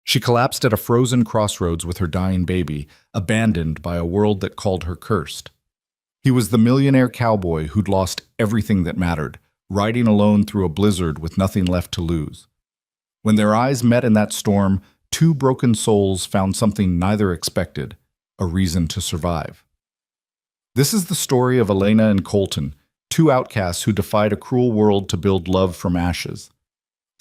She collapsed at a frozen crossroads with her dying baby, abandoned by a world that called her cursed. He was the millionaire cowboy who'd lost everything that mattered, riding alone through a blizzard with nothing left to lose. When their eyes met in that storm, two broken souls found something neither expected: a reason to survive. This is the story of Elena and Colton, two outcasts who defied a cruel world to build love from ashes.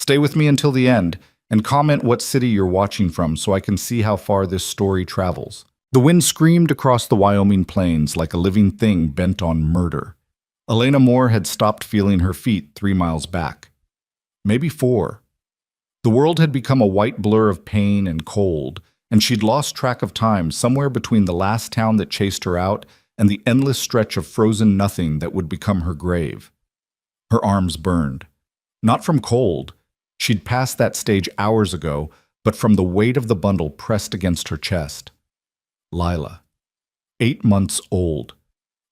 Stay with me until the end, and comment what city you're watching from so I can see how far this story travels. The wind screamed across the Wyoming plains like a living thing bent on murder. Elena Moore had stopped feeling her feet 3 miles back. Maybe 4. The world had become a white blur of pain and cold, and she'd lost track of time somewhere between the last town that chased her out and the endless stretch of frozen nothing that would become her grave. Her arms burned. Not from cold. She'd passed that stage hours ago, but from the weight of the bundle pressed against her chest. Lila. 8 months old.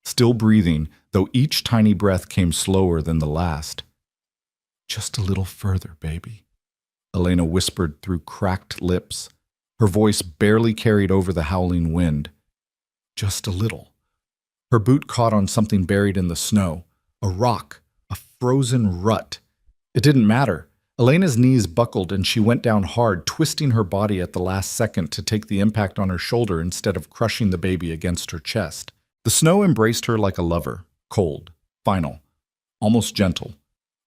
Still breathing, though each tiny breath came slower than the last. "Just a little further, baby," Elena whispered through cracked lips. Her voice barely carried over the howling wind. Just a little. Her boot caught on something buried in the snow. A rock. A frozen rut. It didn't matter. Elena's knees buckled and she went down hard, twisting her body at the last second to take the impact on her shoulder instead of crushing the baby against her chest. The snow embraced her like a lover, cold, final, almost gentle.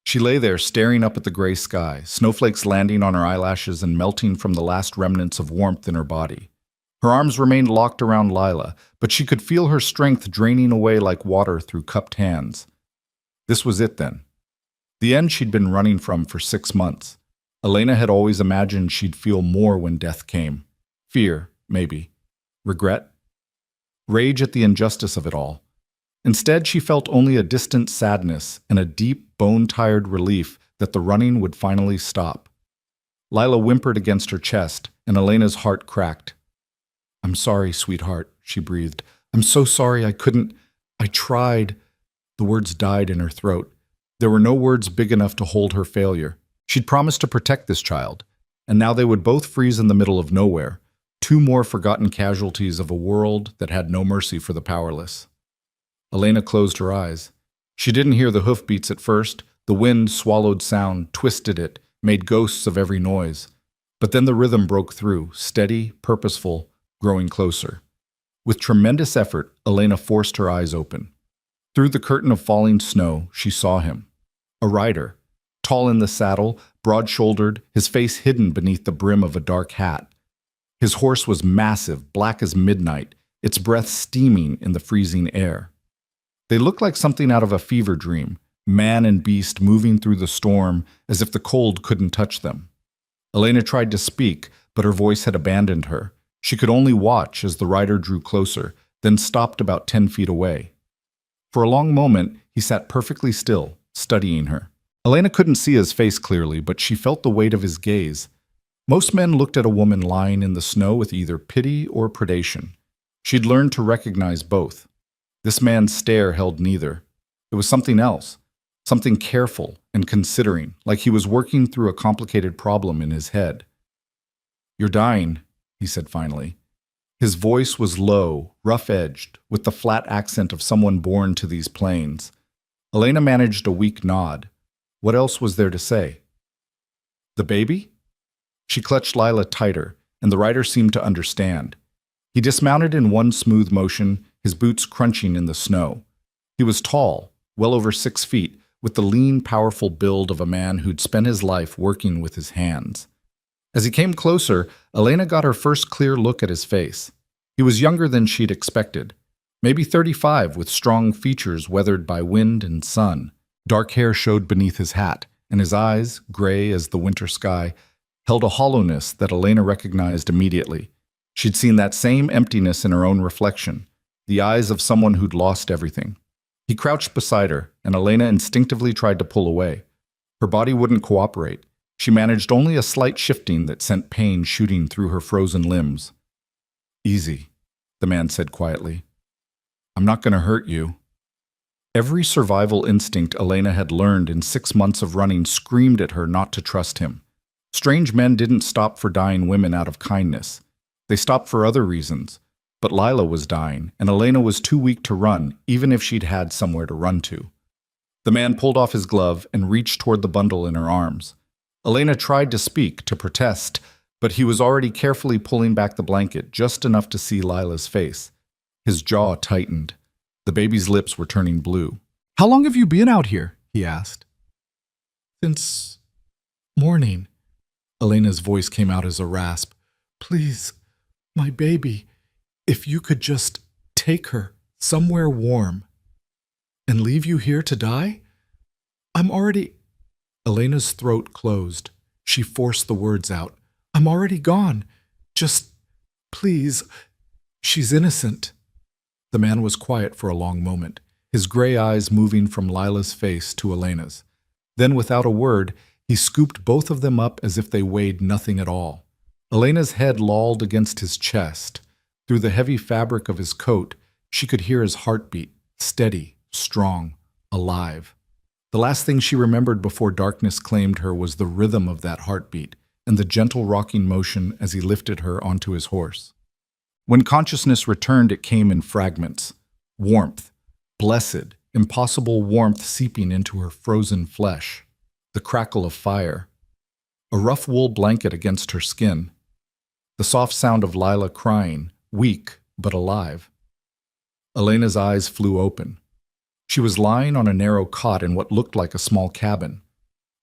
She lay there staring up at the gray sky, snowflakes landing on her eyelashes and melting from the last remnants of warmth in her body. Her arms remained locked around Lila, but she could feel her strength draining away like water through cupped hands. This was it then. The end she'd been running from for 6 months. Elena had always imagined she'd feel more when death came. Fear, maybe. Regret? Rage at the injustice of it all. Instead, she felt only a distant sadness and a deep, bone-tired relief that the running would finally stop. Lila whimpered against her chest, and Elena's heart cracked. "I'm sorry, sweetheart," she breathed. "I'm so sorry I couldn't. I tried." The words died in her throat. There were no words big enough to hold her failure. She'd promised to protect this child, and now they would both freeze in the middle of nowhere, 2 more forgotten casualties of a world that had no mercy for the powerless. Elena closed her eyes. She didn't hear the hoofbeats at first. The wind swallowed sound, twisted it, made ghosts of every noise. But then the rhythm broke through, steady, purposeful, growing closer. With tremendous effort, Elena forced her eyes open. Through the curtain of falling snow, she saw him. A rider, tall in the saddle, broad-shouldered, his face hidden beneath the brim of a dark hat. His horse was massive, black as midnight, its breath steaming in the freezing air. They looked like something out of a fever dream, man and beast moving through the storm as if the cold couldn't touch them. Elena tried to speak, but her voice had abandoned her. She could only watch as the rider drew closer, then stopped about 10 feet away. For a long moment, he sat perfectly still, studying her. Elena couldn't see his face clearly, but she felt the weight of his gaze. Most men looked at a woman lying in the snow with either pity or predation. She'd learned to recognize both. This man's stare held neither. It was something else, something careful and considering, like he was working through a complicated problem in his head. "You're dying," he said finally. His voice was low, rough-edged, with the flat accent of someone born to these plains. Elena managed a weak nod. What else was there to say? "The baby?" She clutched Lila tighter, and the rider seemed to understand. He dismounted in one smooth motion, his boots crunching in the snow. He was tall, well over 6 feet, with the lean, powerful build of a man who'd spent his life working with his hands. As he came closer, Elena got her first clear look at his face. He was younger than she'd expected. Maybe 35, with strong features weathered by wind and sun. Dark hair showed beneath his hat, and his eyes, gray as the winter sky, held a hollowness that Elena recognized immediately. She'd seen that same emptiness in her own reflection, the eyes of someone who'd lost everything. He crouched beside her, and Elena instinctively tried to pull away. Her body wouldn't cooperate. She managed only a slight shifting that sent pain shooting through her frozen limbs. "Easy," the man said quietly. "I'm not going to hurt you." Every survival instinct Elena had learned in 6 months of running screamed at her not to trust him. Strange men didn't stop for dying women out of kindness. They stopped for other reasons. But Lila was dying, and Elena was too weak to run, even if she'd had somewhere to run to. The man pulled off his glove and reached toward the bundle in her arms. Elena tried to speak, to protest, but he was already carefully pulling back the blanket just enough to see Lila's face. His jaw tightened. The baby's lips were turning blue. "How long have you been out here?" he asked. "Since morning." Elena's voice came out as a rasp. "Please, my baby, if you could just take her somewhere warm and leave you here to die? I'm already—" Elena's throat closed. She forced the words out. "I'm already gone. Just, please, she's innocent." The man was quiet for a long moment, his gray eyes moving from Lila's face to Elena's. Then, without a word, he scooped both of them up as if they weighed nothing at all. Elena's head lolled against his chest. Through the heavy fabric of his coat, she could hear his heartbeat, steady, strong, alive. The last thing she remembered before darkness claimed her was the rhythm of that heartbeat and the gentle rocking motion as he lifted her onto his horse. When consciousness returned, it came in fragments. Warmth, blessed, impossible warmth seeping into her frozen flesh. The crackle of fire. A rough wool blanket against her skin. The soft sound of Lila crying, weak but alive. Elena's eyes flew open. She was lying on a narrow cot in what looked like a small cabin.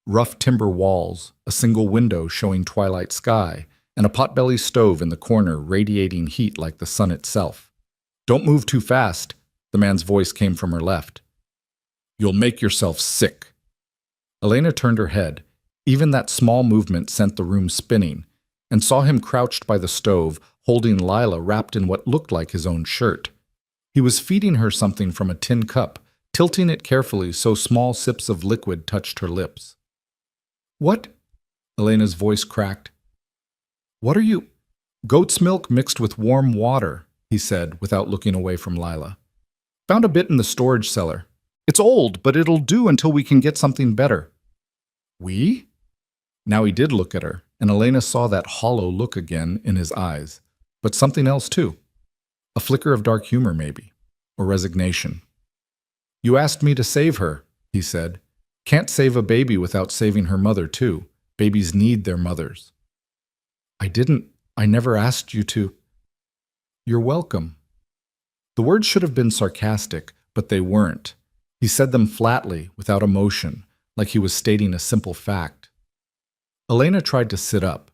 Rough timber walls, a single window showing twilight sky, and a potbelly stove in the corner radiating heat like the sun itself. "Don't move too fast," the man's voice came from her left. "You'll make yourself sick." Elena turned her head. Even that small movement sent the room spinning, and saw him crouched by the stove, holding Lila wrapped in what looked like his own shirt. He was feeding her something from a tin cup, tilting it carefully so small sips of liquid touched her lips. "What?" Elena's voice cracked. "What are you—" "Goat's milk mixed with warm water," he said, without looking away from Lila. "Found a bit in the storage cellar. It's old, but it'll do until we can get something better." "We?" Now he did look at her, and Elena saw that hollow look again in his eyes. But something else, too. A flicker of dark humor, maybe. Or resignation. "You asked me to save her," he said. "Can't save a baby without saving her mother, too. Babies need their mothers." I never asked you to." "You're welcome." The words should have been sarcastic, but they weren't. He said them flatly, without emotion, like he was stating a simple fact. Elena tried to sit up.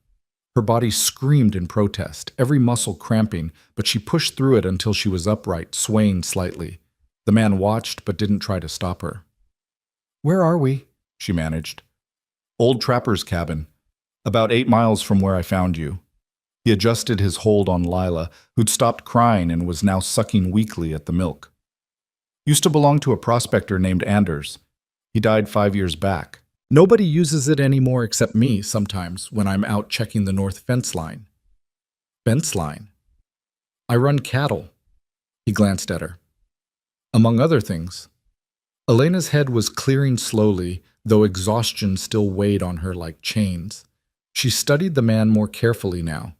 Her body screamed in protest, every muscle cramping, but she pushed through it until she was upright, swaying slightly. The man watched, but didn't try to stop her. "Where are we?" she managed. "Old trapper's cabin. About 8 miles from where I found you." He adjusted his hold on Lila, who'd stopped crying and was now sucking weakly at the milk. "Used to belong to a prospector named Anders. He died 5 years back. Nobody uses it anymore except me sometimes when I'm out checking the north fence line." "Fence line?" "I run cattle." He glanced at her. "Among other things." Elena's head was clearing slowly, though exhaustion still weighed on her like chains. She studied the man more carefully now.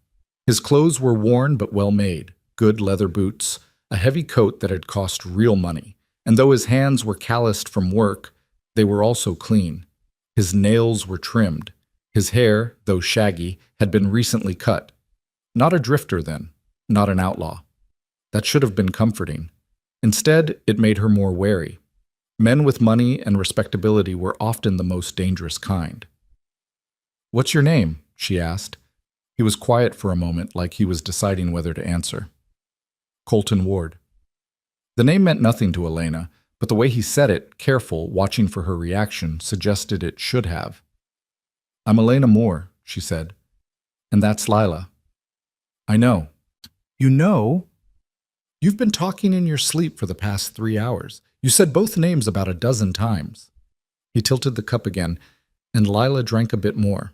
His clothes were worn but well made, good leather boots, a heavy coat that had cost real money, and though his hands were calloused from work, they were also clean. His nails were trimmed. His hair, though shaggy, had been recently cut. Not a drifter then, not an outlaw. That should have been comforting. Instead, it made her more wary. Men with money and respectability were often the most dangerous kind. "What's your name?" she asked. He was quiet for a moment, like he was deciding whether to answer. "Colton Ward." The name meant nothing to Elena, but the way he said it, careful, watching for her reaction, suggested it should have. "I'm Elena Moore," she said. "And that's Lila." "I know." "You know? You've been talking in your sleep for the past 3 hours. You said both names about a dozen times." He tilted the cup again, and Lila drank a bit more.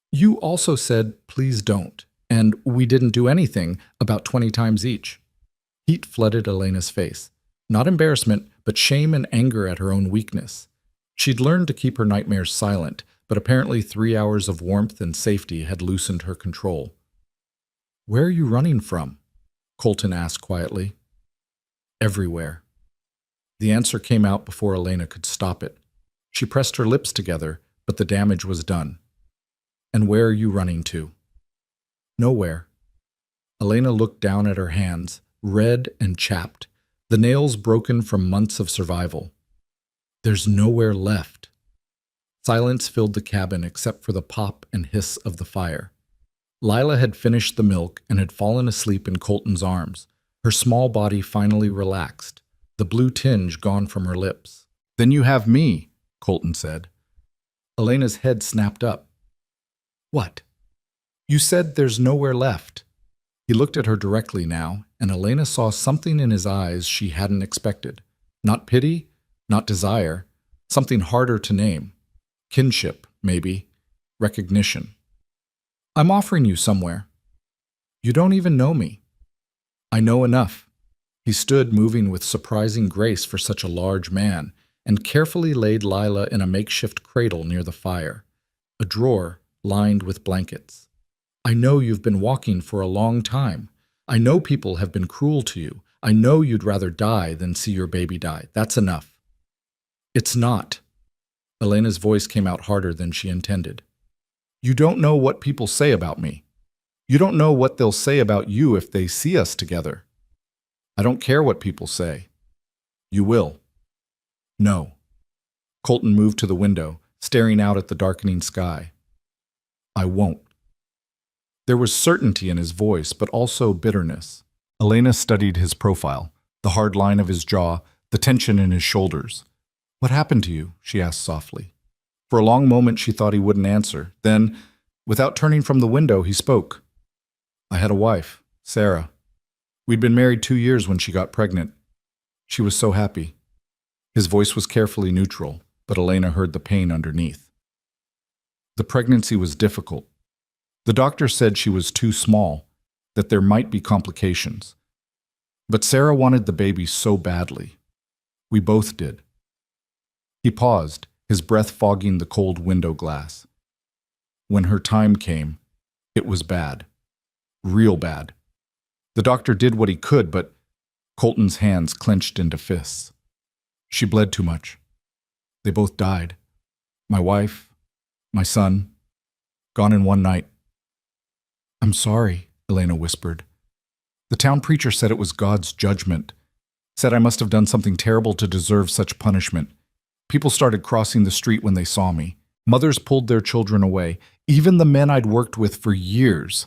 "You also said, 'Please don't,' and 'we didn't do anything' about 20 times each." Heat flooded Elena's face. Not embarrassment, but shame and anger at her own weakness. She'd learned to keep her nightmares silent, but apparently 3 hours of warmth and safety had loosened her control. "Where are you running from?" Colton asked quietly. "Everywhere." The answer came out before Elena could stop it. She pressed her lips together, but the damage was done. "And where are you running to?" "Nowhere." Elena looked down at her hands, red and chapped, the nails broken from months of survival. "There's nowhere left." Silence filled the cabin except for the pop and hiss of the fire. Lila had finished the milk and had fallen asleep in Colton's arms, her small body finally relaxed, the blue tinge gone from her lips. "Then you have me," Colton said. Elena's head snapped up. "What?" "You said there's nowhere left." He looked at her directly now, and Elena saw something in his eyes she hadn't expected. Not pity, not desire, something harder to name. Kinship, maybe. Recognition. "I'm offering you somewhere." "You don't even know me." "I know enough." He stood moving with surprising grace for such a large man, and carefully laid Lila in a makeshift cradle near the fire, a drawer lined with blankets. "I know you've been walking for a long time. I know people have been cruel to you. I know you'd rather die than see your baby die. That's enough." "It's not." Elena's voice came out harder than she intended. "You don't know what people say about me. You don't know what they'll say about you if they see us together." "I don't care what people say." "You will." "No." Colton moved to the window, staring out at the darkening sky. "I won't." There was certainty in his voice, but also bitterness. Elena studied his profile, the hard line of his jaw, the tension in his shoulders. "What happened to you?" she asked softly. For a long moment she thought he wouldn't answer. Then, without turning from the window, he spoke. "I had a wife, Sarah. We'd been married 2 years when she got pregnant. She was so happy." His voice was carefully neutral, but Elena heard the pain underneath. "The pregnancy was difficult. The doctor said she was too small, that there might be complications. But Sarah wanted the baby so badly. We both did." He paused, his breath fogging the cold window glass. "When her time came, it was bad. Real bad. The doctor did what he could, but..." Colton's hands clenched into fists. "She bled too much. They both died. My wife, my son, gone in one night." "I'm sorry," Elena whispered. "The town preacher said it was God's judgment. Said I must have done something terrible to deserve such punishment. People started crossing the street when they saw me. Mothers pulled their children away, even the men I'd worked with for years."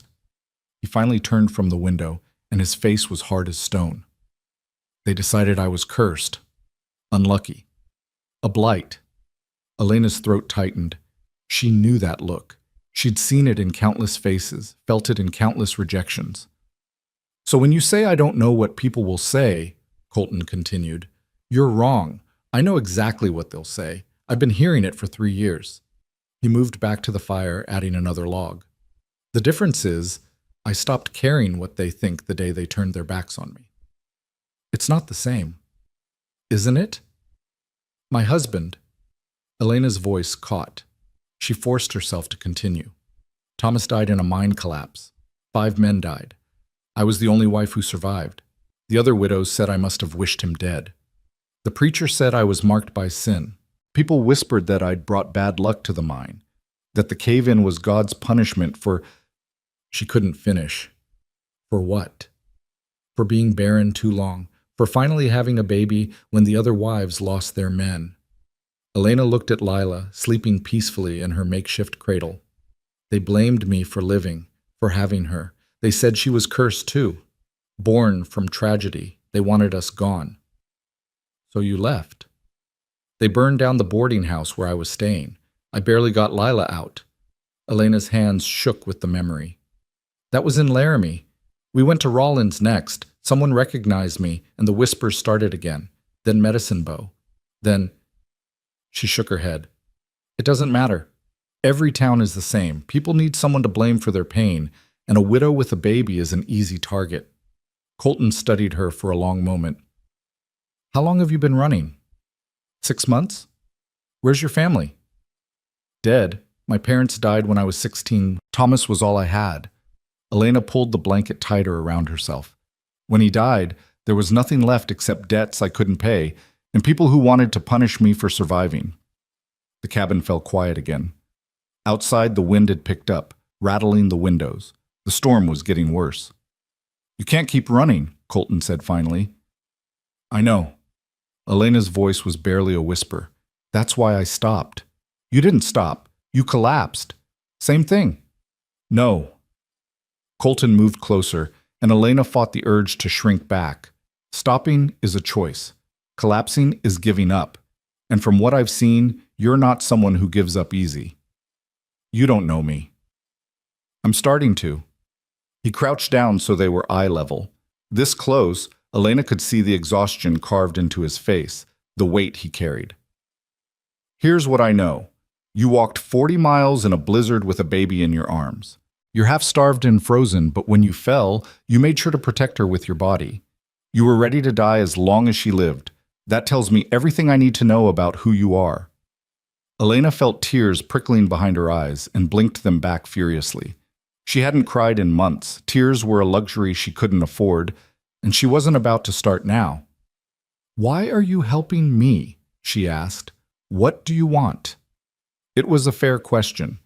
He finally turned from the window, and his face was hard as stone. "They decided I was cursed. Unlucky. A blight." Elena's throat tightened. She knew that look. She'd seen it in countless faces, felt it in countless rejections. "So when you say I don't know what people will say," Colton continued, "you're wrong. I know exactly what they'll say. I've been hearing it for 3 years. He moved back to the fire, adding another log. "The difference is, I stopped caring what they think the day they turned their backs on me." "It's not the same." "Isn't it?" "My husband..." Elena's voice caught. She forced herself to continue. "Thomas died in a mine collapse. 5 men died. I was the only wife who survived. The other widows said I must have wished him dead. The preacher said I was marked by sin. People whispered that I'd brought bad luck to the mine, that the cave-in was God's punishment for..." She couldn't finish. For what? For being barren too long, for finally having a baby when the other wives lost their men. Elena looked at Lila, sleeping peacefully in her makeshift cradle. "They blamed me for living, for having her. They said she was cursed too. Born from tragedy. They wanted us gone." "So you left." "They burned down the boarding house where I was staying. I barely got Lila out." Elena's hands shook with the memory. "That was in Laramie. We went to Rollins next. Someone recognized me, and the whispers started again. Then Medicine Bow. Then..." She shook her head. "It doesn't matter. Every town is the same. People need someone to blame for their pain, and a widow with a baby is an easy target." Colton studied her for a long moment. "How long have you been running?" 6 months? Where's your family?" "Dead. My parents died when I was 16. Thomas was all I had. Elena pulled the blanket tighter around herself. When he died, there was nothing left except debts I couldn't pay and people who wanted to punish me for surviving. The cabin fell quiet again. Outside, the wind had picked up, rattling the windows. The storm was getting worse. "You can't keep running," Colton said finally. "I know." Elena's voice was barely a whisper. "That's why I stopped." "You didn't stop. You collapsed." "Same thing." "No." Colton moved closer, and Elena fought the urge to shrink back. Stopping is a choice. Collapsing is giving up. And from what I've seen, you're not someone who gives up easy. You don't know me. "I'm starting to." He crouched down so they were eye level. This close, Elena could see the exhaustion carved into his face, the weight he carried. "Here's what I know. You walked 40 miles in a blizzard with a baby in your arms. You're half starved and frozen, but when you fell, you made sure to protect her with your body. You were ready to die as long as she lived. That tells me everything I need to know about who you are." Elena felt tears prickling behind her eyes and blinked them back furiously. She hadn't cried in months. Tears were a luxury she couldn't afford, and she wasn't about to start now. "Why are you helping me?" she asked. "What do you want?" It was a fair question.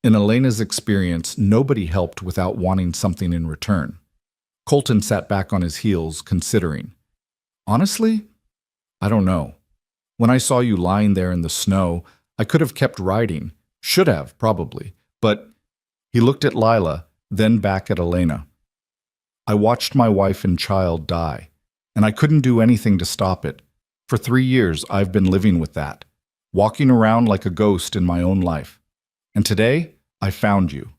In Elena's experience, nobody helped without wanting something in return. Colton sat back on his heels, considering. "Honestly, I don't know. When I saw you lying there in the snow, I could have kept riding. Should have, probably. But..." He looked at Lila, then back at Elena. "I watched my wife and child die, and I couldn't do anything to stop it. For 3 years, I've been living with that, walking around like a ghost in my own life. And today, I found you.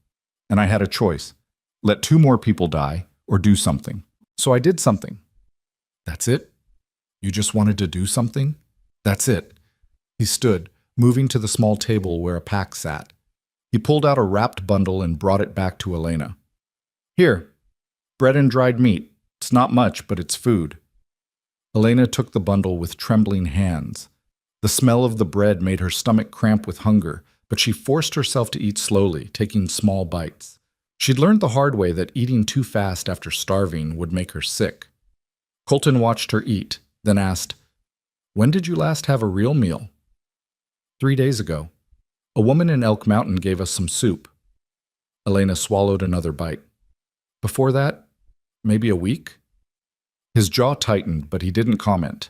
And I had a choice. Let 2 more people die, or do something. So I did something." "That's it? You just wanted to do something?" "That's it." He stood, moving to the small table where a pack sat. He pulled out a wrapped bundle and brought it back to Elena. "Here, bread and dried meat. It's not much, but it's food." Elena took the bundle with trembling hands. The smell of the bread made her stomach cramp with hunger, but she forced herself to eat slowly, taking small bites. She'd learned the hard way that eating too fast after starving would make her sick. Colton watched her eat, then asked, "When did you last have a real meal?" 3 days ago. A woman in Elk Mountain gave us some soup." Elena swallowed another bite. "Before that, maybe a week?" His jaw tightened, but he didn't comment.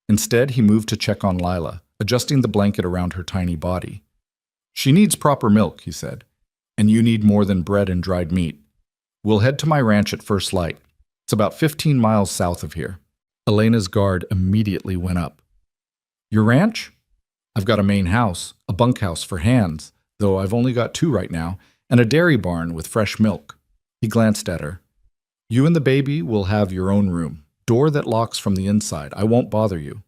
Instead, he moved to check on Lila, adjusting the blanket around her tiny body. "She needs proper milk," he said, "and you need more than bread and dried meat. We'll head to my ranch at first light. It's about 15 miles south of here." Elena's guard immediately went up. "Your ranch? I've got a main house, a bunkhouse for hands, though I've only got 2 right now, and a dairy barn with fresh milk." He glanced at her. "You and the baby will have your own room, door that locks from the inside. I won't bother you.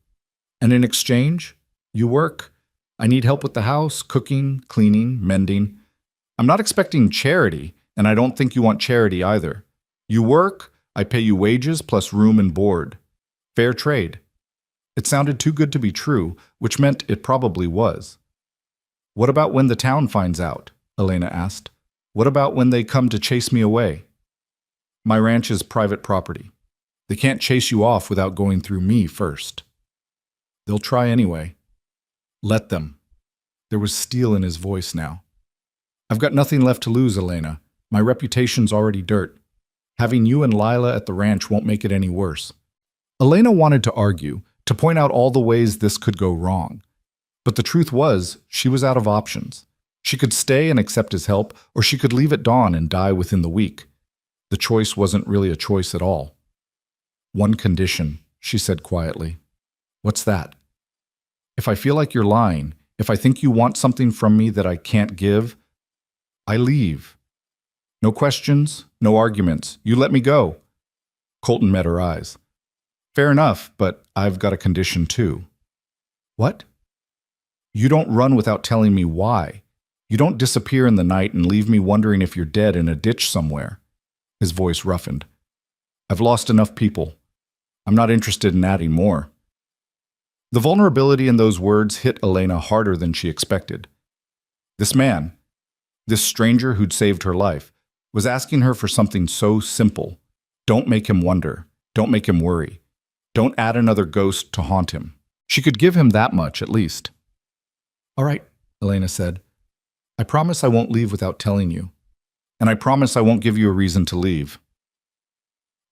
And in exchange, you work. I need help with the house, cooking, cleaning, mending. I'm not expecting charity, and I don't think you want charity either. You work, I pay you wages plus room and board. Fair trade." It sounded too good to be true, which meant it probably was. "What about when the town finds out?" Elena asked. "What about when they come to chase me away?" "My ranch is private property. They can't chase you off without going through me first." "They'll try anyway." "Let them." There was steel in his voice now. "I've got nothing left to lose, Elena. My reputation's already dirt. Having you and Lila at the ranch won't make it any worse." Elena wanted to argue, to point out all the ways this could go wrong. But the truth was, she was out of options. She could stay and accept his help, or she could leave at dawn and die within the week. The choice wasn't really a choice at all. "One condition," she said quietly. "What's that?" "If I feel like you're lying, if I think you want something from me that I can't give, I leave. No questions, no arguments. You let me go." Colton met her eyes. "Fair enough, but I've got a condition too." "What?" "You don't run without telling me why. You don't disappear in the night and leave me wondering if you're dead in a ditch somewhere." His voice roughened. "I've lost enough people. I'm not interested in adding more." The vulnerability in those words hit Elena harder than she expected. This man, This stranger who'd saved her life was asking her for something so simple. Don't make him wonder. Don't make him worry. Don't add another ghost to haunt him. She could give him that much, at least. All right, Elena said. I promise I won't leave without telling you. And I promise I won't give you a reason to leave.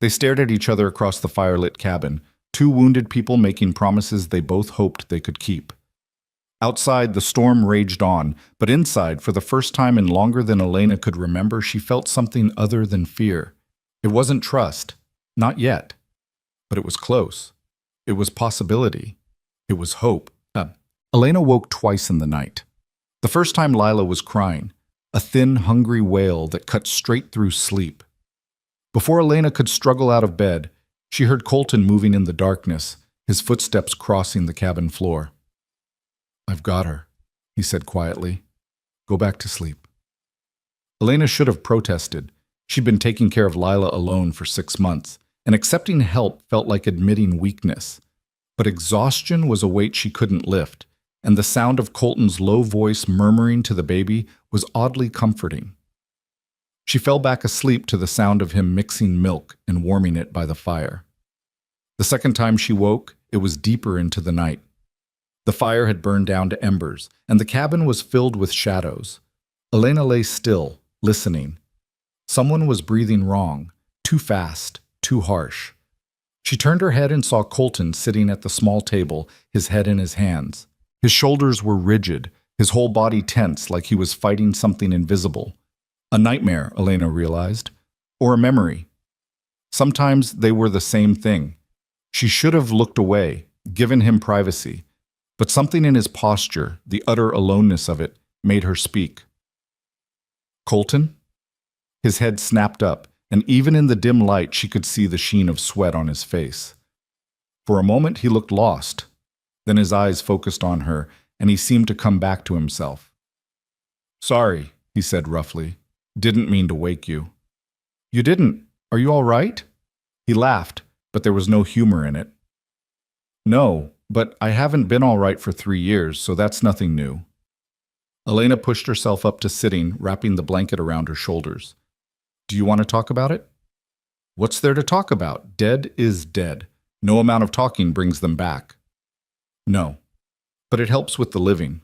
They stared at each other across the firelit cabin, two wounded people making promises they both hoped they could keep. Outside, the storm raged on, but inside, for the first time in longer than Elena could remember, she felt something other than fear. It wasn't trust. Not yet. But it was close. It was possibility. It was hope. Elena woke twice in the night. The first time Lila was crying, a thin, hungry wail that cut straight through sleep. Before Elena could struggle out of bed, she heard Colton moving in the darkness, his footsteps crossing the cabin floor. I've got her, he said quietly. Go back to sleep. Elena should have protested. She'd been taking care of Lila alone for 6 months, and accepting help felt like admitting weakness. But exhaustion was a weight she couldn't lift, and the sound of Colton's low voice murmuring to the baby was oddly comforting. She fell back asleep to the sound of him mixing milk and warming it by the fire. The second time she woke, it was deeper into the night. The fire had burned down to embers, and the cabin was filled with shadows. Elena lay still, listening. Someone was breathing wrong, too fast, too harsh. She turned her head and saw Colton sitting at the small table, his head in his hands. His shoulders were rigid, his whole body tense like he was fighting something invisible. A nightmare, Elena realized, or a memory. Sometimes they were the same thing. She should have looked away, given him privacy, but something in his posture, the utter aloneness of it, made her speak. Colton? His head snapped up, and even in the dim light she could see the sheen of sweat on his face. For a moment he looked lost. Then his eyes focused on her, and he seemed to come back to himself. Sorry, he said roughly. Didn't mean to wake you. You didn't. Are you all right? He laughed, but there was no humor in it. No, but I haven't been all right for 3 years, so that's nothing new. Elena pushed herself up to sitting, wrapping the blanket around her shoulders. Do you want to talk about it? What's there to talk about? Dead is dead. No amount of talking brings them back. No, but it helps with the living.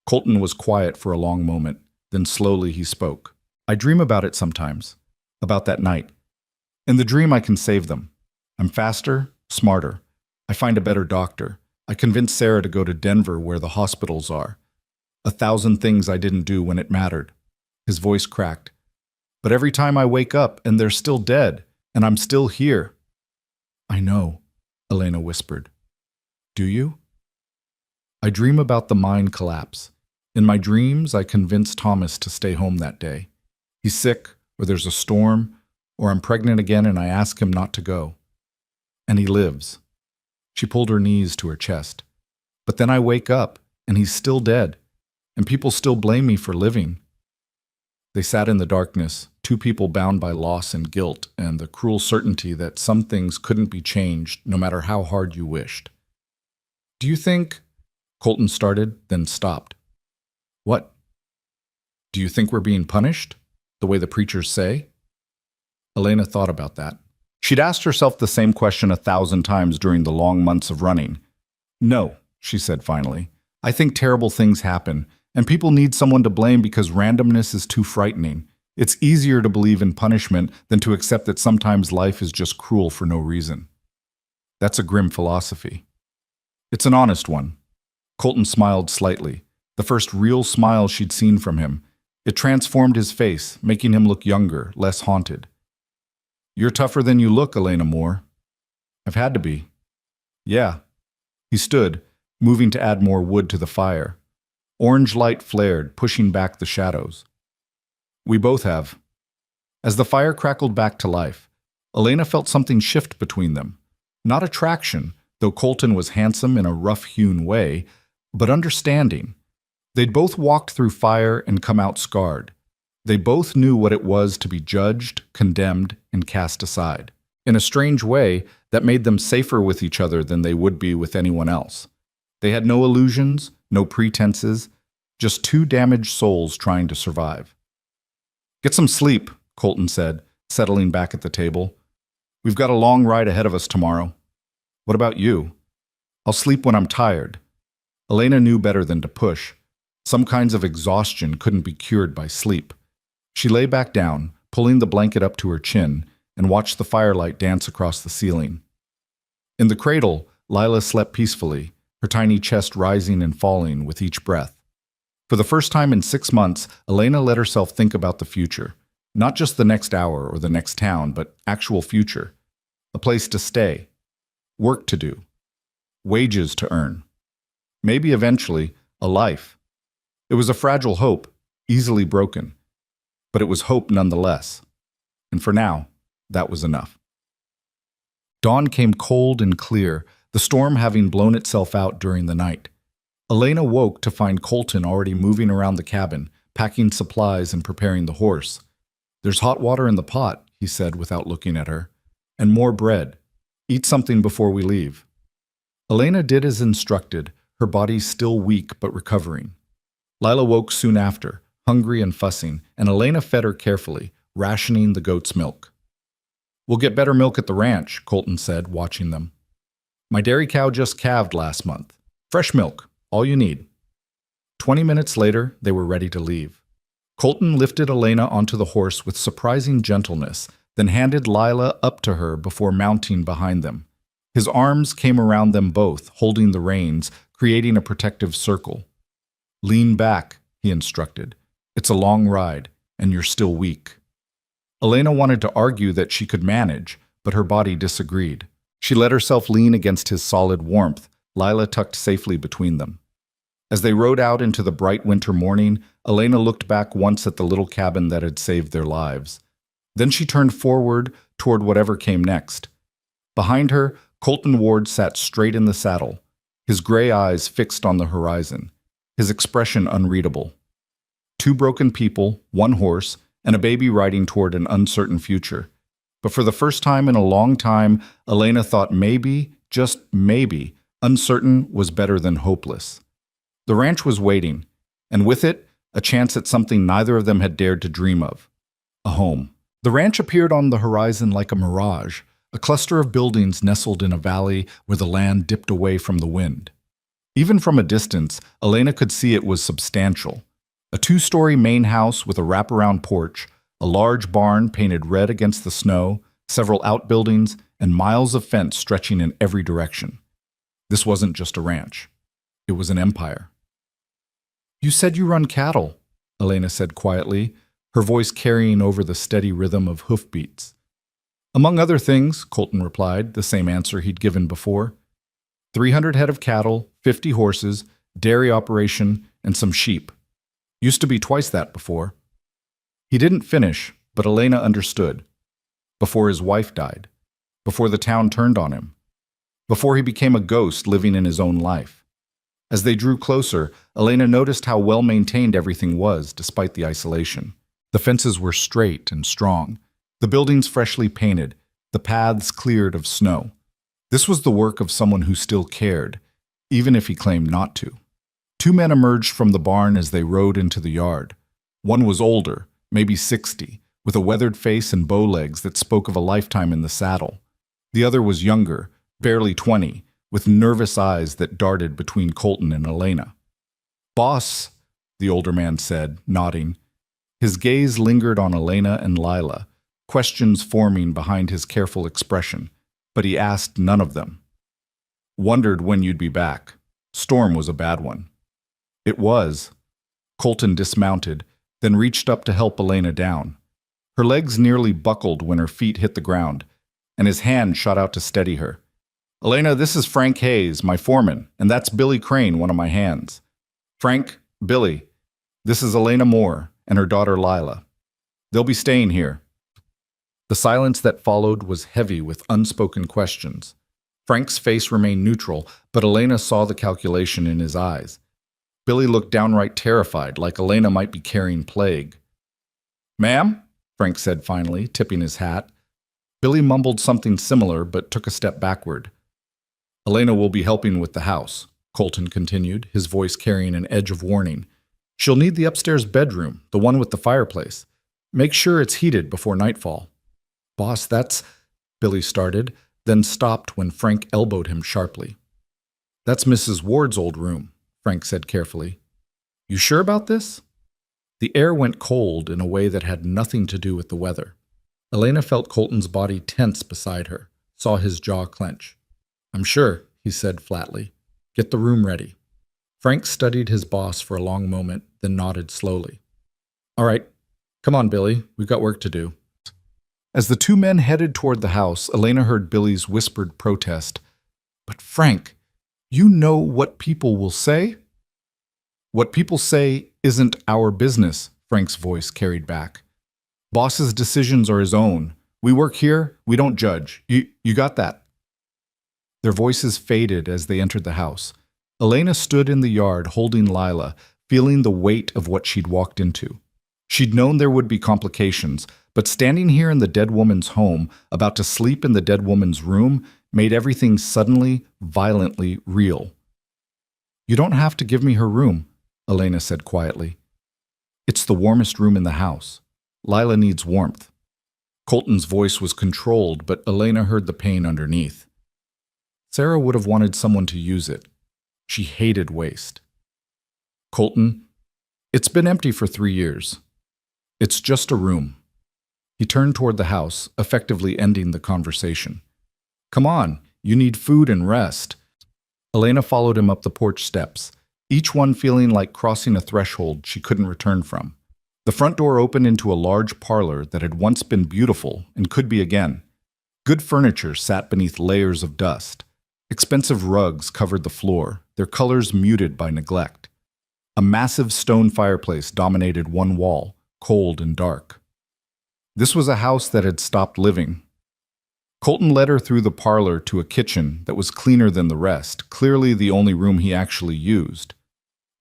Colton was quiet for a long moment, then slowly he spoke. I dream about it sometimes, about that night. In the dream I can save them. I'm faster, smarter. I find a better doctor. I convince Sarah to go to Denver where the hospitals are. 1,000 things I didn't do when it mattered. His voice cracked. But every time I wake up and they're still dead, and I'm still here. I know, Elena whispered. Do you? I dream about the mine collapse. In my dreams, I convince Thomas to stay home that day. He's sick, or there's a storm, or I'm pregnant again and I ask him not to go. And he lives. She pulled her knees to her chest. But then I wake up, and he's still dead, and people still blame me for living. They sat in the darkness, two people bound by loss and guilt and the cruel certainty that some things couldn't be changed no matter how hard you wished. Do you think... Colton started, then stopped. What? Do you think we're being punished? The way the preachers say? Elena thought about that. She'd asked herself the same question 1,000 times during the long months of running. No, she said finally. I think terrible things happen, and people need someone to blame because randomness is too frightening. It's easier to believe in punishment than to accept that sometimes life is just cruel for no reason. That's a grim philosophy. It's an honest one. Colton smiled slightly, the first real smile she'd seen from him. It transformed his face, making him look younger, less haunted. You're tougher than you look, Elena Moore. I've had to be. Yeah. He stood, moving to add more wood to the fire. Orange light flared, pushing back the shadows. We both have. As the fire crackled back to life, Elena felt something shift between them. Not attraction, though Colton was handsome in a rough-hewn way, but understanding. They'd both walked through fire and come out scarred. They both knew what it was to be judged, condemned, and cast aside. In a strange way, that made them safer with each other than they would be with anyone else. They had no illusions, no pretenses, just two damaged souls trying to survive. "Get some sleep," Colton said, settling back at the table. "We've got a long ride ahead of us tomorrow." "What about you?" "I'll sleep when I'm tired." Elena knew better than to push. Some kinds of exhaustion couldn't be cured by sleep. She lay back down, pulling the blanket up to her chin, and watched the firelight dance across the ceiling. In the cradle, Lila slept peacefully, her tiny chest rising and falling with each breath. For the first time in 6 months, Elena let herself think about the future. Not just the next hour or the next town, but actual future. A place to stay. Work to do. Wages to earn. Maybe eventually, a life. It was a fragile hope, easily broken. But it was hope nonetheless. And for now, that was enough. Dawn came cold and clear, the storm having blown itself out during the night. Elena woke to find Colton already moving around the cabin, packing supplies and preparing the horse. "There's hot water in the pot," he said without looking at her. "And more bread. Eat something before we leave." Elena did as instructed, her body still weak but recovering. Lila woke soon after, hungry and fussing, and Elena fed her carefully, rationing the goat's milk. "We'll get better milk at the ranch," Colton said, watching them. "My dairy cow just calved last month. Fresh milk, all you need." 20 minutes later, they were ready to leave. Colton lifted Elena onto the horse with surprising gentleness, then handed Lila up to her before mounting behind them. His arms came around them both, holding the reins, creating a protective circle. "Lean back," he instructed. "It's a long ride, and you're still weak." Elena wanted to argue that she could manage, but her body disagreed. She let herself lean against his solid warmth, Lila tucked safely between them. As they rode out into the bright winter morning, Elena looked back once at the little cabin that had saved their lives. Then she turned forward toward whatever came next. Behind her, Colton Ward sat straight in the saddle, his gray eyes fixed on the horizon, his expression unreadable. Two broken people, one horse, and a baby riding toward an uncertain future. But for the first time in a long time, Elena thought maybe, just maybe, uncertain was better than hopeless. The ranch was waiting, and with it, a chance at something neither of them had dared to dream of. A home. The ranch appeared on the horizon like a mirage, a cluster of buildings nestled in a valley where the land dipped away from the wind. Even from a distance, Elena could see it was substantial. A 2-story main house with a wraparound porch, a large barn painted red against the snow, several outbuildings, and miles of fence stretching in every direction. This wasn't just a ranch. It was an empire. "You said you run cattle," Elena said quietly, her voice carrying over the steady rhythm of hoofbeats. "Among other things," Colton replied, the same answer he'd given before. 300 head of cattle, 50 horses, dairy operation, and some sheep. Used to be twice that before." He didn't finish, but Elena understood. Before his wife died. Before the town turned on him. Before he became a ghost living in his own life. As they drew closer, Elena noticed how well-maintained everything was, despite the isolation. The fences were straight and strong, the buildings freshly painted, the paths cleared of snow. This was the work of someone who still cared, even if he claimed not to. 2 men emerged from the barn as they rode into the yard. One was older, maybe 60, with a weathered face and bow legs that spoke of a lifetime in the saddle. The other was younger, barely 20, with nervous eyes that darted between Colton and Elena. "Boss," the older man said, nodding. His gaze lingered on Elena and Lila, questions forming behind his careful expression, but he asked none of them. "Wondered when you'd be back. Storm was a bad one." It was. Colton dismounted, then reached up to help Elena down. Her legs nearly buckled when her feet hit the ground, and his hand shot out to steady her. "Elena, this is Frank Hayes, my foreman, and that's Billy Crane, one of my hands. Frank, Billy, this is Elena Moore and her daughter Lila. They'll be staying here." The silence that followed was heavy with unspoken questions. Frank's face remained neutral, but Elena saw the calculation in his eyes. Billy looked downright terrified, like Elena might be carrying plague. "Ma'am?" Frank said finally, tipping his hat. Billy mumbled something similar, but took a step backward. "Elena will be helping with the house," Colton continued, his voice carrying an edge of warning. She'll need the upstairs bedroom, the one with the fireplace. Make sure it's heated before nightfall. Boss, that's... Billy started, then stopped when Frank elbowed him sharply. That's Mrs. Ward's old room, Frank said carefully. You sure about this? The air went cold in a way that had nothing to do with the weather. Elena felt Colton's body tense beside her, saw his jaw clench. I'm sure, he said flatly. Get the room ready. Frank studied his boss for a long moment, then nodded slowly. All right, come on, Billy, we've got work to do. As the two men headed toward the house, Elena heard Billy's whispered protest. But Frank, you know what people will say? What people say isn't our business, Frank's voice carried back. Boss's decisions are his own. We work here, we don't judge. You got that? Their voices faded as they entered the house. Elena stood in the yard holding Lila, feeling the weight of what she'd walked into. She'd known there would be complications, but standing here in the dead woman's home, about to sleep in the dead woman's room, made everything suddenly, violently real. You don't have to give me her room, Elena said quietly. It's the warmest room in the house. Lila needs warmth. Colton's voice was controlled, but Elena heard the pain underneath. Sarah would have wanted someone to use it. She hated waste. Colton, it's been empty for 3 years. It's just a room. He turned toward the house, effectively ending the conversation. Come on, you need food and rest. Elena followed him up the porch steps, each one feeling like crossing a threshold she couldn't return from. The front door opened into a large parlor that had once been beautiful and could be again. Good furniture sat beneath layers of dust. Expensive rugs covered the floor, their colors muted by neglect. A massive stone fireplace dominated one wall, cold and dark. This was a house that had stopped living. Colton led her through the parlor to a kitchen that was cleaner than the rest, clearly the only room he actually used.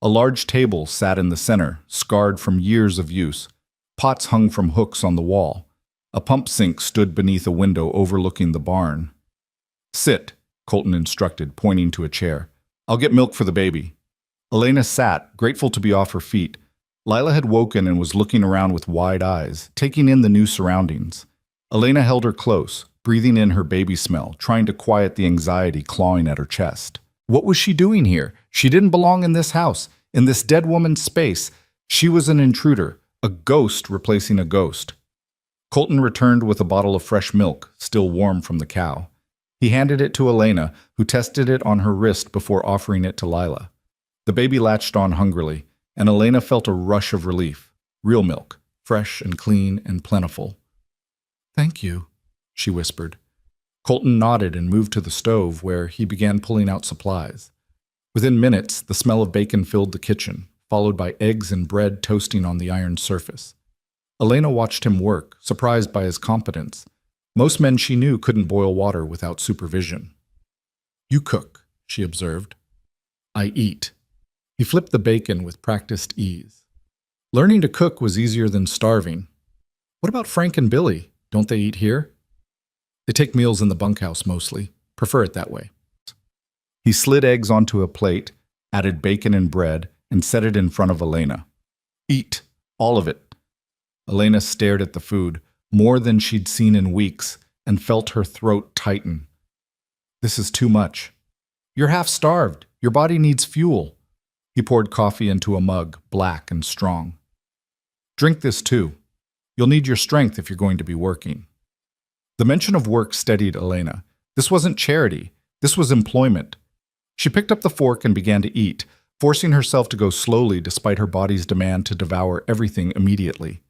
A large table sat in the center, scarred from years of use. Pots hung from hooks on the wall. A pump sink stood beneath a window overlooking the barn. Sit, Colton instructed, pointing to a chair. I'll get milk for the baby. Elena sat, grateful to be off her feet. Lila had woken and was looking around with wide eyes, taking in the new surroundings. Elena held her close, breathing in her baby smell, trying to quiet the anxiety clawing at her chest. What was she doing here? She didn't belong in this house, in this dead woman's space. She was an intruder, a ghost replacing a ghost. Colton returned with a bottle of fresh milk, still warm from the cow. He handed it to Elena, who tested it on her wrist before offering it to Lila. The baby latched on hungrily, and Elena felt a rush of relief. Real milk, fresh and clean and plentiful. Thank you, she whispered. Colton nodded and moved to the stove, where he began pulling out supplies. Within minutes, the smell of bacon filled the kitchen, followed by eggs and bread toasting on the iron surface. Elena watched him work, surprised by his competence. Most men she knew couldn't boil water without supervision. You cook, she observed. I eat. He flipped the bacon with practiced ease. Learning to cook was easier than starving. What about Frank and Billy? Don't they eat here? They take meals in the bunkhouse mostly. Prefer it that way. He slid eggs onto a plate, added bacon and bread, and set it in front of Elena. Eat. All of it. Elena stared at the food, more than she'd seen in weeks, and felt her throat tighten. This is too much. You're half starved. Your body needs fuel. He poured coffee into a mug, black and strong. Drink this too. You'll need your strength if you're going to be working. The mention of work steadied Elena. This wasn't charity. This was employment. She picked up the fork and began to eat, forcing herself to go slowly despite her body's demand to devour everything immediately.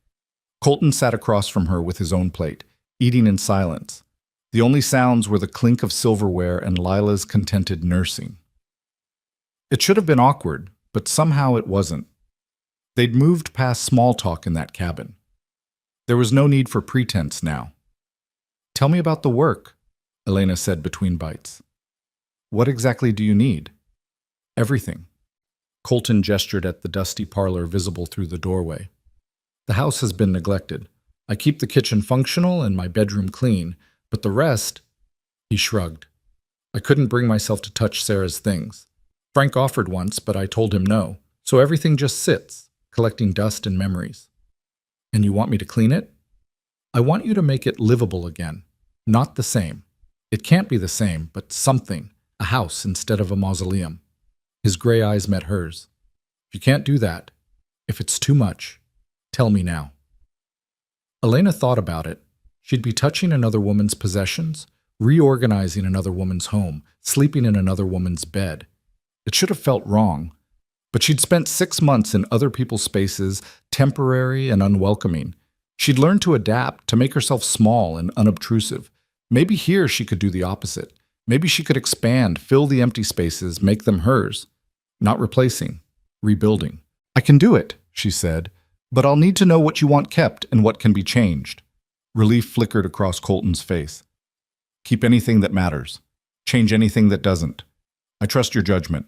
Colton sat across from her with his own plate, eating in silence. The only sounds were the clink of silverware and Lila's contented nursing. It should have been awkward, but somehow it wasn't. They'd moved past small talk in that cabin. There was no need for pretense now. Tell me about the work, Elena said between bites. What exactly do you need? Everything. Colton gestured at the dusty parlor visible through the doorway. The house has been neglected. I keep the kitchen functional and my bedroom clean, but the rest... He shrugged. I couldn't bring myself to touch Sarah's things. Frank offered once, but I told him no, so everything just sits. collecting dust and memories. And you want me to clean it? I want you to make it livable again. Not the same. It can't be the same, but something. A house instead of a mausoleum. His gray eyes met hers. If you can't do that, if it's too much, tell me now. Elena thought about it. She'd be touching another woman's possessions, reorganizing another woman's home, sleeping in another woman's bed. It should have felt wrong, but she'd spent 6 months in other people's spaces, temporary and unwelcoming. She'd learned to adapt, to make herself small and unobtrusive. Maybe here she could do the opposite. Maybe she could expand, fill the empty spaces, make them hers. Not replacing, rebuilding. I can do it, she said, but I'll need to know what you want kept and what can be changed. Relief flickered across Colton's face. Keep anything that matters. Change anything that doesn't. I trust your judgment.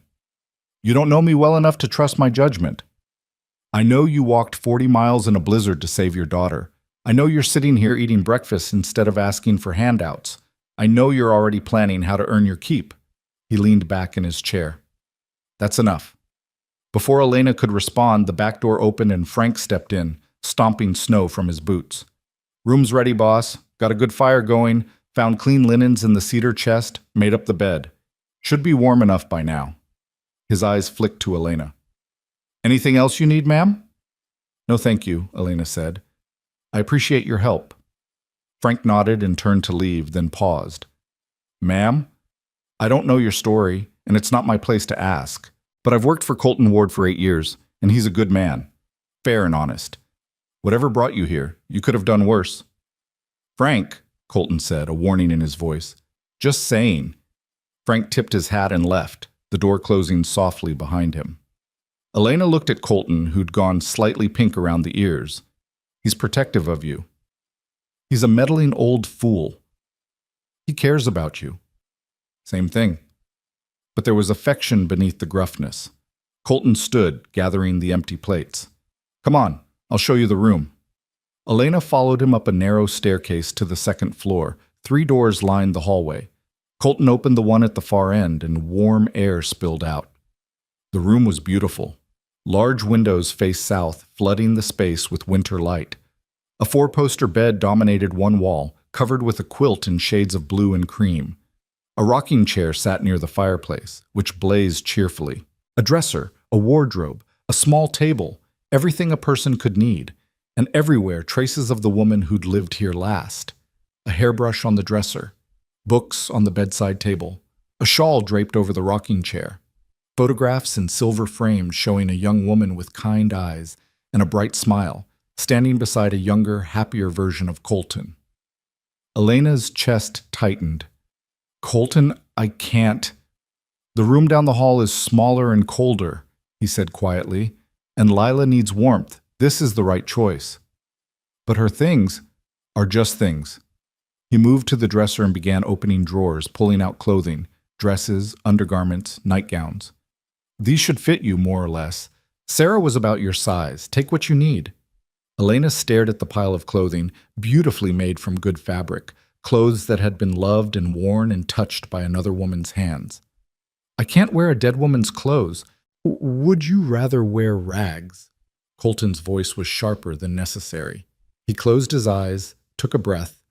You don't know me well enough to trust my judgment. I know you walked 40 miles in a blizzard to save your daughter. I know you're sitting here eating breakfast instead of asking for handouts. I know you're already planning how to earn your keep. He leaned back in his chair. That's enough. Before Elena could respond, the back door opened and Frank stepped in, stomping snow from his boots. Room's ready, boss. Got a good fire going. Found clean linens in the cedar chest. Made up the bed. Should be warm enough by now. His eyes flicked to Elena. Anything else you need, ma'am? No, thank you, Elena said. I appreciate your help. Frank nodded and turned to leave, then paused. Ma'am, I don't know your story, and it's not my place to ask, but I've worked for Colton Ward for 8 years, and he's a good man. Fair and honest. Whatever brought you here, you could have done worse. Frank, Colton said, a warning in his voice. Just saying. Frank tipped his hat and left, the door closing softly behind him. Elena looked at Colton, who'd gone slightly pink around the ears. He's protective of you. He's a meddling old fool. He cares about you. Same thing. But there was affection beneath the gruffness. Colton stood, gathering the empty plates. Come on, I'll show you the room. Elena followed him up a narrow staircase to the second floor. 3 doors lined the hallway. Colton opened the one at the far end, and warm air spilled out. The room was beautiful. Large windows faced south, flooding the space with winter light. A 4-poster bed dominated one wall, covered with a quilt in shades of blue and cream. A rocking chair sat near the fireplace, which blazed cheerfully. A dresser, a wardrobe, a small table, everything a person could need, and everywhere traces of the woman who'd lived here last. A hairbrush on the dresser, books on the bedside table, a shawl draped over the rocking chair. Photographs in silver frames showing a young woman with kind eyes and a bright smile, standing beside a younger, happier version of Colton. Elena's chest tightened. Colton, I can't. The room down the hall is smaller and colder, he said quietly, and Lila needs warmth. This is the right choice. But her things are just things. He moved to the dresser and began opening drawers, pulling out clothing, dresses, undergarments, nightgowns. These should fit you, more or less. Sarah was about your size. Take what you need. Elena stared at the pile of clothing, beautifully made from good fabric, clothes that had been loved and worn and touched by another woman's hands. I can't wear a dead woman's clothes. Would you rather wear rags? Colton's voice was sharper than necessary. He closed his eyes, took a breath,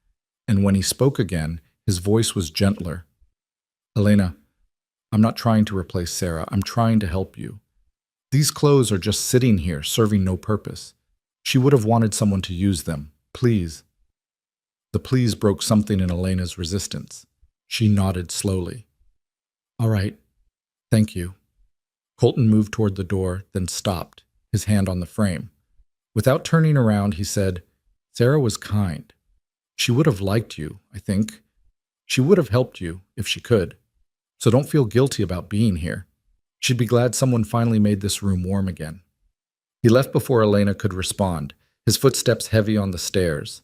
and when he spoke again, his voice was gentler. Elena, I'm not trying to replace Sarah. I'm trying to help you. These clothes are just sitting here, serving no purpose. She would have wanted someone to use them. Please. The please broke something in Elena's resistance. She nodded slowly. All right. Thank you. Colton moved toward the door, then stopped, his hand on the frame. Without turning around, he said, Sarah was kind. She would have liked you, I think. She would have helped you, if she could. So don't feel guilty about being here. She'd be glad someone finally made this room warm again. He left before Elena could respond, his footsteps heavy on the stairs.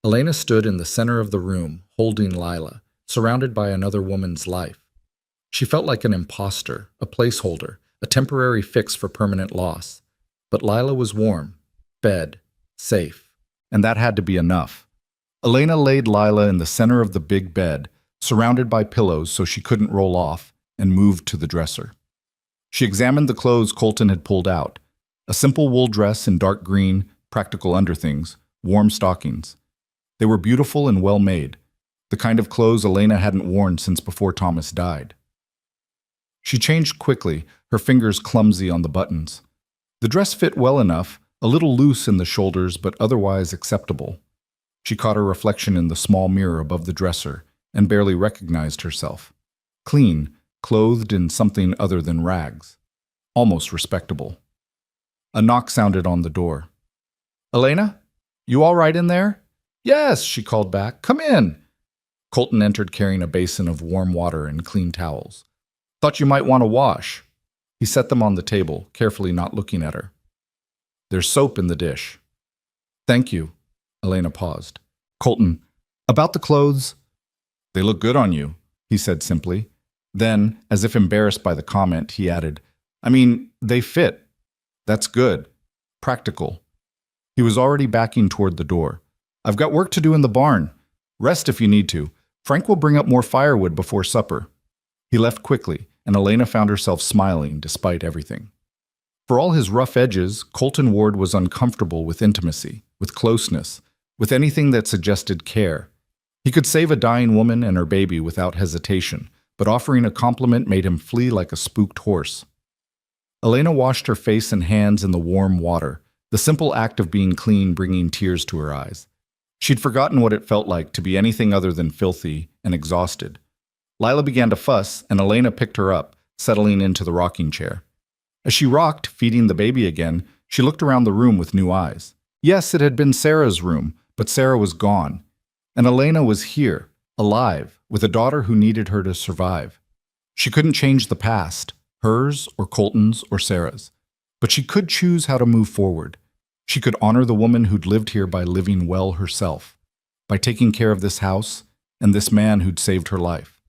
Elena stood in the center of the room, holding Lila, surrounded by another woman's life. She felt like an imposter, a placeholder, a temporary fix for permanent loss. But Lila was warm, fed, safe, and that had to be enough. Elena laid Lila in the center of the big bed, surrounded by pillows so she couldn't roll off, and moved to the dresser. She examined the clothes Colton had pulled out. A simple wool dress in dark green, practical underthings, warm stockings. They were beautiful and well made, the kind of clothes Elena hadn't worn since before Thomas died. She changed quickly, her fingers clumsy on the buttons. The dress fit well enough, a little loose in the shoulders but otherwise acceptable. She caught her reflection in the small mirror above the dresser and barely recognized herself. Clean, clothed in something other than rags. Almost respectable. A knock sounded on the door. "Elena? You all right in there?" "Yes," she called back. "Come in." Colton entered carrying a basin of warm water and clean towels. "Thought you might want to wash." He set them on the table, carefully not looking at her. "There's soap in the dish." "Thank you." Elena paused. "Colton, about the clothes?" "They look good on you," he said simply. Then, as if embarrassed by the comment, he added, "I mean, they fit. That's good. Practical." He was already backing toward the door. "I've got work to do in the barn. Rest if you need to. Frank will bring up more firewood before supper." He left quickly, and Elena found herself smiling despite everything. For all his rough edges, Colton Ward was uncomfortable with intimacy, with closeness, with anything that suggested care. He could save a dying woman and her baby without hesitation, but offering a compliment made him flee like a spooked horse. Elena washed her face and hands in the warm water, the simple act of being clean bringing tears to her eyes. She'd forgotten what it felt like to be anything other than filthy and exhausted. Lila began to fuss, and Elena picked her up, settling into the rocking chair. As she rocked, feeding the baby again, she looked around the room with new eyes. Yes, it had been Sarah's room, but Sarah was gone. And Elena was here, alive, with a daughter who needed her to survive. She couldn't change the past, hers or Colton's or Sarah's. But she could choose how to move forward. She could honor the woman who'd lived here by living well herself, by taking care of this house and this man who'd saved her life,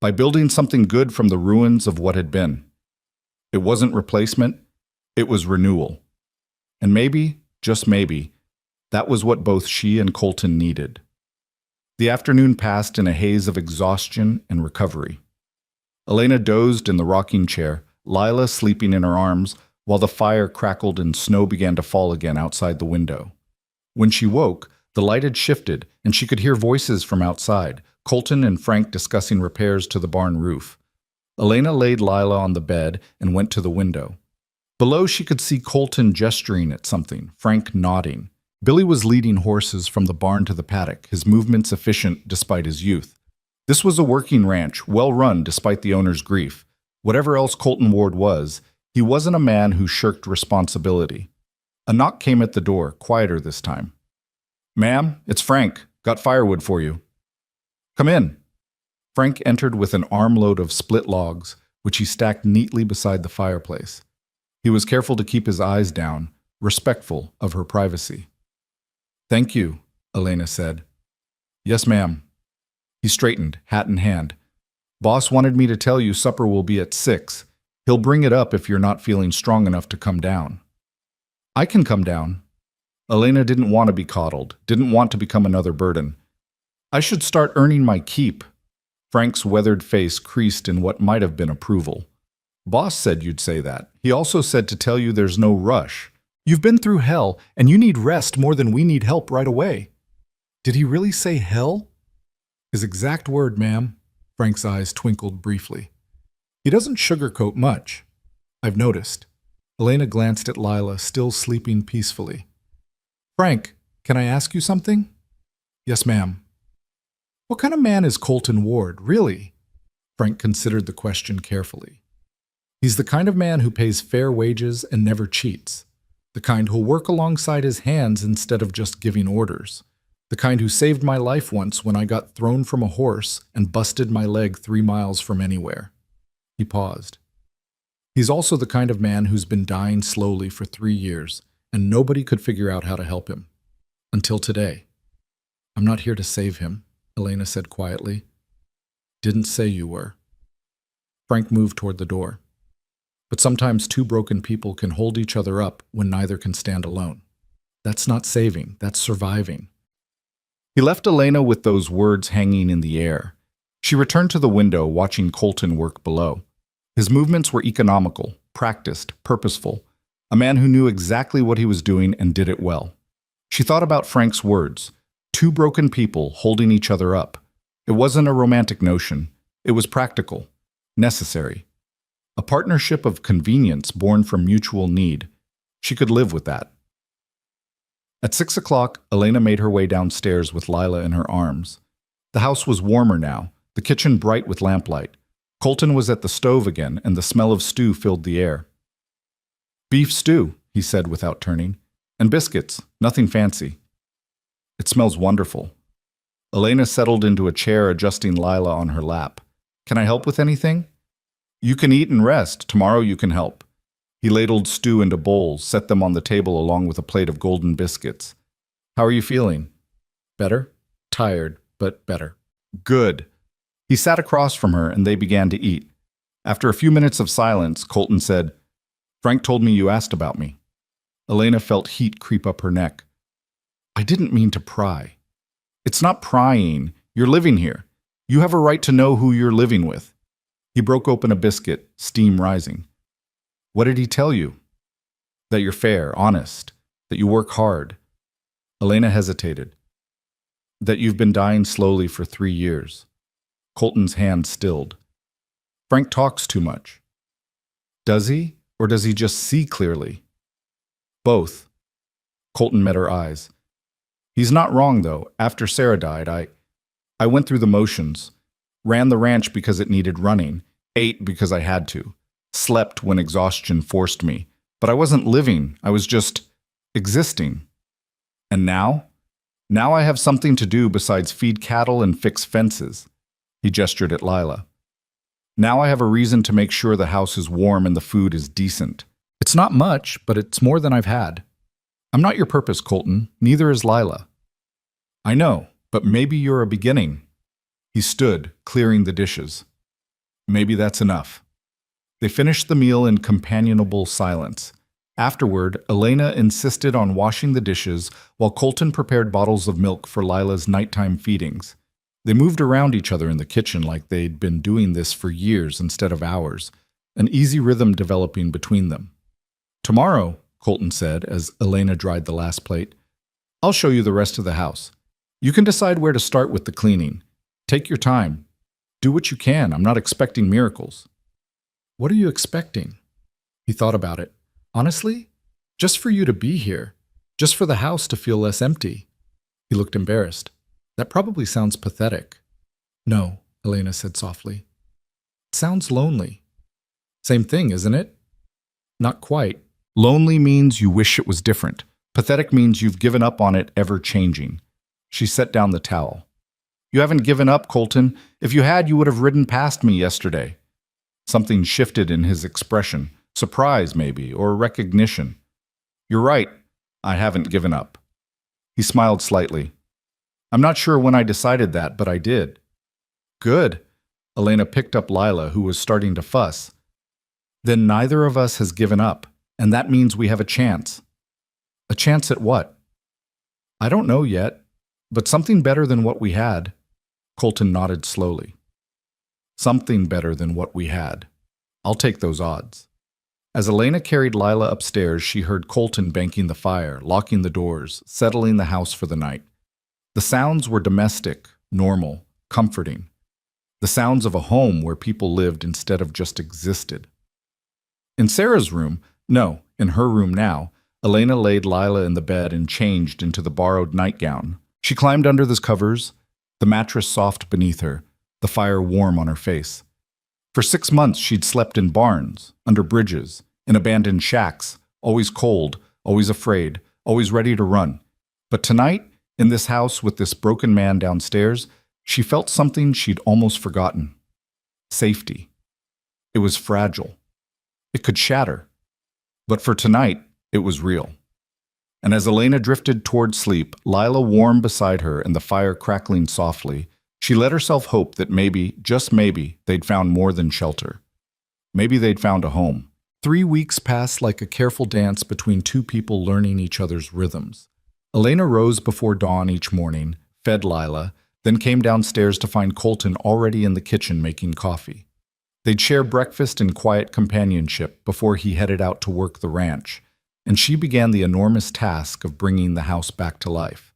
by building something good from the ruins of what had been. It wasn't replacement, it was renewal. And maybe, just maybe, that was what both she and Colton needed. The afternoon passed in a haze of exhaustion and recovery. Elena dozed in the rocking chair, Lila sleeping in her arms, while the fire crackled and snow began to fall again outside the window. When she woke, the light had shifted, and she could hear voices from outside, Colton and Frank discussing repairs to the barn roof. Elena laid Lila on the bed and went to the window. Below, she could see Colton gesturing at something, Frank nodding. Billy was leading horses from the barn to the paddock, his movements efficient despite his youth. This was a working ranch, well run despite the owner's grief. Whatever else Colton Ward was, he wasn't a man who shirked responsibility. A knock came at the door, quieter this time. "Ma'am, it's Frank. Got firewood for you." "Come in." Frank entered with an armload of split logs, which he stacked neatly beside the fireplace. He was careful to keep his eyes down, respectful of her privacy. "Thank you," Elena said. "Yes, ma'am." He straightened, hat in hand. "Boss wanted me to tell you supper will be at 6. He'll bring it up if you're not feeling strong enough to come down." "I can come down." Elena didn't want to be coddled, didn't want to become another burden. "I should start earning my keep." Frank's weathered face creased in what might have been approval. "Boss said you'd say that. He also said to tell you there's no rush. You've been through hell, and you need rest more than we need help right away." Did he really say hell? His exact word, ma'am. Frank's eyes twinkled briefly. He doesn't sugarcoat much. I've noticed. Elena glanced at Lila, still sleeping peacefully. "Frank, can I ask you something?" "Yes, ma'am." "What kind of man is Colton Ward, really?" Frank considered the question carefully. "He's the kind of man who pays fair wages and never cheats. The kind who'll work alongside his hands instead of just giving orders. The kind who saved my life once when I got thrown from a horse and busted my leg 3 miles from anywhere." He paused. "He's also the kind of man who's been dying slowly for 3 years, and nobody could figure out how to help him. Until today." "I'm not here to save him," Elena said quietly. "Didn't say you were." Frank moved toward the door. "But sometimes two broken people can hold each other up when neither can stand alone. That's not saving, that's surviving." He left Elena with those words hanging in the air. She returned to the window, watching Colton work below. His movements were economical, practiced, purposeful. A man who knew exactly what he was doing and did it well. She thought about Frank's words. Two broken people holding each other up. It wasn't a romantic notion. It was practical, necessary. A partnership of convenience born from mutual need. She could live with that. At 6 o'clock, Elena made her way downstairs with Lila in her arms. The house was warmer now, the kitchen bright with lamplight. Colton was at the stove again, and the smell of stew filled the air. "Beef stew," he said without turning. "And biscuits, nothing fancy." "It smells wonderful." Elena settled into a chair, adjusting Lila on her lap. "Can I help with anything?" "You can eat and rest. Tomorrow you can help." He ladled stew into bowls, set them on the table along with a plate of golden biscuits. "How are you feeling?" "Better. Tired, but better." "Good." He sat across from her and they began to eat. After a few minutes of silence, Colton said, "Frank told me you asked about me." Elena felt heat creep up her neck. "I didn't mean to pry." "It's not prying. You're living here. You have a right to know who you're living with." He broke open a biscuit, steam rising. "What did he tell you?" "That you're fair, honest, that you work hard." Elena hesitated. "That you've been dying slowly for 3 years." Colton's hand stilled. "Frank talks too much." "Does he? Or does he just see clearly?" "Both." Colton met her eyes. "He's not wrong, though. After Sarah died, I went through the motions. Ran the ranch because it needed running. Ate because I had to. Slept when exhaustion forced me. But I wasn't living. I was just existing. And now? Now I have something to do besides feed cattle and fix fences." He gestured at Lila. "Now I have a reason to make sure the house is warm and the food is decent. It's not much, but it's more than I've had." "I'm not your purpose, Colton. Neither is Lila." "I know, but maybe you're a beginning." He stood, clearing the dishes. "Maybe that's enough." They finished the meal in companionable silence. Afterward, Elena insisted on washing the dishes while Colton prepared bottles of milk for Lila's nighttime feedings. They moved around each other in the kitchen like they'd been doing this for years instead of hours, an easy rhythm developing between them. "Tomorrow," Colton said as Elena dried the last plate, "I'll show you the rest of the house. You can decide where to start with the cleaning. Take your time. Do what you can. I'm not expecting miracles." "What are you expecting?" He thought about it. "Honestly, just for you to be here. Just for the house to feel less empty." He looked embarrassed. "That probably sounds pathetic." "No," Elena said softly. "It sounds lonely." "Same thing, isn't it?" "Not quite. Lonely means you wish it was different. Pathetic means you've given up on it ever changing." She set down the towel. "You haven't given up, Colton. If you had, you would have ridden past me yesterday." Something shifted in his expression. Surprise, maybe, or recognition. "You're right. I haven't given up." He smiled slightly. "I'm not sure when I decided that, but I did." "Good." Elena picked up Lila, who was starting to fuss. "Then neither of us has given up, and that means we have a chance." "A chance at what?" "I don't know yet, but something better than what we had." Colton nodded slowly. "Something better than what we had. I'll take those odds." As Elena carried Lila upstairs, she heard Colton banking the fire, locking the doors, settling the house for the night. The sounds were domestic, normal, comforting. The sounds of a home where people lived instead of just existed. In Sarah's room, no, in her room now, Elena laid Lila in the bed and changed into the borrowed nightgown. She climbed under the covers, the mattress soft beneath her, the fire warm on her face. For 6 months she'd slept in barns, under bridges, in abandoned shacks, always cold, always afraid, always ready to run. But tonight, in this house with this broken man downstairs, she felt something she'd almost forgotten. Safety. It was fragile. It could shatter. But for tonight, it was real. And as Elena drifted toward sleep, Lila warm beside her and the fire crackling softly, she let herself hope that maybe, just maybe, they'd found more than shelter. Maybe they'd found a home. 3 weeks passed like a careful dance between two people learning each other's rhythms. Elena rose before dawn each morning, fed Lila, then came downstairs to find Colton already in the kitchen making coffee. They'd share breakfast in quiet companionship before he headed out to work the ranch, and she began the enormous task of bringing the house back to life.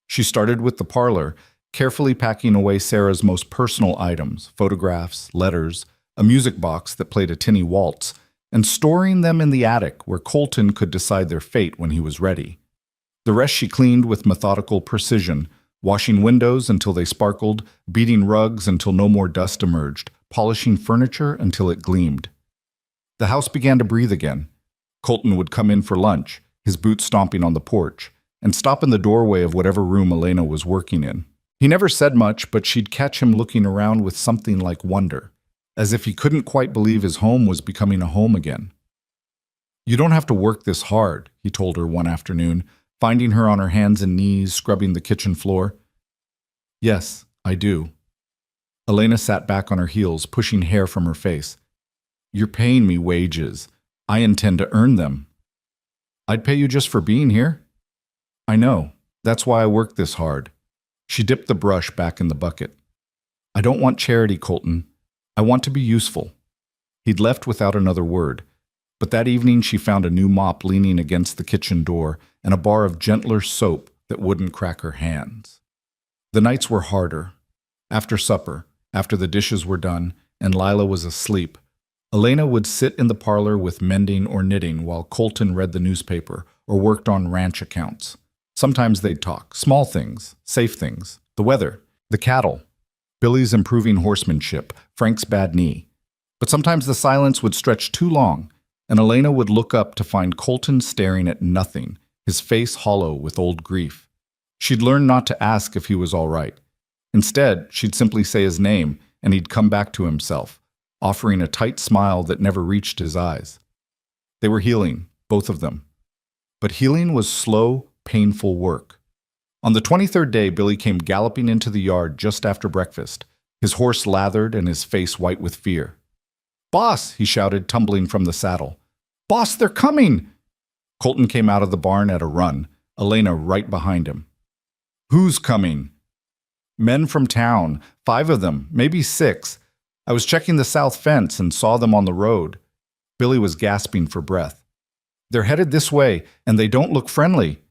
She started with the parlor, carefully packing away Sarah's most personal items, photographs, letters, a music box that played a tinny waltz, and storing them in the attic where Colton could decide their fate when he was ready. The rest she cleaned with methodical precision, washing windows until they sparkled, beating rugs until no more dust emerged, polishing furniture until it gleamed. The house began to breathe again. Colton would come in for lunch, his boots stomping on the porch, and stop in the doorway of whatever room Elena was working in. He never said much, but she'd catch him looking around with something like wonder, as if he couldn't quite believe his home was becoming a home again. "You don't have to work this hard," he told her one afternoon, finding her on her hands and knees scrubbing the kitchen floor. "Yes, I do." Elena sat back on her heels, pushing hair from her face. "You're paying me wages. I intend to earn them." "I'd pay you just for being here." "I know. That's why I work this hard." She dipped the brush back in the bucket. "I don't want charity, Colton. I want to be useful." He'd left without another word, but that evening she found a new mop leaning against the kitchen door and a bar of gentler soap that wouldn't crack her hands. The nights were harder. After supper, after the dishes were done, and Lila was asleep, Elena would sit in the parlor with mending or knitting while Colton read the newspaper or worked on ranch accounts. Sometimes they'd talk, small things, safe things, the weather, the cattle, Billy's improving horsemanship, Frank's bad knee. But sometimes the silence would stretch too long, and Elena would look up to find Colton staring at nothing, his face hollow with old grief. She'd learned not to ask if he was all right. Instead, she'd simply say his name, and he'd come back to himself, offering a tight smile that never reached his eyes. They were healing, both of them. But healing was slow, painful work. On the 23rd day, Billy came galloping into the yard just after breakfast, his horse lathered and his face white with fear. "Boss!" he shouted, tumbling from the saddle. "Boss, they're coming!" Colton came out of the barn at a run, Elena right behind him. "Who's coming?" "Men from town, 5 of them, maybe 6. I was checking the south fence and saw them on the road." Billy was gasping for breath. "They're headed this way, and they don't look friendly."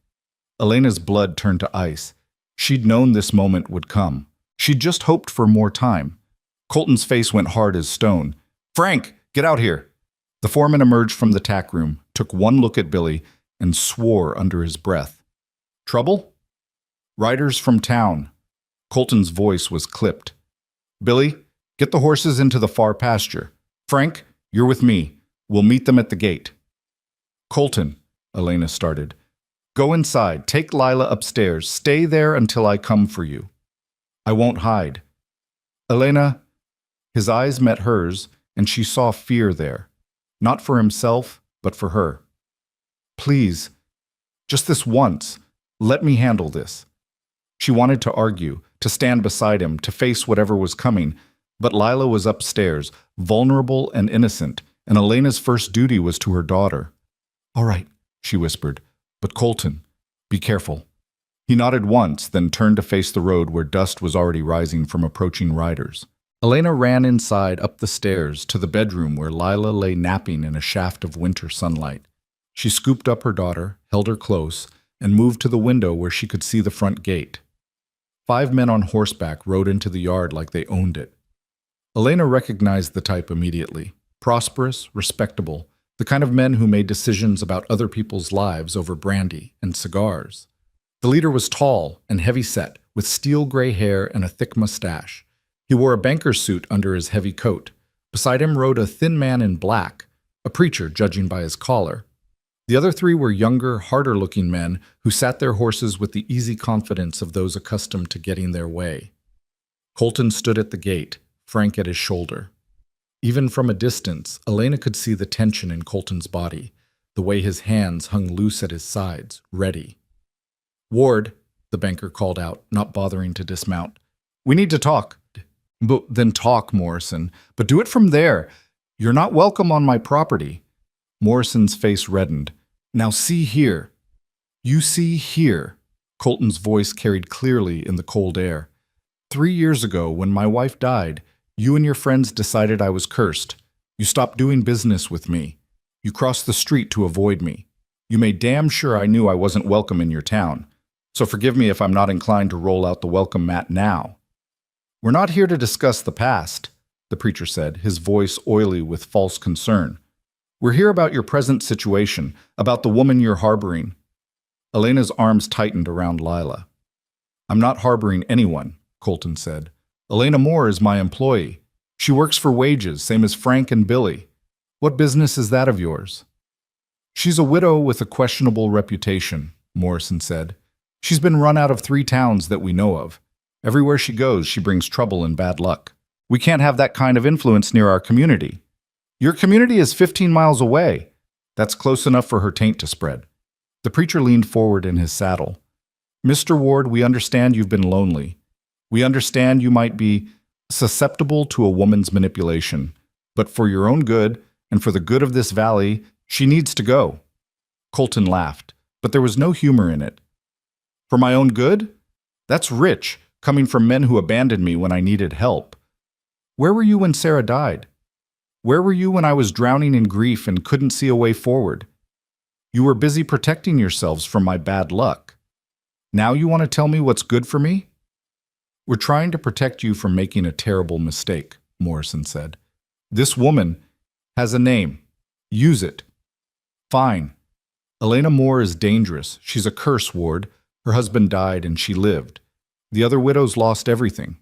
Elena's blood turned to ice. She'd known this moment would come. She'd just hoped for more time. Colton's face went hard as stone. "Frank, get out here!" The foreman emerged from the tack room, took one look at Billy, and swore under his breath. "Trouble?" "Riders from town." Colton's voice was clipped. "Billy, get the horses into the far pasture. Frank, you're with me. We'll meet them at the gate." "Colton," Elena started. "Go inside, take Lila upstairs, stay there until I come for you." "I won't hide." "Elena," his eyes met hers, and she saw fear there. Not for himself, but for her. "Please, just this once, let me handle this." She wanted to argue, to stand beside him, to face whatever was coming, but Lila was upstairs, vulnerable and innocent, and Elena's first duty was to her daughter. "All right," she whispered, "but Colton, be careful." He nodded once, then turned to face the road where dust was already rising from approaching riders. Elena ran inside, up the stairs, to the bedroom where Lila lay napping in a shaft of winter sunlight. She scooped up her daughter, held her close, and moved to the window where she could see the front gate. 5 men on horseback rode into the yard like they owned it. Elena recognized the type immediately. Prosperous, respectable, the kind of men who made decisions about other people's lives over brandy and cigars. The leader was tall and heavy-set, with steel gray hair and a thick mustache. He wore a banker's suit under his heavy coat. Beside him rode a thin man in black, a preacher judging by his collar. The other 3 were younger, harder-looking men who sat their horses with the easy confidence of those accustomed to getting their way. Colton stood at the gate, Frank at his shoulder. Even from a distance, Elena could see the tension in Colton's body, the way his hands hung loose at his sides, ready. "Ward," the banker called out, not bothering to dismount. "We need to talk." Then talk, Morrison. But do it from there. You're not welcome on my property." Morrison's face reddened. "Now see here." "You see here." Colton's voice carried clearly in the cold air. 3 years ago, when my wife died, you and your friends decided I was cursed. You stopped doing business with me. You crossed the street to avoid me. You made damn sure I knew I wasn't welcome in your town. So forgive me if I'm not inclined to roll out the welcome mat now. We're not here to discuss the past, the preacher said, his voice oily with false concern. We're here about your present situation, about the woman you're harboring. Elena's arms tightened around Lila. I'm not harboring anyone, Colton said. Elena Moore is my employee. She works for wages, same as Frank and Billy. What business is that of yours? She's a widow with a questionable reputation, Morrison said. She's been run out of 3 towns that we know of. Everywhere she goes, she brings trouble and bad luck. We can't have that kind of influence near our community. Your community is 15 miles away. That's close enough for her taint to spread. The preacher leaned forward in his saddle. Mr. Ward, we understand you've been lonely. We understand you might be susceptible to a woman's manipulation. But for your own good, and for the good of this valley, she needs to go. Colton laughed, but there was no humor in it. For my own good? That's rich, coming from men who abandoned me when I needed help. Where were you when Sarah died? Where were you when I was drowning in grief and couldn't see a way forward? You were busy protecting yourselves from my bad luck. Now you want to tell me what's good for me? We're trying to protect you from making a terrible mistake, Morrison said. This woman has a name. Use it. Fine. Elena Moore is dangerous. She's a curse, Ward. Her husband died and she lived. The other widows lost everything.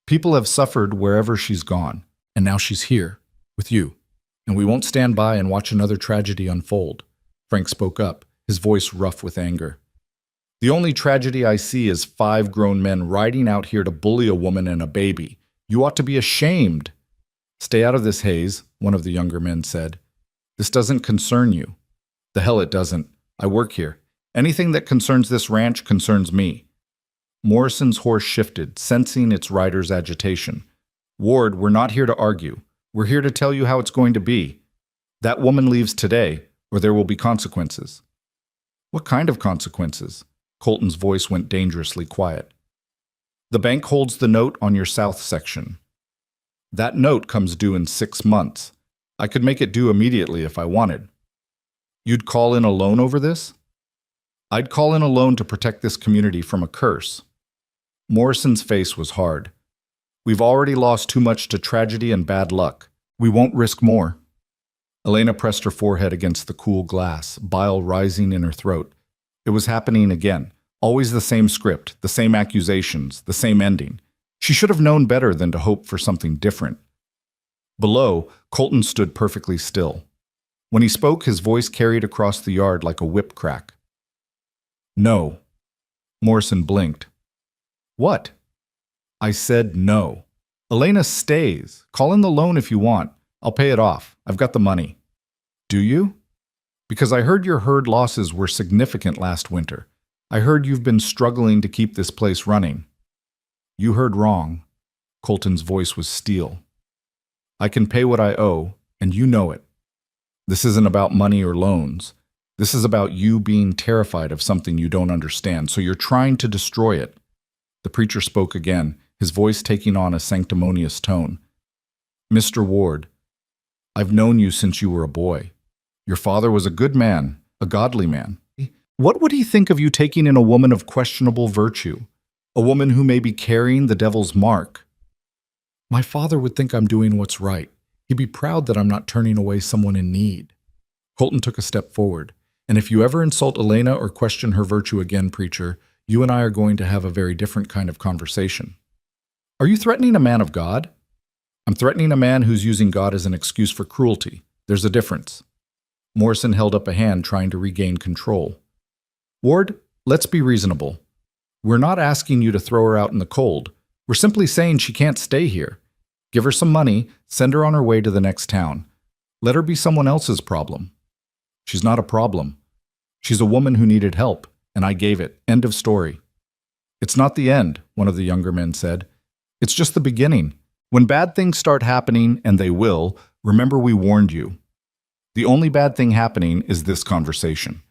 People have suffered wherever she's gone. And now she's here, with you. And we won't stand by and watch another tragedy unfold. Frank spoke up, his voice rough with anger. The only tragedy I see is 5 grown men riding out here to bully a woman and a baby. You ought to be ashamed. Stay out of this, Hayes, one of the younger men said. This doesn't concern you. The hell it doesn't. I work here. Anything that concerns this ranch concerns me. Morrison's horse shifted, sensing its rider's agitation. Ward, we're not here to argue. We're here to tell you how it's going to be. That woman leaves today, or there will be consequences. What kind of consequences? Colton's voice went dangerously quiet. The bank holds the note on your south section. That note comes due in 6 months. I could make it due immediately if I wanted. You'd call in a loan over this? I'd call in a loan to protect this community from a curse. Morrison's face was hard. We've already lost too much to tragedy and bad luck. We won't risk more. Elena pressed her forehead against the cool glass, bile rising in her throat. It was happening again. Always the same script, the same accusations, the same ending. She should have known better than to hope for something different. Below, Colton stood perfectly still. When he spoke, his voice carried across the yard like a whip crack. No. Morrison blinked. What? I said no. Elena stays. Call in the loan if you want. I'll pay it off. I've got the money. Do you? Because I heard your herd losses were significant last winter. I heard you've been struggling to keep this place running. You heard wrong. Colton's voice was steel. I can pay what I owe, and you know it. This isn't about money or loans. This is about you being terrified of something you don't understand, so you're trying to destroy it. The preacher spoke again, his voice taking on a sanctimonious tone. Mr. Ward, I've known you since you were a boy. Your father was a good man, a godly man. What would he think of you taking in a woman of questionable virtue? A woman who may be carrying the devil's mark? My father would think I'm doing what's right. He'd be proud that I'm not turning away someone in need. Colton took a step forward. And if you ever insult Elena or question her virtue again, preacher, you and I are going to have a very different kind of conversation. Are you threatening a man of God? I'm threatening a man who's using God as an excuse for cruelty. There's a difference. Morrison held up a hand, trying to regain control. Ward, let's be reasonable. We're not asking you to throw her out in the cold. We're simply saying she can't stay here. Give her some money, send her on her way to the next town. Let her be someone else's problem. She's not a problem. She's a woman who needed help, and I gave it. End of story. It's not the end, one of the younger men said. It's just the beginning. When bad things start happening, and they will, remember we warned you. The only bad thing happening is this conversation.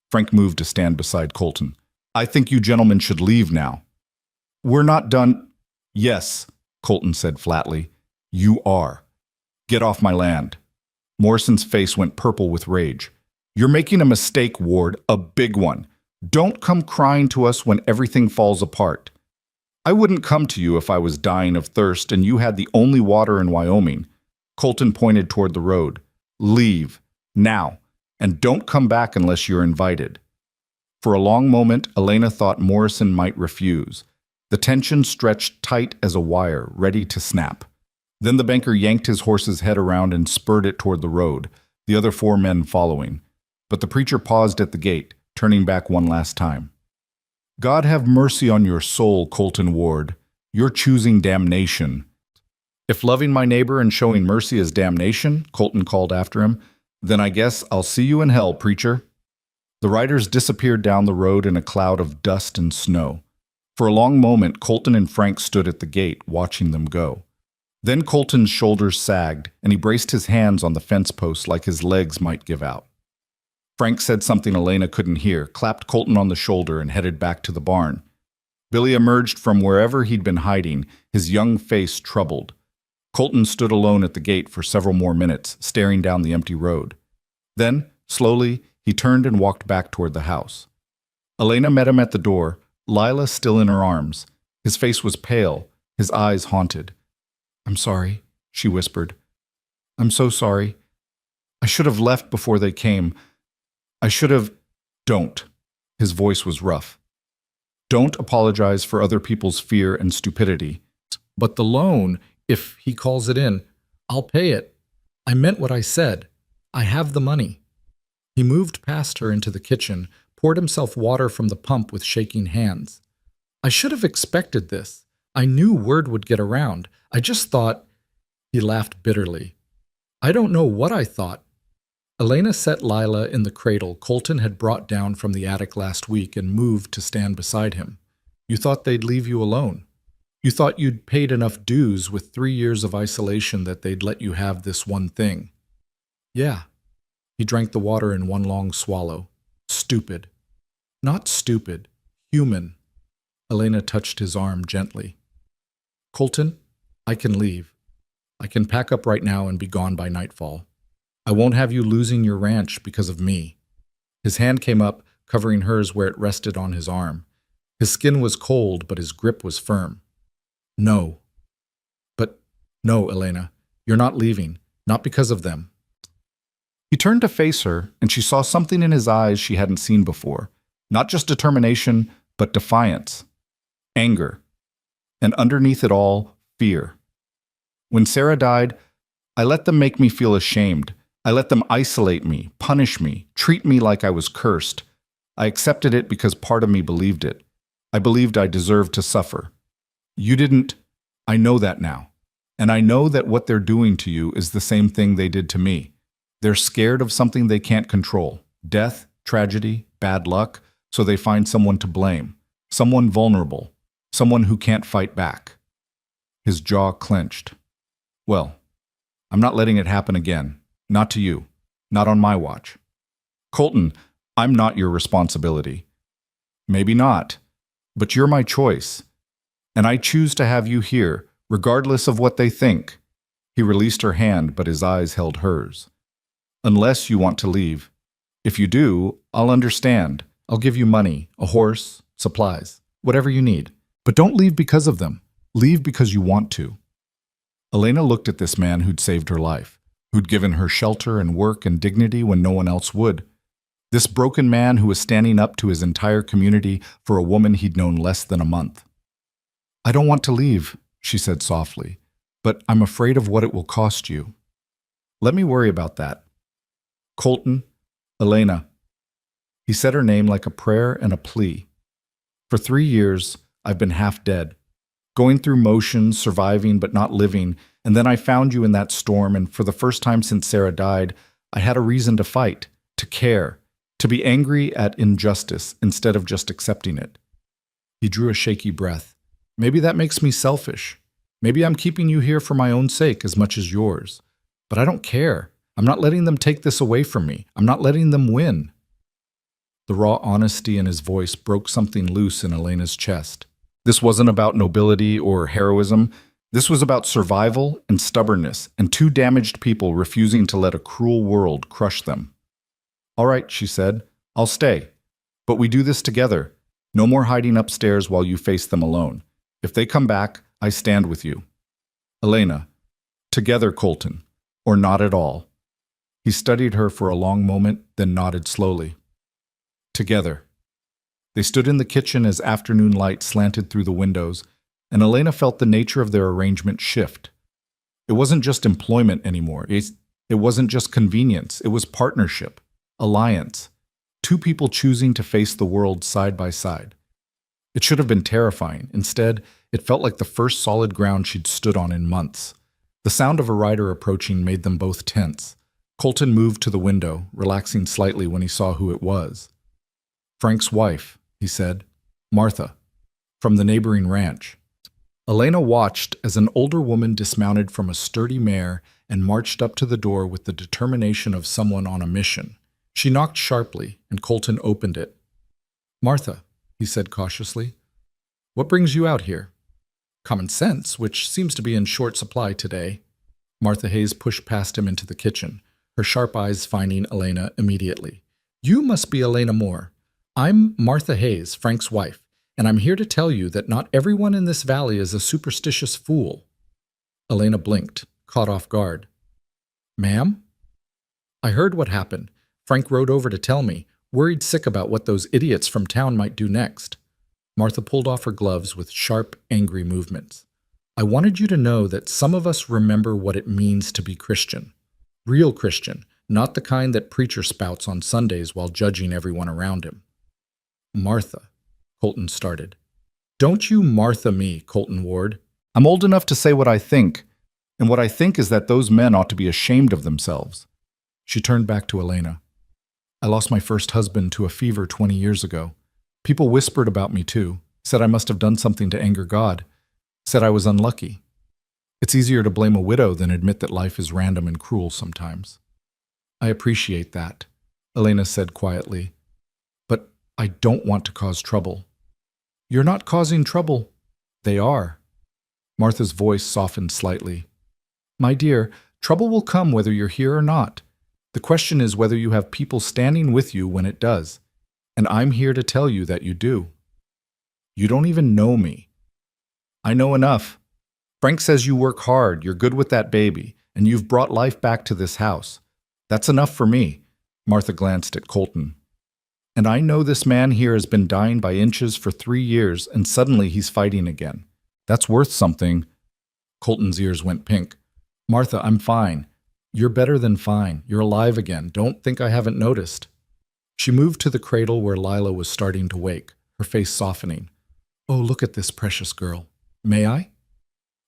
Frank moved to stand beside Colton. I think you gentlemen should leave now. We're not done. Yes, Colton said flatly. You are. Get off my land. Morrison's face went purple with rage. You're making a mistake, Ward, a big one. Don't come crying to us when everything falls apart. I wouldn't come to you if I was dying of thirst and you had the only water in Wyoming. Colton pointed toward the road. Leave. Now. And don't come back unless you're invited. For a long moment, Elena thought Morrison might refuse. The tension stretched tight as a wire, ready to snap. Then the banker yanked his horse's head around and spurred it toward the road, the other 4 men following. But the preacher paused at the gate, turning back one last time. God have mercy on your soul, Colton Ward. You're choosing damnation. If loving my neighbor and showing mercy is damnation, Colton called after him, then I guess I'll see you in hell, preacher. The riders disappeared down the road in a cloud of dust and snow. For a long moment, Colton and Frank stood at the gate, watching them go. Then Colton's shoulders sagged, and he braced his hands on the fence post like his legs might give out. Frank said something Elena couldn't hear, clapped Colton on the shoulder, and headed back to the barn. Billy emerged from wherever he'd been hiding, his young face troubled. Colton stood alone at the gate for several more minutes, staring down the empty road. Then, slowly, he turned and walked back toward the house. Elena met him at the door, Lila still in her arms. His face was pale, his eyes haunted. "I'm sorry," she whispered. "I'm so sorry. I should have left before they came. I should have—" "Don't." His voice was rough. "Don't apologize for other people's fear and stupidity. But the loan, if he calls it in, I'll pay it. I meant what I said. I have the money." He moved past her into the kitchen, poured himself water from the pump with shaking hands. "I should have expected this. I knew word would get around. I just thought—" He laughed bitterly. "I don't know what I thought." Elena set Lila in the cradle Colton had brought down from the attic last week and moved to stand beside him. "You thought they'd leave you alone. You thought you'd paid enough dues with 3 years of isolation that they'd let you have this one thing." "Yeah." He drank the water in one long swallow. "Stupid." "Not stupid. Human." Elena touched his arm gently. "Colton, I can leave. I can pack up right now and be gone by nightfall. I won't have you losing your ranch because of me." His hand came up, covering hers where it rested on his arm. His skin was cold, but his grip was firm. "No." "But no, Elena. You're not leaving. Not because of them." He turned to face her, and she saw something in his eyes she hadn't seen before. Not just determination, but defiance. Anger. And underneath it all, fear. "When Sarah died, I let them make me feel ashamed. I let them isolate me, punish me, treat me like I was cursed. I accepted it because part of me believed it. I believed I deserved to suffer. You didn't. I know that now. And I know that what they're doing to you is the same thing they did to me. They're scared of something they can't control. Death, tragedy, bad luck, so they find someone to blame. Someone vulnerable. Someone who can't fight back." His jaw clenched. "Well, I'm not letting it happen again. Not to you. Not on my watch. Colton, I'm not your responsibility. Maybe not, but you're my choice. And I choose to have you here, regardless of what they think." He released her hand, but his eyes held hers. "Unless you want to leave. If you do, I'll understand. I'll give you money, a horse, supplies, whatever you need. But don't leave because of them. Leave because you want to." Elena looked at this man who'd saved her life, who'd given her shelter and work and dignity when no one else would. This broken man who was standing up to his entire community for a woman he'd known less than a month. "I don't want to leave," she said softly, "but I'm afraid of what it will cost you." "Let me worry about that." "Colton, Elena." He said her name like a prayer and a plea. "For 3 years, I've been half dead. Going through motions, surviving but not living, and then I found you in that storm, and for the first time since Sarah died, I had a reason to fight, to care, to be angry at injustice instead of just accepting it." He drew a shaky breath. "Maybe that makes me selfish. Maybe I'm keeping you here for my own sake as much as yours. But I don't care. I'm not letting them take this away from me. I'm not letting them win." The raw honesty in his voice broke something loose in Elena's chest. This wasn't about nobility or heroism. This was about survival and stubbornness, and 2 damaged people refusing to let a cruel world crush them. All right, she said. I'll stay. But we do this together. No more hiding upstairs while you face them alone. If they come back, I stand with you. Elena, together, Colton, or not at all. He studied her for a long moment, then nodded slowly. Together. They stood in the kitchen as afternoon light slanted through the windows, and Elena felt the nature of their arrangement shift. It wasn't just employment anymore. It wasn't just convenience. It was partnership, alliance, two people choosing to face the world side by side. It should have been terrifying. Instead, it felt like the first solid ground she'd stood on in months. The sound of a rider approaching made them both tense. Colton moved to the window, relaxing slightly when he saw who it was. Frank's wife, he said. Martha, from the neighboring ranch. Elena watched as an older woman dismounted from a sturdy mare and marched up to the door with the determination of someone on a mission. She knocked sharply, and Colton opened it. Martha, he said cautiously, what brings you out here? Common sense, which seems to be in short supply today. Martha Hayes pushed past him into the kitchen, her sharp eyes finding Elena immediately. You must be Elena Moore. I'm Martha Hayes, Frank's wife, and I'm here to tell you that not everyone in this valley is a superstitious fool. Elena blinked, caught off guard. Ma'am? I heard what happened. Frank rode over to tell me, worried sick about what those idiots from town might do next. Martha pulled off her gloves with sharp, angry movements. I wanted you to know that some of us remember what it means to be Christian. Real Christian, not the kind that preacher spouts on Sundays while judging everyone around him. Martha, Colton started. Don't you Martha me, Colton Ward. I'm old enough to say what I think, and what I think is that those men ought to be ashamed of themselves. She turned back to Elena. I lost my first husband to a fever 20 years ago. People whispered about me too, said I must have done something to anger God, said I was unlucky. It's easier to blame a widow than admit that life is random and cruel sometimes. I appreciate that, Elena said quietly. But I don't want to cause trouble. You're not causing trouble. They are. Martha's voice softened slightly. My dear, trouble will come whether you're here or not. The question is whether you have people standing with you when it does. And I'm here to tell you that you do. You don't even know me. I know enough. Frank says you work hard, you're good with that baby, and you've brought life back to this house. That's enough for me. Martha glanced at Colton. And I know this man here has been dying by inches for 3 years, and suddenly he's fighting again. That's worth something. Colton's ears went pink. Martha, I'm fine. You're better than fine. You're alive again. Don't think I haven't noticed. She moved to the cradle where Lila was starting to wake, her face softening. Oh, look at this precious girl. May I?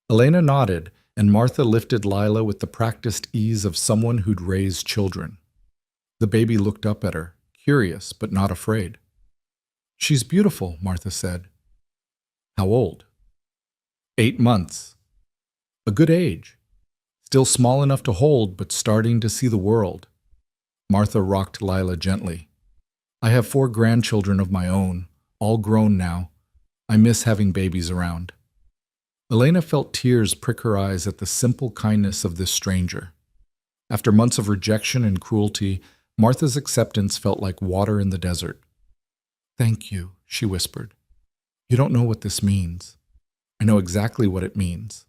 Elena nodded, and Martha lifted Lila with the practiced ease of someone who'd raised children. The baby looked up at her, curious but not afraid. She's beautiful, Martha said. How old? 8 months. A good age. Still small enough to hold, but starting to see the world. Martha rocked Lila gently. I have 4 grandchildren of my own, all grown now. I miss having babies around. Elena felt tears prick her eyes at the simple kindness of this stranger. After months of rejection and cruelty, Martha's acceptance felt like water in the desert. Thank you, she whispered. You don't know what this means. I know exactly what it means.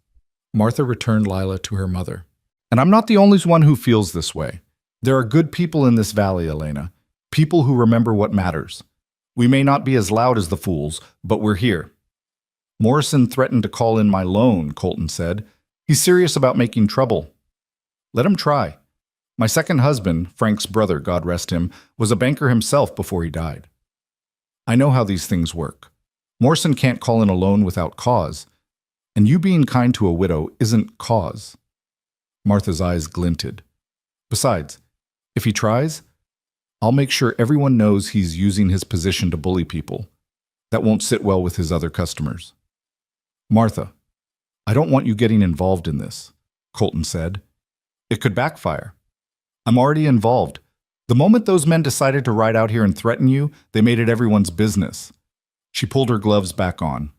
Martha returned Lila to her mother. And I'm not the only one who feels this way. There are good people in this valley, Elena. People who remember what matters. We may not be as loud as the fools, but we're here. Morrison threatened to call in my loan, Colton said. He's serious about making trouble. Let him try. My second husband, Frank's brother, God rest him, was a banker himself before he died. I know how these things work. Morrison can't call in a loan without cause, and you being kind to a widow isn't cause. Martha's eyes glinted. Besides, if he tries, I'll make sure everyone knows he's using his position to bully people. That won't sit well with his other customers. Martha, I don't want you getting involved in this, Colton said. It could backfire. I'm already involved. The moment those men decided to ride out here and threaten you, they made it everyone's business. She pulled her gloves back on.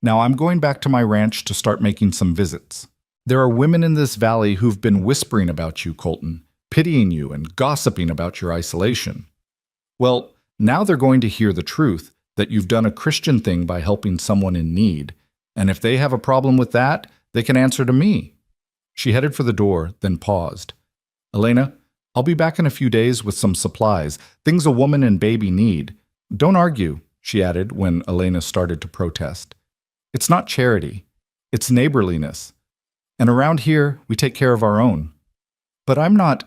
Now I'm going back to my ranch to start making some visits. There are women in this valley who've been whispering about you, Colton. pitying you and gossiping about your isolation. Well, now they're going to hear the truth that you've done a Christian thing by helping someone in need, and if they have a problem with that, they can answer to me. She headed for the door, then paused. Elena, I'll be back in a few days with some supplies, things a woman and baby need. Don't argue, she added when Elena started to protest. It's not charity. It's neighborliness. And around here, we take care of our own. But I'm not.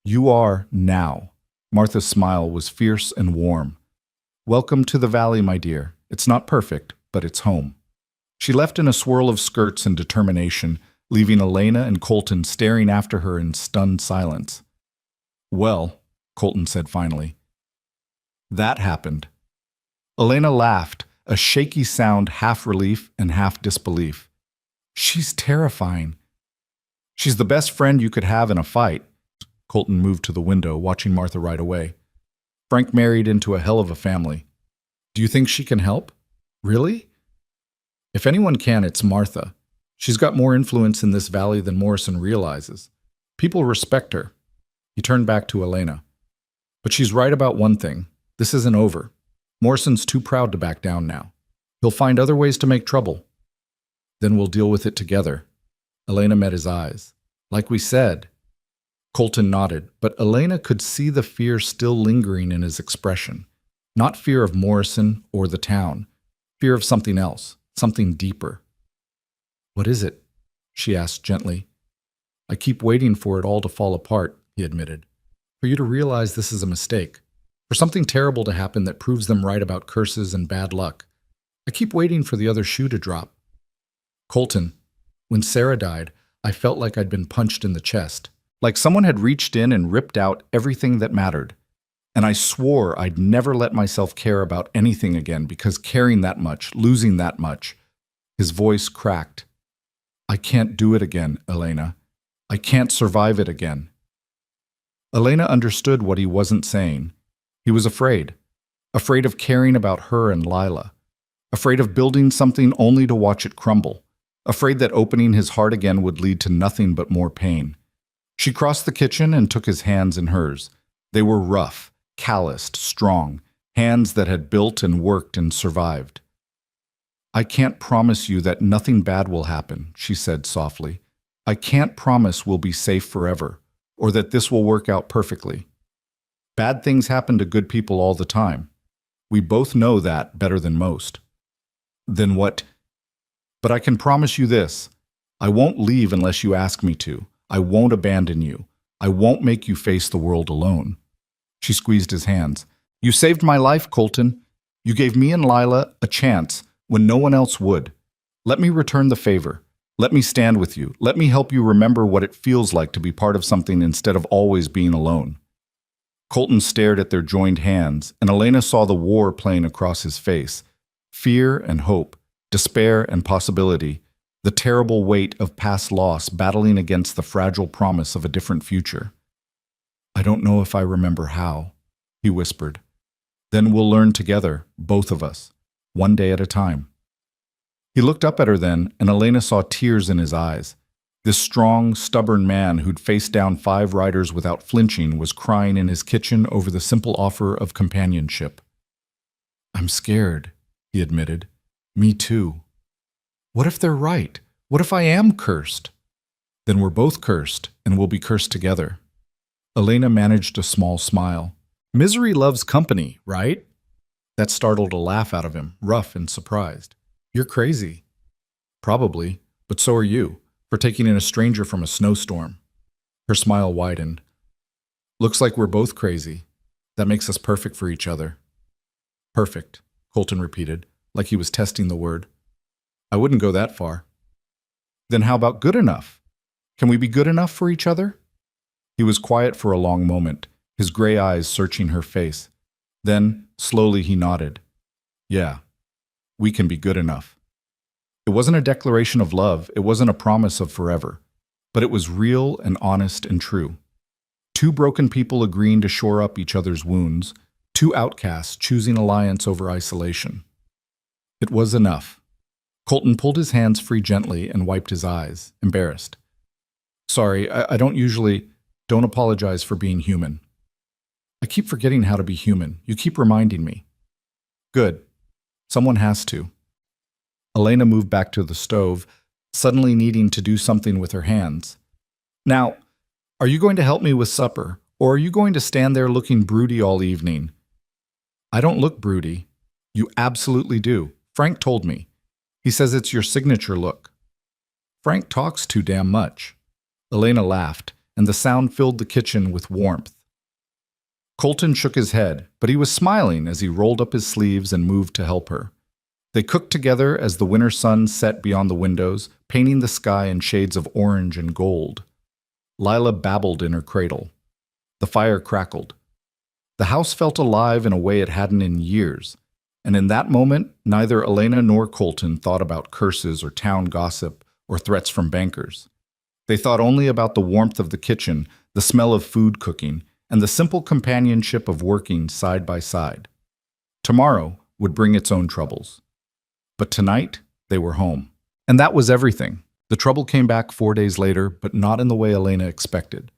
You are now. Martha's smile was fierce and warm. Welcome to the valley, my dear. It's not perfect, but it's home. She left in a swirl of skirts and determination, leaving Elena and Colton staring after her in stunned silence. Well, Colton said finally. That happened. Elena laughed, a shaky sound half relief and half disbelief. She's terrifying. She's the best friend you could have in a fight. Colton moved to the window, watching Martha ride away. Frank married into a hell of a family. Do you think she can help? Really? If anyone can, it's Martha. She's got more influence in this valley than Morrison realizes. People respect her. He turned back to Elena. But she's right about one thing. This isn't over. Morrison's too proud to back down now. He'll find other ways to make trouble. Then we'll deal with it together. Elena met his eyes. Like we said. Colton nodded, but Elena could see the fear still lingering in his expression. Not fear of Morrison or the town. Fear of something else, something deeper. What is it? She asked gently. I keep waiting for it all to fall apart, he admitted. For you to realize this is a mistake. For something terrible to happen that proves them right about curses and bad luck. I keep waiting for the other shoe to drop. Colton, when Sarah died, I felt like I'd been punched in the chest. Like someone had reached in and ripped out everything that mattered. And I swore I'd never let myself care about anything again because caring that much, losing that much. His voice cracked. I can't do it again, Elena. I can't survive it again. Elena understood what he wasn't saying. He was afraid. Afraid of caring about her and Lila. Afraid of building something only to watch it crumble. Afraid that opening his heart again would lead to nothing but more pain. She crossed the kitchen and took his hands in hers. They were rough, calloused, strong, hands that had built and worked and survived. I can't promise you that nothing bad will happen, she said softly. I can't promise we'll be safe forever, or that this will work out perfectly. Bad things happen to good people all the time. We both know that better than most. Then what? But I can promise you this. I won't leave unless you ask me to. I won't abandon you. I won't make you face the world alone. She squeezed his hands. You saved my life, Colton. You gave me and Lila a chance when no one else would. Let me return the favor. Let me stand with you. Let me help you remember what it feels like to be part of something instead of always being alone. Colton stared at their joined hands, and Elena saw the war playing across his face. Fear and hope, despair and possibility, the terrible weight of past loss battling against the fragile promise of a different future. I don't know if I remember how, he whispered. Then we'll learn together, both of us, one day at a time. He looked up at her then, and Elena saw tears in his eyes. This strong, stubborn man who'd faced down 5 riders without flinching was crying in his kitchen over the simple offer of companionship. I'm scared, he admitted. Me too. What if they're right? What if I am cursed? Then we're both cursed, and we'll be cursed together. Elena managed a small smile. Misery loves company, right? That startled a laugh out of him, rough and surprised. You're crazy. Probably, but so are you, for taking in a stranger from a snowstorm. Her smile widened. Looks like we're both crazy. That makes us perfect for each other. Perfect, Colton repeated, like he was testing the word. I wouldn't go that far. Then how about good enough? Can we be good enough for each other? He was quiet for a long moment, his gray eyes searching her face. Then, slowly he nodded. Yeah, we can be good enough. It wasn't a declaration of love, it wasn't a promise of forever, but it was real and honest and true. 2 broken people agreeing to shore up each other's wounds, 2 outcasts choosing alliance over isolation. It was enough. Colton pulled his hands free gently and wiped his eyes, embarrassed. Sorry, I don't usually... Don't apologize for being human. I keep forgetting how to be human. You keep reminding me. Good. Someone has to. Elena moved back to the stove, suddenly needing to do something with her hands. Now, are you going to help me with supper, or are you going to stand there looking broody all evening? I don't look broody. You absolutely do. Frank told me. He says it's your signature look. Frank talks too damn much. Elena laughed, and the sound filled the kitchen with warmth. Colton shook his head, but he was smiling as he rolled up his sleeves and moved to help her. They cooked together as the winter sun set beyond the windows, painting the sky in shades of orange and gold. Lila babbled in her cradle. The fire crackled. The house felt alive in a way it hadn't in years, and in that moment, neither Elena nor Colton thought about curses or town gossip or threats from bankers. They thought only about the warmth of the kitchen, the smell of food cooking, and the simple companionship of working side by side. Tomorrow would bring its own troubles. But tonight, they were home. And that was everything. The trouble came back 4 days later, but not in the way Elena expected.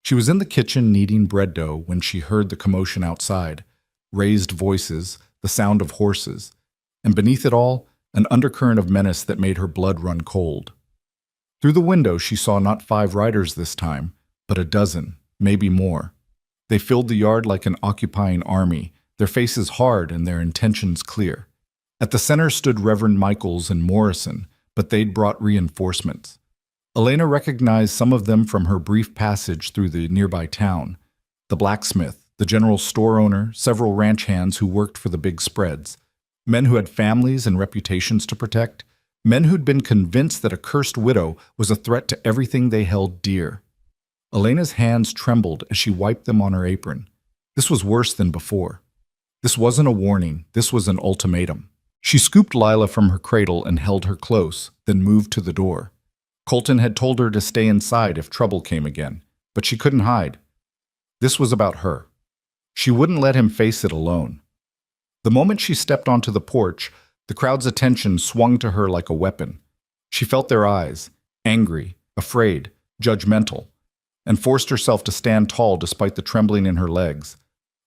She was in the kitchen kneading bread dough when she heard the commotion outside, raised voices, the sound of horses, and beneath it all, an undercurrent of menace that made her blood run cold. Through the window, she saw not 5 riders this time, but a dozen, maybe more. They filled the yard like an occupying army, their faces hard and their intentions clear. At the center stood Reverend Michaels and Morrison, but they'd brought reinforcements. Elena recognized some of them from her brief passage through the nearby town. The blacksmith, the general store owner, several ranch hands who worked for the big spreads. Men who had families and reputations to protect. Men who'd been convinced that a cursed widow was a threat to everything they held dear. Elena's hands trembled as she wiped them on her apron. This was worse than before. This wasn't a warning, this was an ultimatum. She scooped Lila from her cradle and held her close, then moved to the door. Colton had told her to stay inside if trouble came again, but she couldn't hide. This was about her. She wouldn't let him face it alone. The moment she stepped onto the porch, the crowd's attention swung to her like a weapon. She felt their eyes, angry, afraid, judgmental, and forced herself to stand tall despite the trembling in her legs.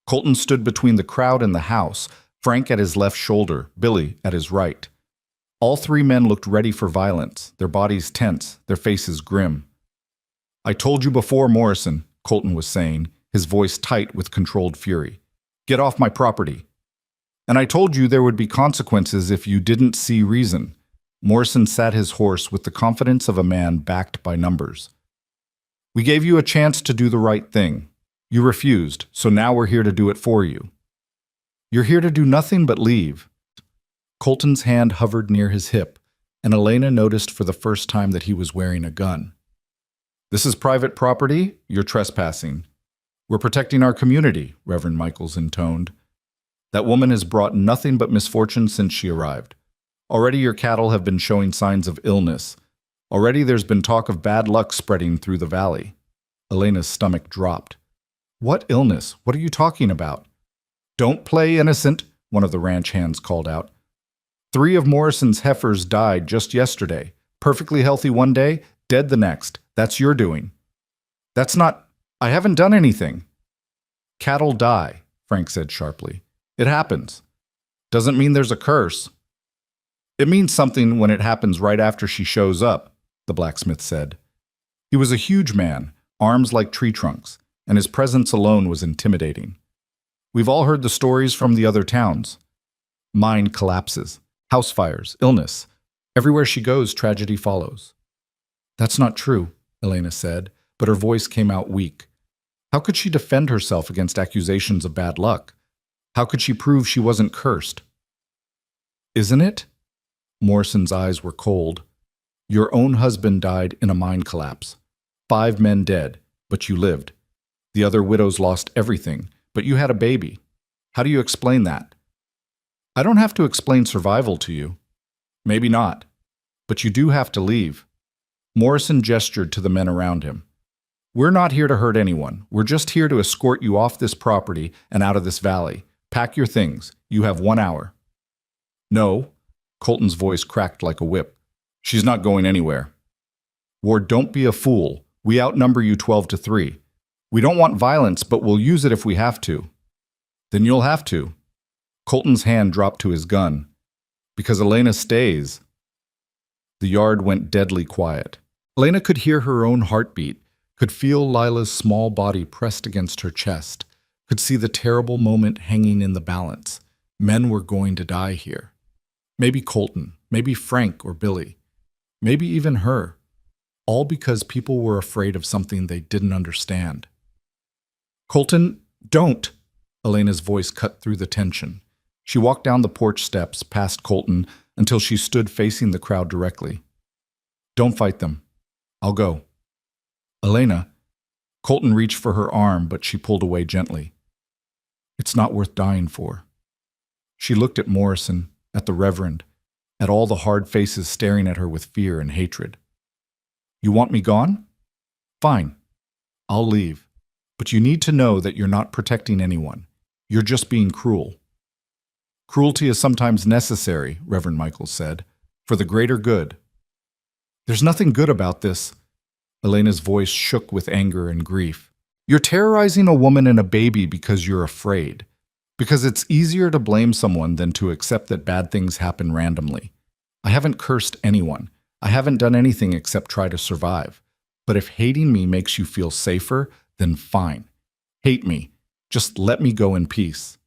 Colton stood between the crowd and the house, Frank at his left shoulder, Billy at his right. All 3 men looked ready for violence, their bodies tense, their faces grim. I told you before, Morrison, Colton was saying, his voice tight with controlled fury. Get off my property. And I told you there would be consequences if you didn't see reason. Morrison sat his horse with the confidence of a man backed by numbers. We gave you a chance to do the right thing. You refused, so now we're here to do it for you. You're here to do nothing but leave. Colton's hand hovered near his hip, and Elena noticed for the first time that he was wearing a gun. This is private property. You're trespassing. We're protecting our community, Reverend Michaels intoned. That woman has brought nothing but misfortune since she arrived. Already your cattle have been showing signs of illness. Already there's been talk of bad luck spreading through the valley. Elena's stomach dropped. What illness? What are you talking about? Don't play innocent, one of the ranch hands called out. 3 of Morrison's heifers died just yesterday. Perfectly healthy one day, dead the next. That's your doing. That's not... I haven't done anything. Cattle die, Frank said sharply. It happens. Doesn't mean there's a curse. It means something when it happens right after she shows up, the blacksmith said. He was a huge man, arms like tree trunks, and his presence alone was intimidating. We've all heard the stories from the other towns. Mine collapses, house fires, illness. Everywhere she goes, tragedy follows. That's not true, Elena said, but her voice came out weak. How could she defend herself against accusations of bad luck? How could she prove she wasn't cursed? Isn't it? Morrison's eyes were cold. Your own husband died in a mine collapse. 5 men dead, but you lived. The other widows lost everything, but you had a baby. How do you explain that? I don't have to explain survival to you. Maybe not, but you do have to leave. Morrison gestured to the men around him. We're not here to hurt anyone. We're just here to escort you off this property and out of this valley. Pack your things. You have 1 hour. No. Colton's voice cracked like a whip. She's not going anywhere. Ward, don't be a fool. We outnumber you 12-3. We don't want violence, but we'll use it if we have to. Then you'll have to. Colton's hand dropped to his gun. Because Elena stays. The yard went deadly quiet. Elena could hear her own heartbeat, could feel Lila's small body pressed against her chest, could see the terrible moment hanging in the balance. Men were going to die here. Maybe Colton, maybe Frank or Billy, maybe even her. All because people were afraid of something they didn't understand. Colton, don't! Elena's voice cut through the tension. She walked down the porch steps past Colton until she stood facing the crowd directly. Don't fight them. I'll go. Elena. Colton reached for her arm, but she pulled away gently. It's not worth dying for. She looked at Morrison, at the Reverend, at all the hard faces staring at her with fear and hatred. You want me gone? Fine. I'll leave. But you need to know that you're not protecting anyone. You're just being cruel. Cruelty is sometimes necessary, Reverend Michaels said, for the greater good. There's nothing good about this. Elena's voice shook with anger and grief. You're terrorizing a woman and a baby because you're afraid. Because it's easier to blame someone than to accept that bad things happen randomly. I haven't cursed anyone. I haven't done anything except try to survive. But if hating me makes you feel safer, then fine. Hate me. Just let me go in peace.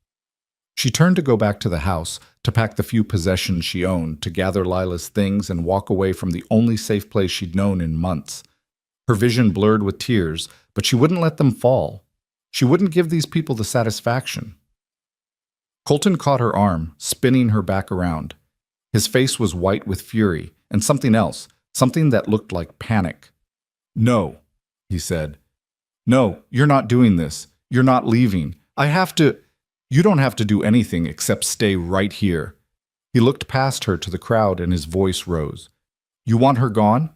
She turned to go back to the house, to pack the few possessions she owned, to gather Lila's things and walk away from the only safe place she'd known in months. Her vision blurred with tears, but she wouldn't let them fall. She wouldn't give these people the satisfaction. Colton caught her arm, spinning her back around. His face was white with fury, and something else, something that looked like panic. No, he said. No, you're not doing this. You're not leaving. I have to... You don't have to do anything except stay right here. He looked past her to the crowd and his voice rose. You want her gone?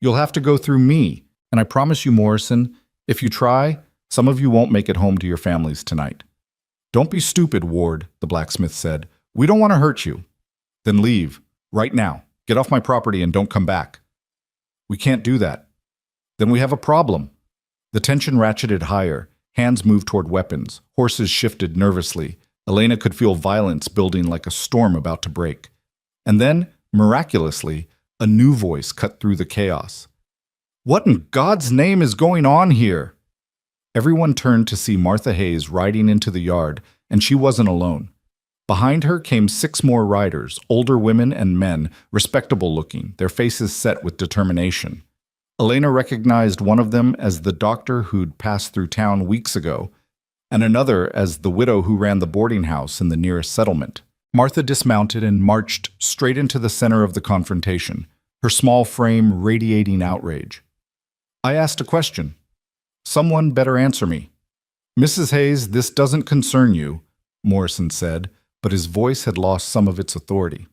You'll have to go through me. And I promise you, Morrison, if you try, some of you won't make it home to your families tonight. Don't be stupid, Ward, the blacksmith said. We don't want to hurt you. Then leave, right now. Get off my property and don't come back. We can't do that. Then we have a problem. The tension ratcheted higher. Hands moved toward weapons. Horses shifted nervously. Elena could feel violence building like a storm about to break. And then, miraculously, a new voice cut through the chaos. What in God's name is going on here? Everyone turned to see Martha Hayes riding into the yard, and she wasn't alone. Behind her came 6 more riders, older women and men, respectable looking, their faces set with determination. Elena recognized one of them as the doctor who'd passed through town weeks ago, and another as the widow who ran the boarding house in the nearest settlement. Martha dismounted and marched straight into the center of the confrontation, her small frame radiating outrage. I asked a question. Someone better answer me. Mrs. Hayes, this doesn't concern you, Morrison said, but his voice had lost some of its authority.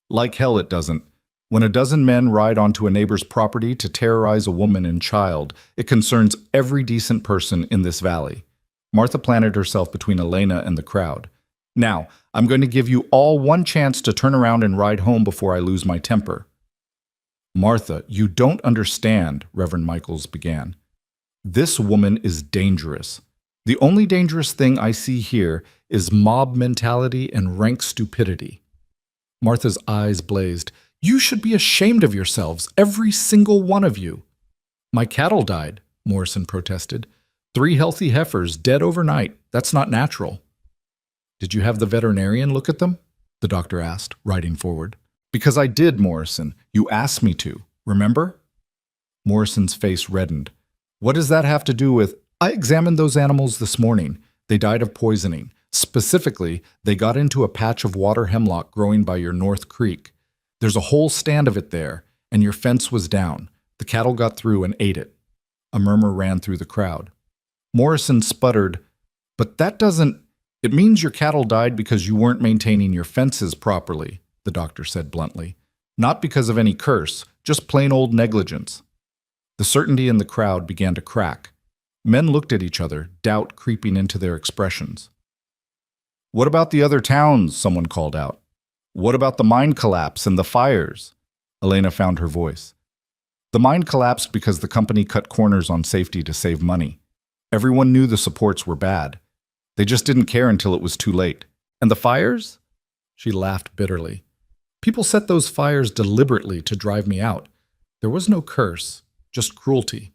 Like hell it doesn't. When a dozen men ride onto a neighbor's property to terrorize a woman and child, it concerns every decent person in this valley. Martha planted herself between Elena and the crowd. Now, I'm going to give you all one chance to turn around and ride home before I lose my temper. Martha, you don't understand, Reverend Michaels began. This woman is dangerous. The only dangerous thing I see here is mob mentality and rank stupidity. Martha's eyes blazed. You should be ashamed of yourselves, every single one of you. My cattle died, Morrison protested. 3 healthy heifers dead overnight. That's not natural. Did you have the veterinarian look at them? The doctor asked, riding forward. Because I did, Morrison. You asked me to. Remember? Morrison's face reddened. What does that have to do with... I examined those animals this morning. They died of poisoning. Specifically, they got into a patch of water hemlock growing by your North Creek. There's a whole stand of it there, and your fence was down. The cattle got through and ate it. A murmur ran through the crowd. Morrison sputtered, but that doesn't... It means your cattle died because you weren't maintaining your fences properly, the doctor said bluntly. Not because of any curse, just plain old negligence. The certainty in the crowd began to crack. Men looked at each other, doubt creeping into their expressions. What about the other towns? Someone called out. What about the mine collapse and the fires? Elena found her voice. The mine collapsed because the company cut corners on safety to save money. Everyone knew the supports were bad. They just didn't care until it was too late. And the fires? She laughed bitterly. People set those fires deliberately to drive me out. There was no curse, just cruelty.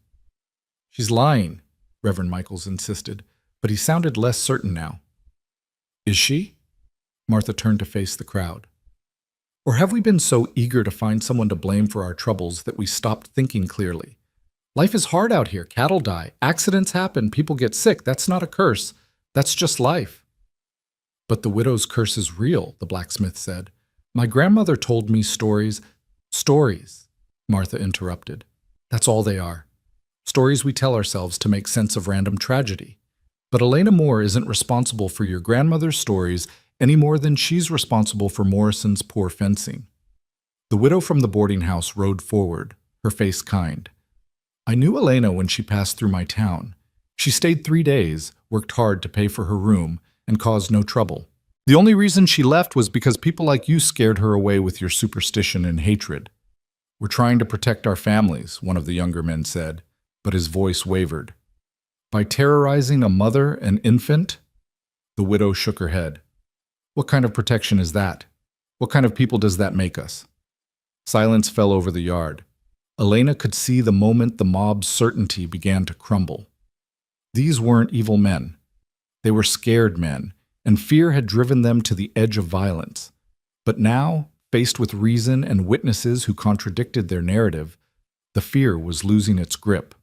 She's lying, Reverend Michaels insisted, but he sounded less certain now. Is she? Martha turned to face the crowd. Or have we been so eager to find someone to blame for our troubles that we stopped thinking clearly? Life is hard out here. Cattle die. Accidents happen. People get sick. That's not a curse. That's just life. But the widow's curse is real, the blacksmith said. My grandmother told me stories. Stories, Martha interrupted. That's all they are. Stories we tell ourselves to make sense of random tragedy. But Elena Moore isn't responsible for your grandmother's stories any more than she's responsible for Morrison's poor fencing. The widow from the boarding house rode forward, her face kind. I knew Elena when she passed through my town. She stayed 3 days, worked hard to pay for her room, and caused no trouble. The only reason she left was because people like you scared her away with your superstition and hatred. We're trying to protect our families, one of the younger men said, but his voice wavered. By terrorizing a mother and infant? The widow shook her head. What kind of protection is that? What kind of people does that make us? Silence fell over the yard. Elena could see the moment the mob's certainty began to crumble. These weren't evil men. They were scared men, and fear had driven them to the edge of violence. But now, faced with reason and witnesses who contradicted their narrative, the fear was losing its grip.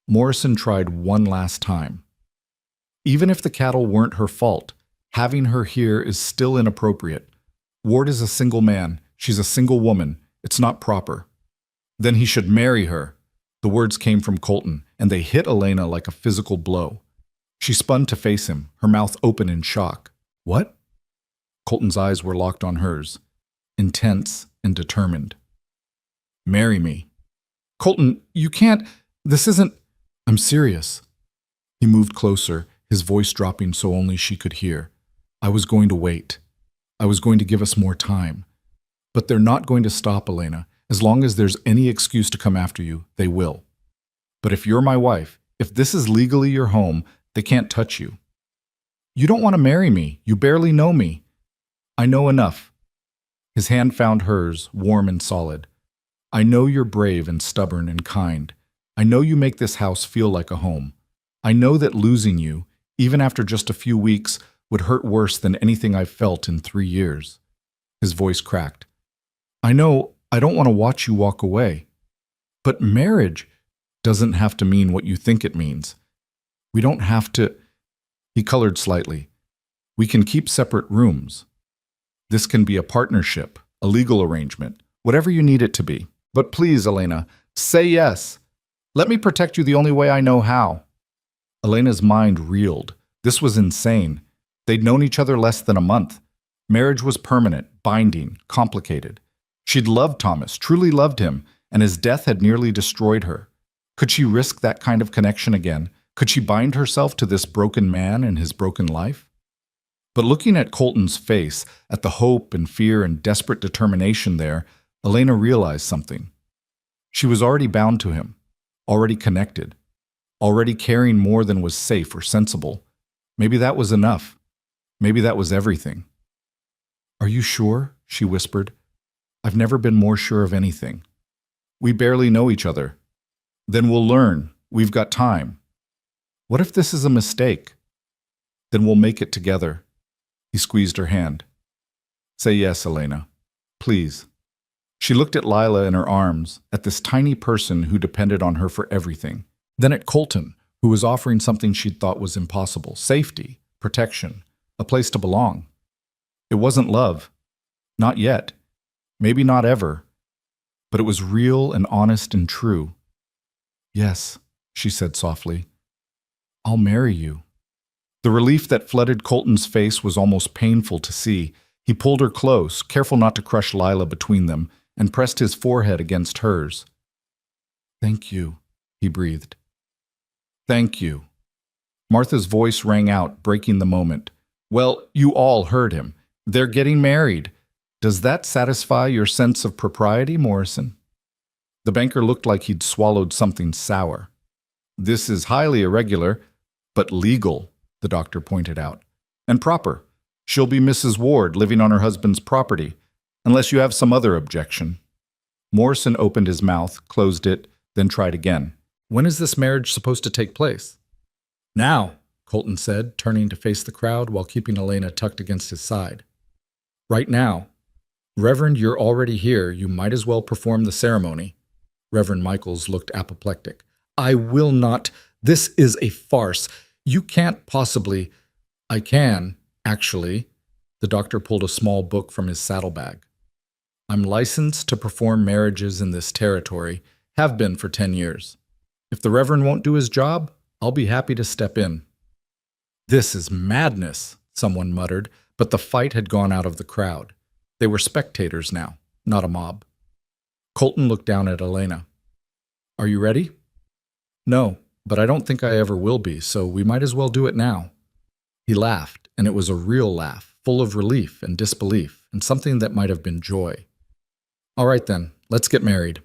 Morrison tried one last time. Even if the cattle weren't her fault, having her here is still inappropriate. Ward is a single man. She's a single woman. It's not proper. Then he should marry her. The words came from Colton, and they hit Elena like a physical blow. She spun to face him, her mouth open in shock. What? Colton's eyes were locked on hers, intense and determined. Marry me. Colton, you can't. This isn't. I'm serious. He moved closer, his voice dropping so only she could hear. I was going to wait. I was going to give us more time. But they're not going to stop, Elena. As long as there's any excuse to come after you, they will. But if you're my wife, if this is legally your home, they can't touch you. You don't want to marry me. You barely know me. I know enough. His hand found hers, warm and solid. I know you're brave and stubborn and kind. I know you make this house feel like a home. I know that losing you, even after just a few weeks, would hurt worse than anything I've felt in 3 years. His voice cracked. I know I don't want to watch you walk away. But marriage doesn't have to mean what you think it means. We don't have to. He colored slightly. We can keep separate rooms. This can be a partnership, a legal arrangement, whatever you need it to be. But please, Elena, say yes. Let me protect you the only way I know how. Elena's mind reeled. This was insane. They'd known each other less than a month. Marriage was permanent, binding, complicated. She'd loved Thomas, truly loved him, and his death had nearly destroyed her. Could she risk that kind of connection again? Could she bind herself to this broken man and his broken life? But looking at Colton's face, at the hope and fear and desperate determination there, Elena realized something. She was already bound to him, already connected, already caring more than was safe or sensible. Maybe that was enough. Maybe that was everything. Are you sure? She whispered. I've never been more sure of anything. We barely know each other. Then we'll learn. We've got time. What if this is a mistake? Then we'll make it together. He squeezed her hand. Say yes, Elena. Please. She looked at Lila in her arms, at this tiny person who depended on her for everything. Then at Colton, who was offering something she'd thought was impossible. Safety, protection, a place to belong. It wasn't love. Not yet. Maybe not ever. But it was real and honest and true. Yes, she said softly. I'll marry you. The relief that flooded Colton's face was almost painful to see. He pulled her close, careful not to crush Lila between them, and pressed his forehead against hers. Thank you, he breathed. Thank you. Martha's voice rang out, breaking the moment. Well, you all heard him. They're getting married. Does that satisfy your sense of propriety, Morrison? The banker looked like he'd swallowed something sour. This is highly irregular, but legal, the doctor pointed out. And proper. She'll be Mrs. Ward, living on her husband's property, unless you have some other objection. Morrison opened his mouth, closed it, then tried again. When is this marriage supposed to take place? Now, Colton said, turning to face the crowd while keeping Elena tucked against his side. Right now. Reverend, you're already here. You might as well perform the ceremony. Reverend Michaels looked apoplectic. I will not. This is a farce. You can't possibly. I can, actually. The doctor pulled a small book from his saddlebag. I'm licensed to perform marriages in this territory, have been for 10 years. If the Reverend won't do his job, I'll be happy to step in. This is madness, someone muttered, but the fight had gone out of the crowd. They were spectators now, not a mob. Colton looked down at Elena. Are you ready? No, but I don't think I ever will be, so we might as well do it now. He laughed, and it was a real laugh, full of relief and disbelief, and something that might have been joy. All right then, let's get married.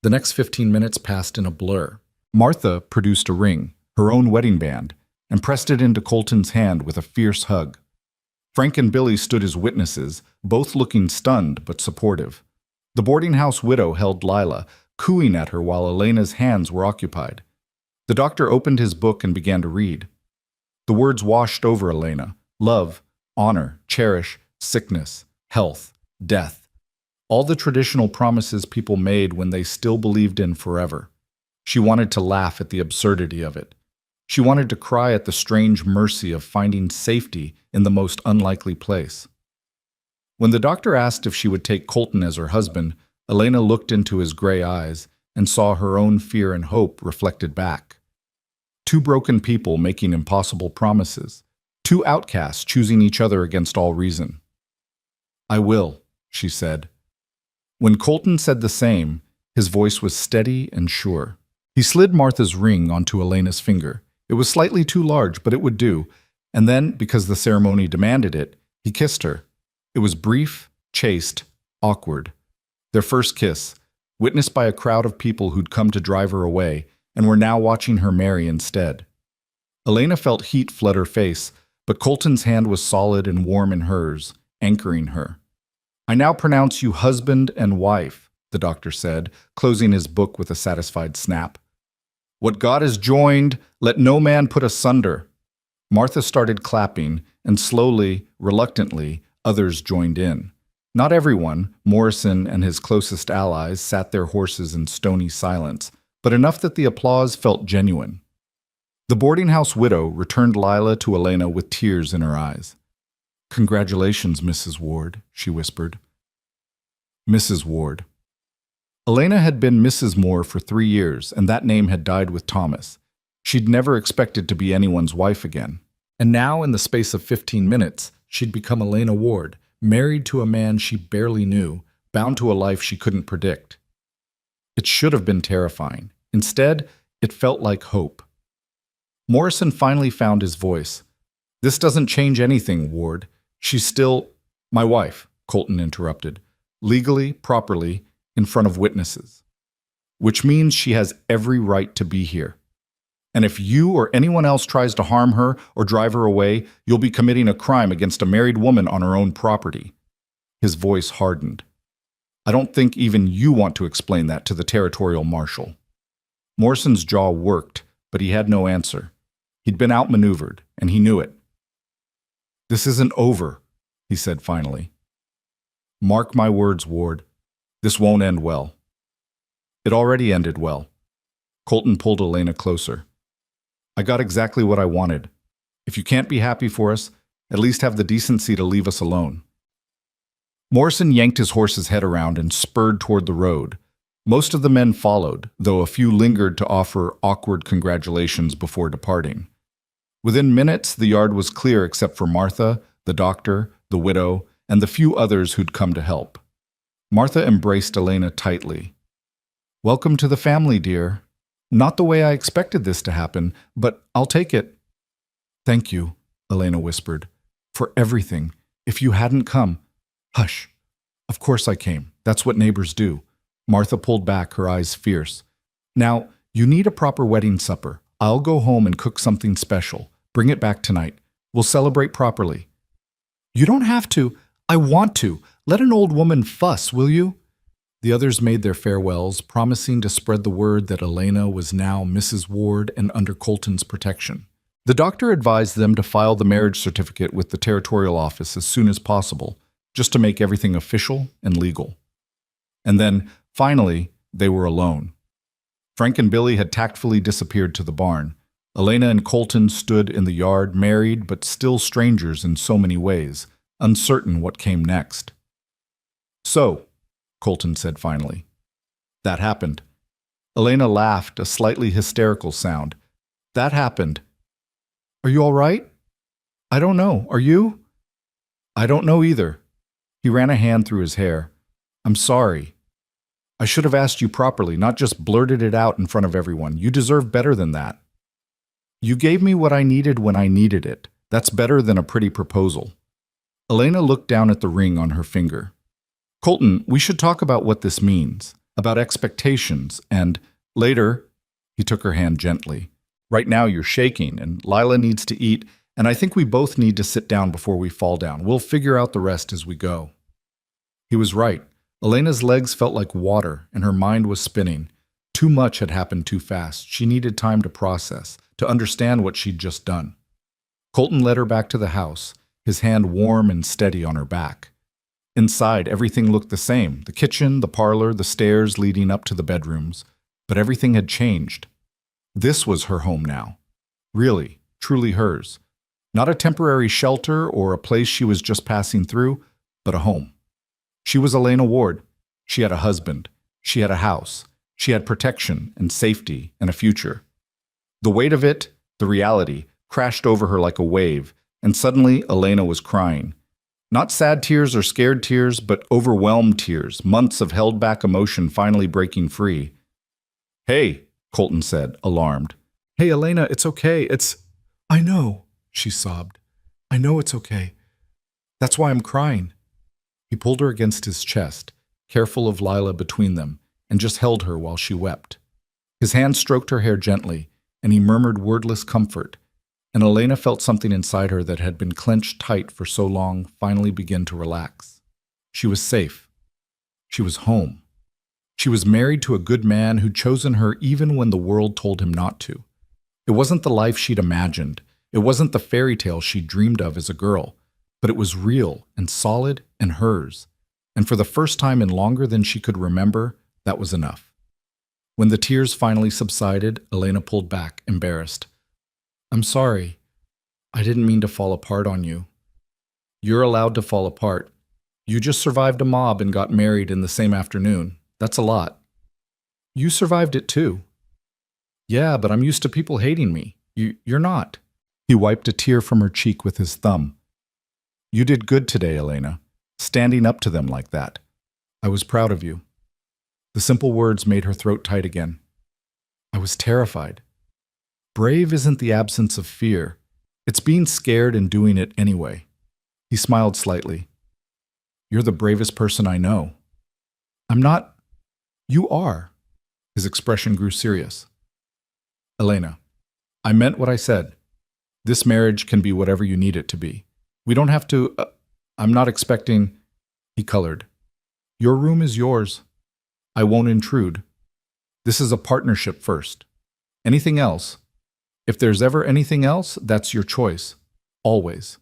The next 15 minutes passed in a blur. Martha produced a ring, her own wedding band, and pressed it into Colton's hand with a fierce hug. Frank and Billy stood as witnesses, both looking stunned but supportive. The boarding house widow held Lila, cooing at her while Elena's hands were occupied. The doctor opened his book and began to read. The words washed over Elena: love, honor, cherish, sickness, health, death. All the traditional promises people made when they still believed in forever. She wanted to laugh at the absurdity of it. She wanted to cry at the strange mercy of finding safety in the most unlikely place. When the doctor asked if she would take Colton as her husband, Elena looked into his gray eyes and saw her own fear and hope reflected back. Two broken people making impossible promises. Two outcasts choosing each other against all reason. I will, she said. When Colton said the same, his voice was steady and sure. He slid Martha's ring onto Elena's finger. It was slightly too large, but it would do, and then, because the ceremony demanded it, he kissed her. It was brief, chaste, awkward. Their first kiss, witnessed by a crowd of people who'd come to drive her away and were now watching her marry instead. Elena felt heat flood her face, but Colton's hand was solid and warm in hers, anchoring her. I now pronounce you husband and wife, the doctor said, closing his book with a satisfied snap. What God has joined, let no man put asunder. Martha started clapping, and slowly, reluctantly, others joined in. Not everyone, Morrison and his closest allies, sat their horses in stony silence, but enough that the applause felt genuine. The boarding house widow returned Lila to Elena with tears in her eyes. Congratulations, Mrs. Ward, she whispered. Mrs. Ward. Elena had been Mrs. Moore for 3 years, and that name had died with Thomas. She'd never expected to be anyone's wife again. And now, in the space of 15 minutes, she'd become Elena Ward, married to a man she barely knew, bound to a life she couldn't predict. It should have been terrifying. Instead, it felt like hope. Morrison finally found his voice. This doesn't change anything, Ward. She's still my wife, Colton interrupted. Legally, properly, in front of witnesses. Which means she has every right to be here. And if you or anyone else tries to harm her or drive her away, you'll be committing a crime against a married woman on her own property. His voice hardened. I don't think even you want to explain that to the territorial marshal. Morrison's jaw worked, but he had no answer. He'd been outmaneuvered, and he knew it. This isn't over, he said finally. Mark my words, Ward. This won't end well. It already ended well. Colton pulled Elena closer. I got exactly what I wanted. If you can't be happy for us, at least have the decency to leave us alone. Morrison yanked his horse's head around and spurred toward the road. Most of the men followed, though a few lingered to offer awkward congratulations before departing. Within minutes, the yard was clear except for Martha, the doctor, the widow, and the few others who'd come to help. Martha embraced Elena tightly. Welcome to the family, dear. Not the way I expected this to happen, but I'll take it. Thank you, Elena whispered, for everything. If you hadn't come. Hush. Of course I came. That's what neighbors do. Martha pulled back, her eyes fierce. Now, You need a proper wedding supper. I'll go home and cook something special. Bring it back tonight. We'll celebrate properly. You don't have to. I want to. Let an old woman fuss, will you? The others made their farewells, promising to spread the word that Elena was now Mrs. Ward and under Colton's protection. The doctor advised them to file the marriage certificate with the territorial office as soon as possible, just to make everything official and legal. And then, finally, they were alone. Frank and Billy had tactfully disappeared to the barn. Elena and Colton stood in the yard, married but still strangers in so many ways, uncertain what came next. So, Colton said finally. That happened. Elena laughed, a slightly hysterical sound. That happened. Are you all right? I don't know. Are you? I don't know either. He ran a hand through his hair. I'm sorry. I should have asked you properly, not just blurted it out in front of everyone. You deserve better than that. You gave me what I needed when I needed it. That's better than a pretty proposal. Elena looked down at the ring on her finger. Colton, we should talk about what this means, about expectations, and later, he took her hand gently. Right now you're shaking, and Lila needs to eat, and I think we both need to sit down before we fall down. We'll figure out the rest as we go. He was right. Elena's legs felt like water, and her mind was spinning. Too much had happened too fast. She needed time to process, to understand what she'd just done. Colton led her back to the house, his hand warm and steady on her back. Inside, everything looked the same, the kitchen, the parlor, the stairs leading up to the bedrooms. But everything had changed. This was her home now. Really, truly hers. Not a temporary shelter or a place she was just passing through, but a home. She was Elena Ward. She had a husband. She had a house. She had protection and safety and a future. The weight of it, the reality, crashed over her like a wave, and suddenly Elena was crying. Not sad tears or scared tears, but overwhelmed tears, months of held-back emotion finally breaking free. Hey, Colton said, alarmed. Hey, Elena, it's okay. I know, she sobbed. I know it's okay. That's why I'm crying. He pulled her against his chest, careful of Lila between them, and just held her while she wept. His hand stroked her hair gently, and he murmured wordless comfort, and Elena felt something inside her that had been clenched tight for so long finally begin to relax. She was safe. She was home. She was married to a good man who'd chosen her even when the world told him not to. It wasn't the life she'd imagined. It wasn't the fairy tale she'd dreamed of as a girl, but it was real and solid and hers. And for the first time in longer than she could remember, that was enough. When the tears finally subsided, Elena pulled back, embarrassed. I'm sorry. I didn't mean to fall apart on you. You're allowed to fall apart. You just survived a mob and got married in the same afternoon. That's a lot. You survived it too. Yeah, but I'm used to people hating me. You're not. He wiped a tear from her cheek with his thumb. You did good today, Elena, standing up to them like that. I was proud of you. The simple words made her throat tight again. I was terrified. Brave isn't the absence of fear. It's being scared and doing it anyway. He smiled slightly. You're the bravest person I know. I'm not. You are. His expression grew serious. Elena, I meant what I said. This marriage can be whatever you need it to be. We don't have to. I'm not expecting. He colored. Your room is yours. I won't intrude. This is a partnership first. Anything else? If there's ever anything else, that's your choice. Always.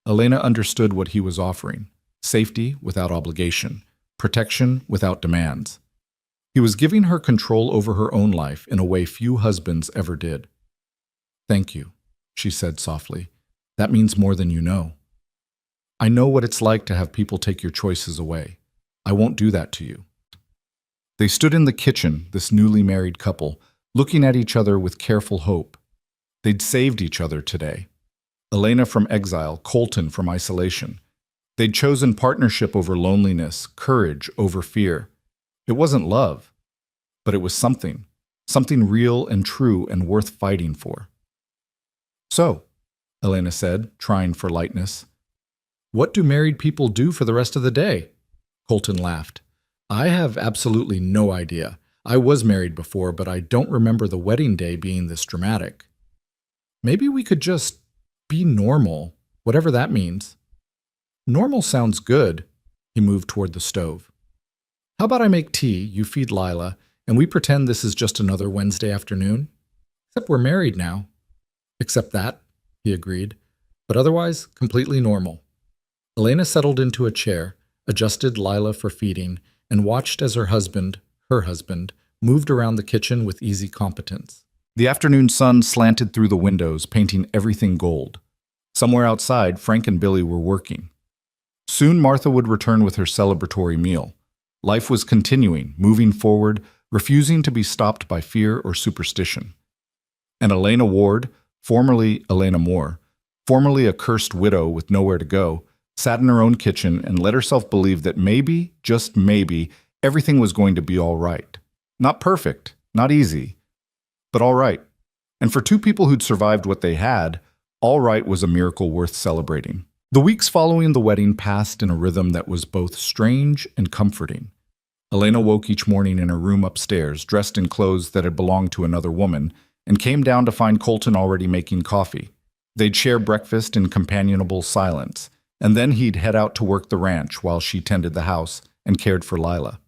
Elena understood what he was offering. Safety without obligation. Protection without demands. He was giving her control over her own life in a way few husbands ever did. Thank you, she said softly. That means more than you know. I know what it's like to have people take your choices away. I won't do that to you. They stood in the kitchen, this newly married couple, looking at each other with careful hope. They'd saved each other today. Elena from exile, Colton from isolation. They'd chosen partnership over loneliness, courage over fear. It wasn't love, but it was something real and true and worth fighting for. So, Elena said, trying for lightness, what do married people do for the rest of the day? Colton laughed. I have absolutely no idea. I was married before, but I don't remember the wedding day being this dramatic. Maybe we could just be normal, whatever that means. Normal sounds good. He moved toward the stove. How about I make tea, you feed Lila, and we pretend this is just another Wednesday afternoon? Except we're married now. Except that, he agreed, but otherwise completely normal. Elena settled into a chair, adjusted Lila for feeding, and watched as her husband, moved around the kitchen with easy competence. The afternoon sun slanted through the windows, painting everything gold. Somewhere outside, Frank and Billy were working. Soon Martha would return with her celebratory meal. Life was continuing, moving forward, refusing to be stopped by fear or superstition. And Elena Ward, formerly Elena Moore, formerly a cursed widow with nowhere to go, sat in her own kitchen and let herself believe that maybe, just maybe, everything was going to be all right. Not perfect, not easy, but all right. And for two people who'd survived what they had, all right was a miracle worth celebrating. The weeks following the wedding passed in a rhythm that was both strange and comforting. Elena woke each morning in her room upstairs, dressed in clothes that had belonged to another woman, and came down to find Colton already making coffee. They'd share breakfast in companionable silence, and then he'd head out to work the ranch while she tended the house and cared for Lila.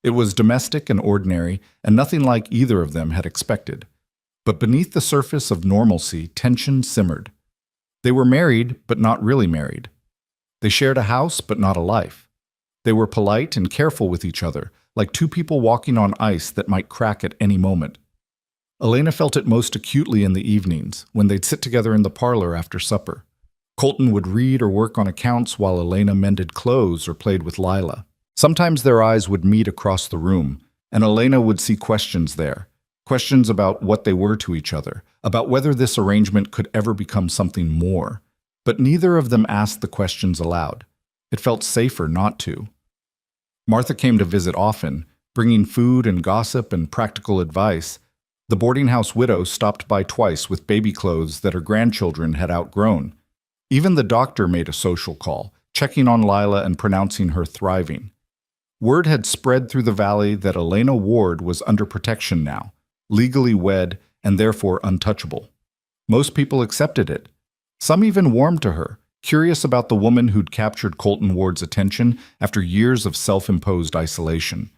It was domestic and ordinary, and nothing like either of them had expected. But beneath the surface of normalcy, tension simmered. They were married, but not really married. They shared a house, but not a life. They were polite and careful with each other, like two people walking on ice that might crack at any moment. Elena felt it most acutely in the evenings, when they'd sit together in the parlor after supper. Colton would read or work on accounts while Elena mended clothes or played with Lila. Sometimes their eyes would meet across the room, and Elena would see questions there. Questions about what they were to each other, about whether this arrangement could ever become something more. But neither of them asked the questions aloud. It felt safer not to. Martha came to visit often, bringing food and gossip and practical advice. The boarding house widow stopped by twice with baby clothes that her grandchildren had outgrown. Even the doctor made a social call, checking on Lila and pronouncing her thriving. Word had spread through the valley that Elena Ward was under protection now, legally wed and therefore untouchable. Most people accepted it. Some even warmed to her, curious about the woman who'd captured Colton Ward's attention after years of self-imposed isolation.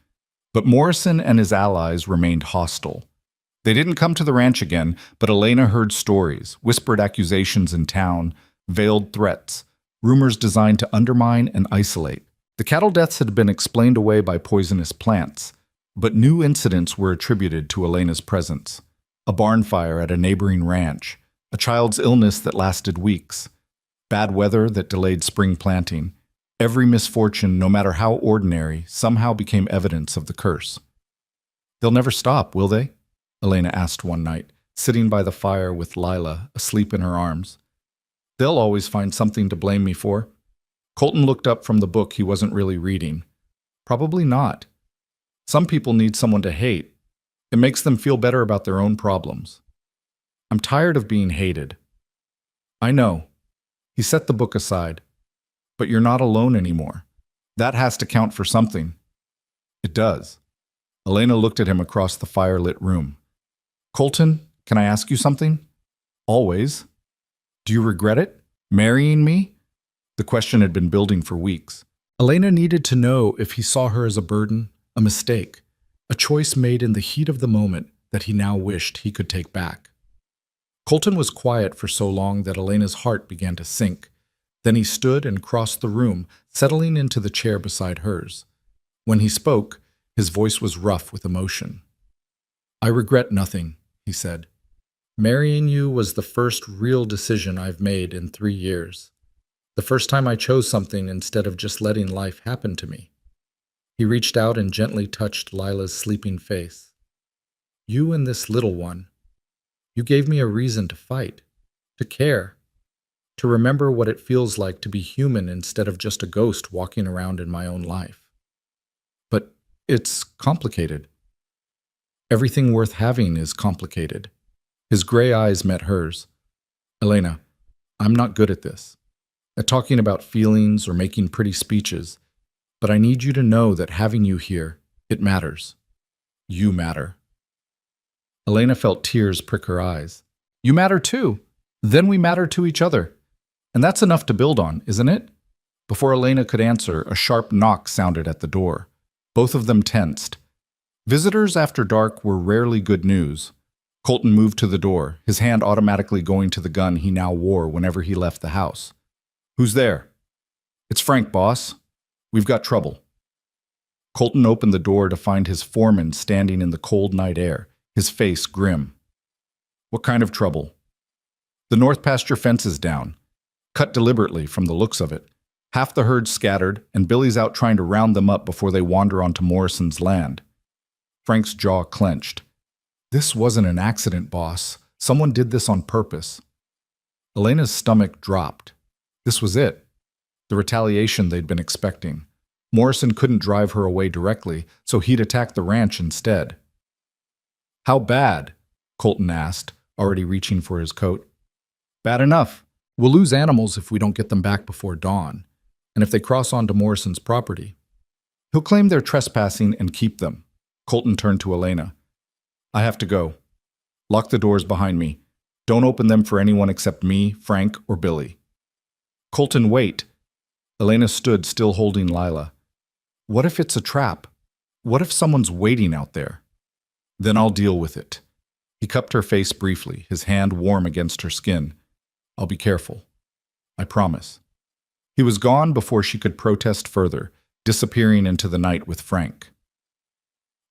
But Morrison and his allies remained hostile. They didn't come to the ranch again, but Elena heard stories, whispered accusations in town, veiled threats, rumors designed to undermine and isolate. The cattle deaths had been explained away by poisonous plants, but new incidents were attributed to Elena's presence. A barn fire at a neighboring ranch, a child's illness that lasted weeks, bad weather that delayed spring planting. Every misfortune, no matter how ordinary, somehow became evidence of the curse. "They'll never stop, will they?" Elena asked one night, sitting by the fire with Lila asleep in her arms. "They'll always find something to blame me for." Colton looked up from the book he wasn't really reading. "Probably not. Some people need someone to hate. It makes them feel better about their own problems. I'm tired of being hated." "I know." He set the book aside. "But you're not alone anymore. That has to count for something." "It does." Elena looked at him across the fire-lit room. "Colton, can I ask you something?" "Always." "Do you regret it? Marrying me?" The question had been building for weeks. Elena needed to know if he saw her as a burden, a mistake, a choice made in the heat of the moment that he now wished he could take back. Colton was quiet for so long that Elena's heart began to sink. Then he stood and crossed the room, settling into the chair beside hers. When he spoke, his voice was rough with emotion. "I regret nothing," he said. "Marrying you was the first real decision I've made in 3 years. The first time I chose something instead of just letting life happen to me." He reached out and gently touched Lila's sleeping face. "You and this little one, you gave me a reason to fight, to care, to remember what it feels like to be human instead of just a ghost walking around in my own life. But it's complicated. Everything worth having is complicated." His gray eyes met hers. "Elena, I'm not good at this, at talking about feelings or making pretty speeches, but I need you to know that having you here, it matters. You matter. Elena felt tears prick her eyes. You matter too. Then we matter to each other. And that's enough to build on, isn't it? Before Elena could answer, a sharp knock sounded at the door. Both of them tensed. Visitors after dark were rarely good news. Colton moved to the door, his hand automatically going to the gun he now wore whenever he left the house. Who's there? It's Frank, boss. We've got trouble. Colton opened the door to find his foreman standing in the cold night air, his face grim. What kind of trouble? The north pasture fence is down. Cut deliberately from the looks of it. Half the herd scattered, and Billy's out trying to round them up before they wander onto Morrison's land. Frank's jaw clenched. This wasn't an accident, boss. Someone did this on purpose. Elena's stomach dropped. This was it. The retaliation they'd been expecting. Morrison couldn't drive her away directly, so he'd attack the ranch instead. How bad? Colton asked, already reaching for his coat. Bad enough. We'll lose animals if we don't get them back before dawn, and if they cross onto Morrison's property. He'll claim they're trespassing and keep them. Colton turned to Elena. I have to go. Lock the doors behind me. Don't open them for anyone except me, Frank, or Billy. Colton, wait. Elena stood, still holding Lila. What if it's a trap? What if someone's waiting out there? Then I'll deal with it. He cupped her face briefly, his hand warm against her skin. I'll be careful. I promise. He was gone before she could protest further, disappearing into the night with Frank.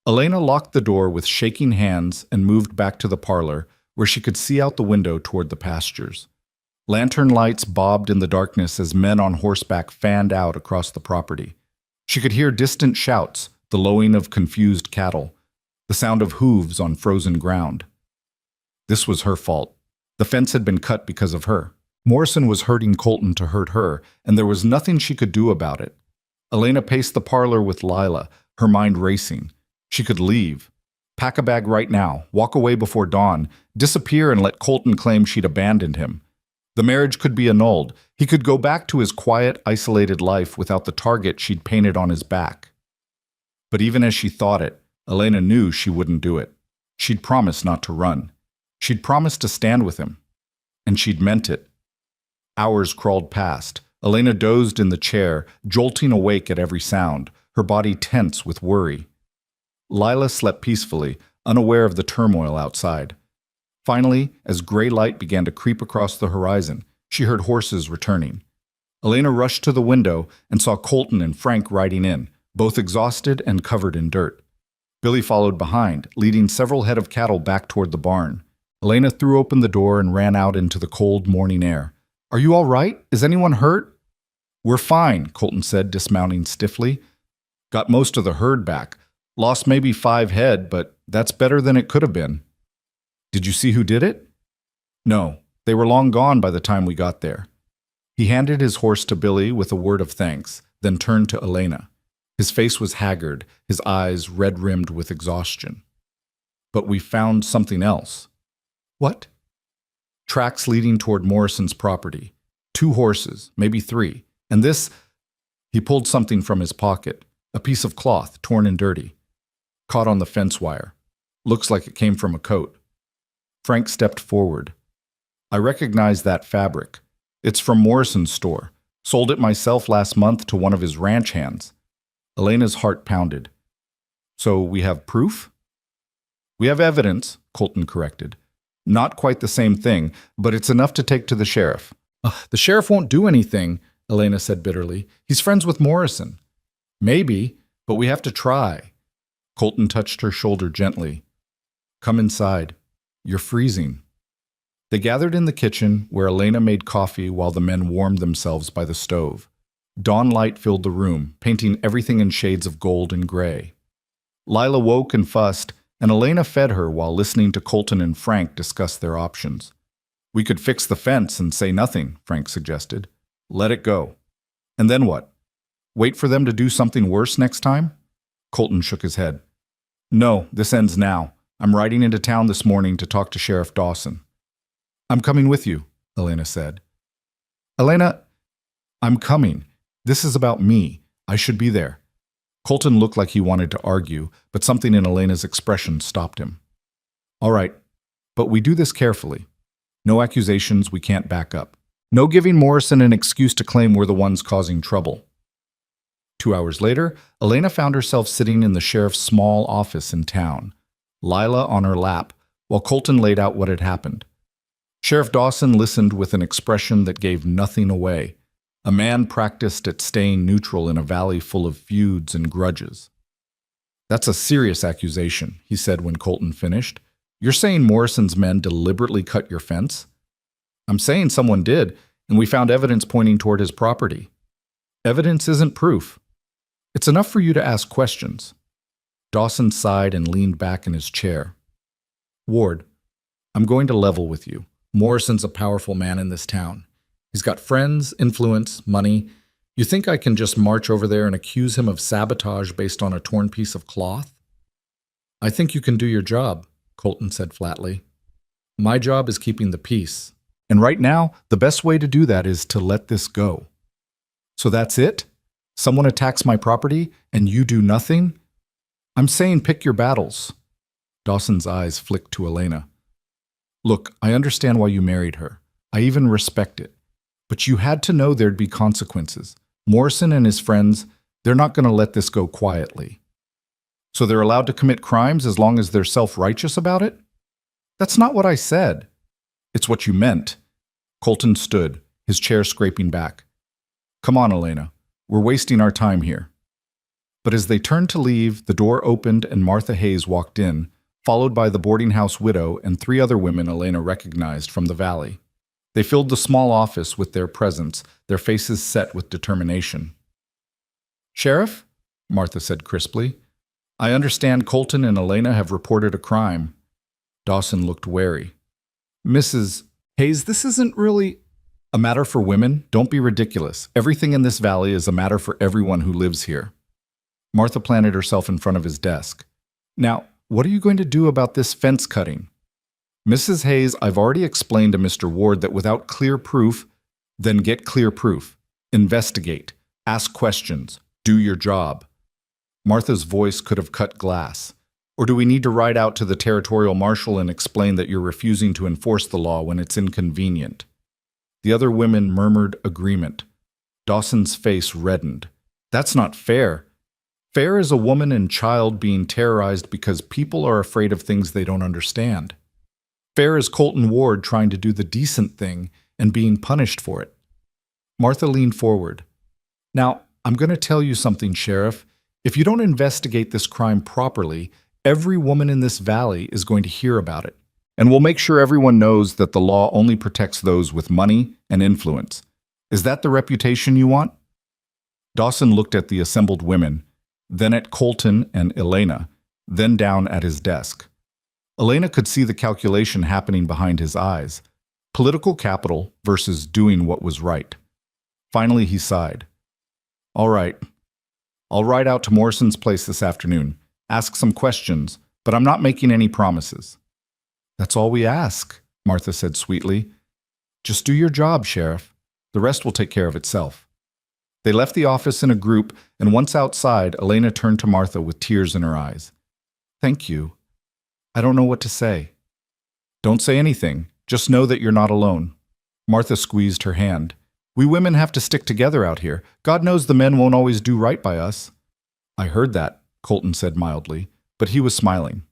Elena locked the door with shaking hands and moved back to the parlor, where she could see out the window toward the pastures. Lantern lights bobbed in the darkness as men on horseback fanned out across the property. She could hear distant shouts, the lowing of confused cattle, the sound of hooves on frozen ground. This was her fault. The fence had been cut because of her. Morrison was hurting Colton to hurt her, and there was nothing she could do about it. Elena paced the parlor with Lila, her mind racing. She could leave. Pack a bag right now, walk away before dawn, disappear and let Colton claim she'd abandoned him. The marriage could be annulled. He could go back to his quiet, isolated life without the target she'd painted on his back. But even as she thought it, Elena knew she wouldn't do it. She'd promised not to run. She'd promised to stand with him. And she'd meant it. Hours crawled past. Elena dozed in the chair, jolting awake at every sound, her body tense with worry. Lila slept peacefully, unaware of the turmoil outside. Finally, as gray light began to creep across the horizon, she heard horses returning. Elena rushed to the window and saw Colton and Frank riding in, both exhausted and covered in dirt. Billy followed behind, leading several head of cattle back toward the barn. Elena threw open the door and ran out into the cold morning air. Are you all right? Is anyone hurt? We're fine, Colton said, dismounting stiffly. Got most of the herd back. Lost maybe 5 head, but that's better than it could have been. Did you see who did it? No, they were long gone by the time we got there. He handed his horse to Billy with a word of thanks, then turned to Elena. His face was haggard, his eyes red-rimmed with exhaustion. But we found something else. What? Tracks leading toward Morrison's property. 2 horses, maybe 3. And this... He pulled something from his pocket, a piece of cloth, torn and dirty. Caught on the fence wire. Looks like it came from a coat. Frank stepped forward. I recognize that fabric. It's from Morrison's store. Sold it myself last month to one of his ranch hands. Elena's heart pounded. So we have proof? We have evidence, Colton corrected. Not quite the same thing, but it's enough to take to the sheriff. The sheriff won't do anything, Elena said bitterly. He's friends with Morrison. Maybe, but we have to try. Colton touched her shoulder gently. Come inside. You're freezing. They gathered in the kitchen, where Elena made coffee while the men warmed themselves by the stove. Dawn light filled the room, painting everything in shades of gold and gray. Lila woke and fussed, and Elena fed her while listening to Colton and Frank discuss their options. We could fix the fence and say nothing, Frank suggested. Let it go. And then what? Wait for them to do something worse next time? Colton shook his head. No, this ends now. I'm riding into town this morning to talk to Sheriff Dawson. I'm coming with you, Elena said. Elena, I'm coming. This is about me. I should be there. Colton looked like he wanted to argue, but something in Elena's expression stopped him. All right, but we do this carefully. No accusations we can't back up. No giving Morrison an excuse to claim we're the ones causing trouble. 2 hours later, Elena found herself sitting in the sheriff's small office in town, Lila on her lap, while Colton laid out what had happened. Sheriff Dawson listened with an expression that gave nothing away. A man practiced at staying neutral in a valley full of feuds and grudges. That's a serious accusation, he said when Colton finished. You're saying Morrison's men deliberately cut your fence? I'm saying someone did, and we found evidence pointing toward his property. Evidence isn't proof. It's enough for you to ask questions. Dawson sighed and leaned back in his chair. Ward, I'm going to level with you. Morrison's a powerful man in this town. He's got friends, influence, money. You think I can just march over there and accuse him of sabotage based on a torn piece of cloth? I think you can do your job, Colton said flatly. My job is keeping the peace. And right now, the best way to do that is to let this go. So that's it? Someone attacks my property and you do nothing? I'm saying pick your battles. Dawson's eyes flicked to Elena. Look, I understand why you married her. I even respect it. But you had to know there'd be consequences. Morrison and his friends, they're not going to let this go quietly. So they're allowed to commit crimes as long as they're self-righteous about it? That's not what I said. It's what you meant. Colton stood, his chair scraping back. Come on, Elena. We're wasting our time here. But as they turned to leave, the door opened and Martha Hayes walked in, followed by the boarding house widow and 3 other women Elena recognized from the valley. They filled the small office with their presence, their faces set with determination. Sheriff, Martha said crisply, I understand Colton and Elena have reported a crime. Dawson looked wary. Mrs. Hayes, this isn't really a matter for women. Don't be ridiculous. Everything in this valley is a matter for everyone who lives here. Martha planted herself in front of his desk. Now, what are you going to do about this fence cutting? Mrs. Hayes, I've already explained to Mr. Ward that without clear proof, then get clear proof. Investigate. Ask questions. Do your job. Martha's voice could have cut glass. Or do we need to ride out to the territorial marshal and explain that you're refusing to enforce the law when it's inconvenient? The other women murmured agreement. Dawson's face reddened. That's not fair. Fair is a woman and child being terrorized because people are afraid of things they don't understand. Fair is Colton Ward trying to do the decent thing and being punished for it. Martha leaned forward. Now, I'm going to tell you something, Sheriff. If you don't investigate this crime properly, every woman in this valley is going to hear about it. And we'll make sure everyone knows that the law only protects those with money and influence. Is that the reputation you want? Dawson looked at the assembled women, then at Colton and Elena, then down at his desk. Elena could see the calculation happening behind his eyes. Political capital versus doing what was right. Finally, he sighed. All right. I'll ride out to Morrison's place this afternoon, ask some questions, but I'm not making any promises. That's all we ask, Martha said sweetly. Just do your job, Sheriff. The rest will take care of itself. They left the office in a group, and once outside, Elena turned to Martha with tears in her eyes. Thank you. I don't know what to say. Don't say anything. Just know that you're not alone. Martha squeezed her hand. We women have to stick together out here. God knows the men won't always do right by us. I heard that, Colton said mildly, but he was smiling.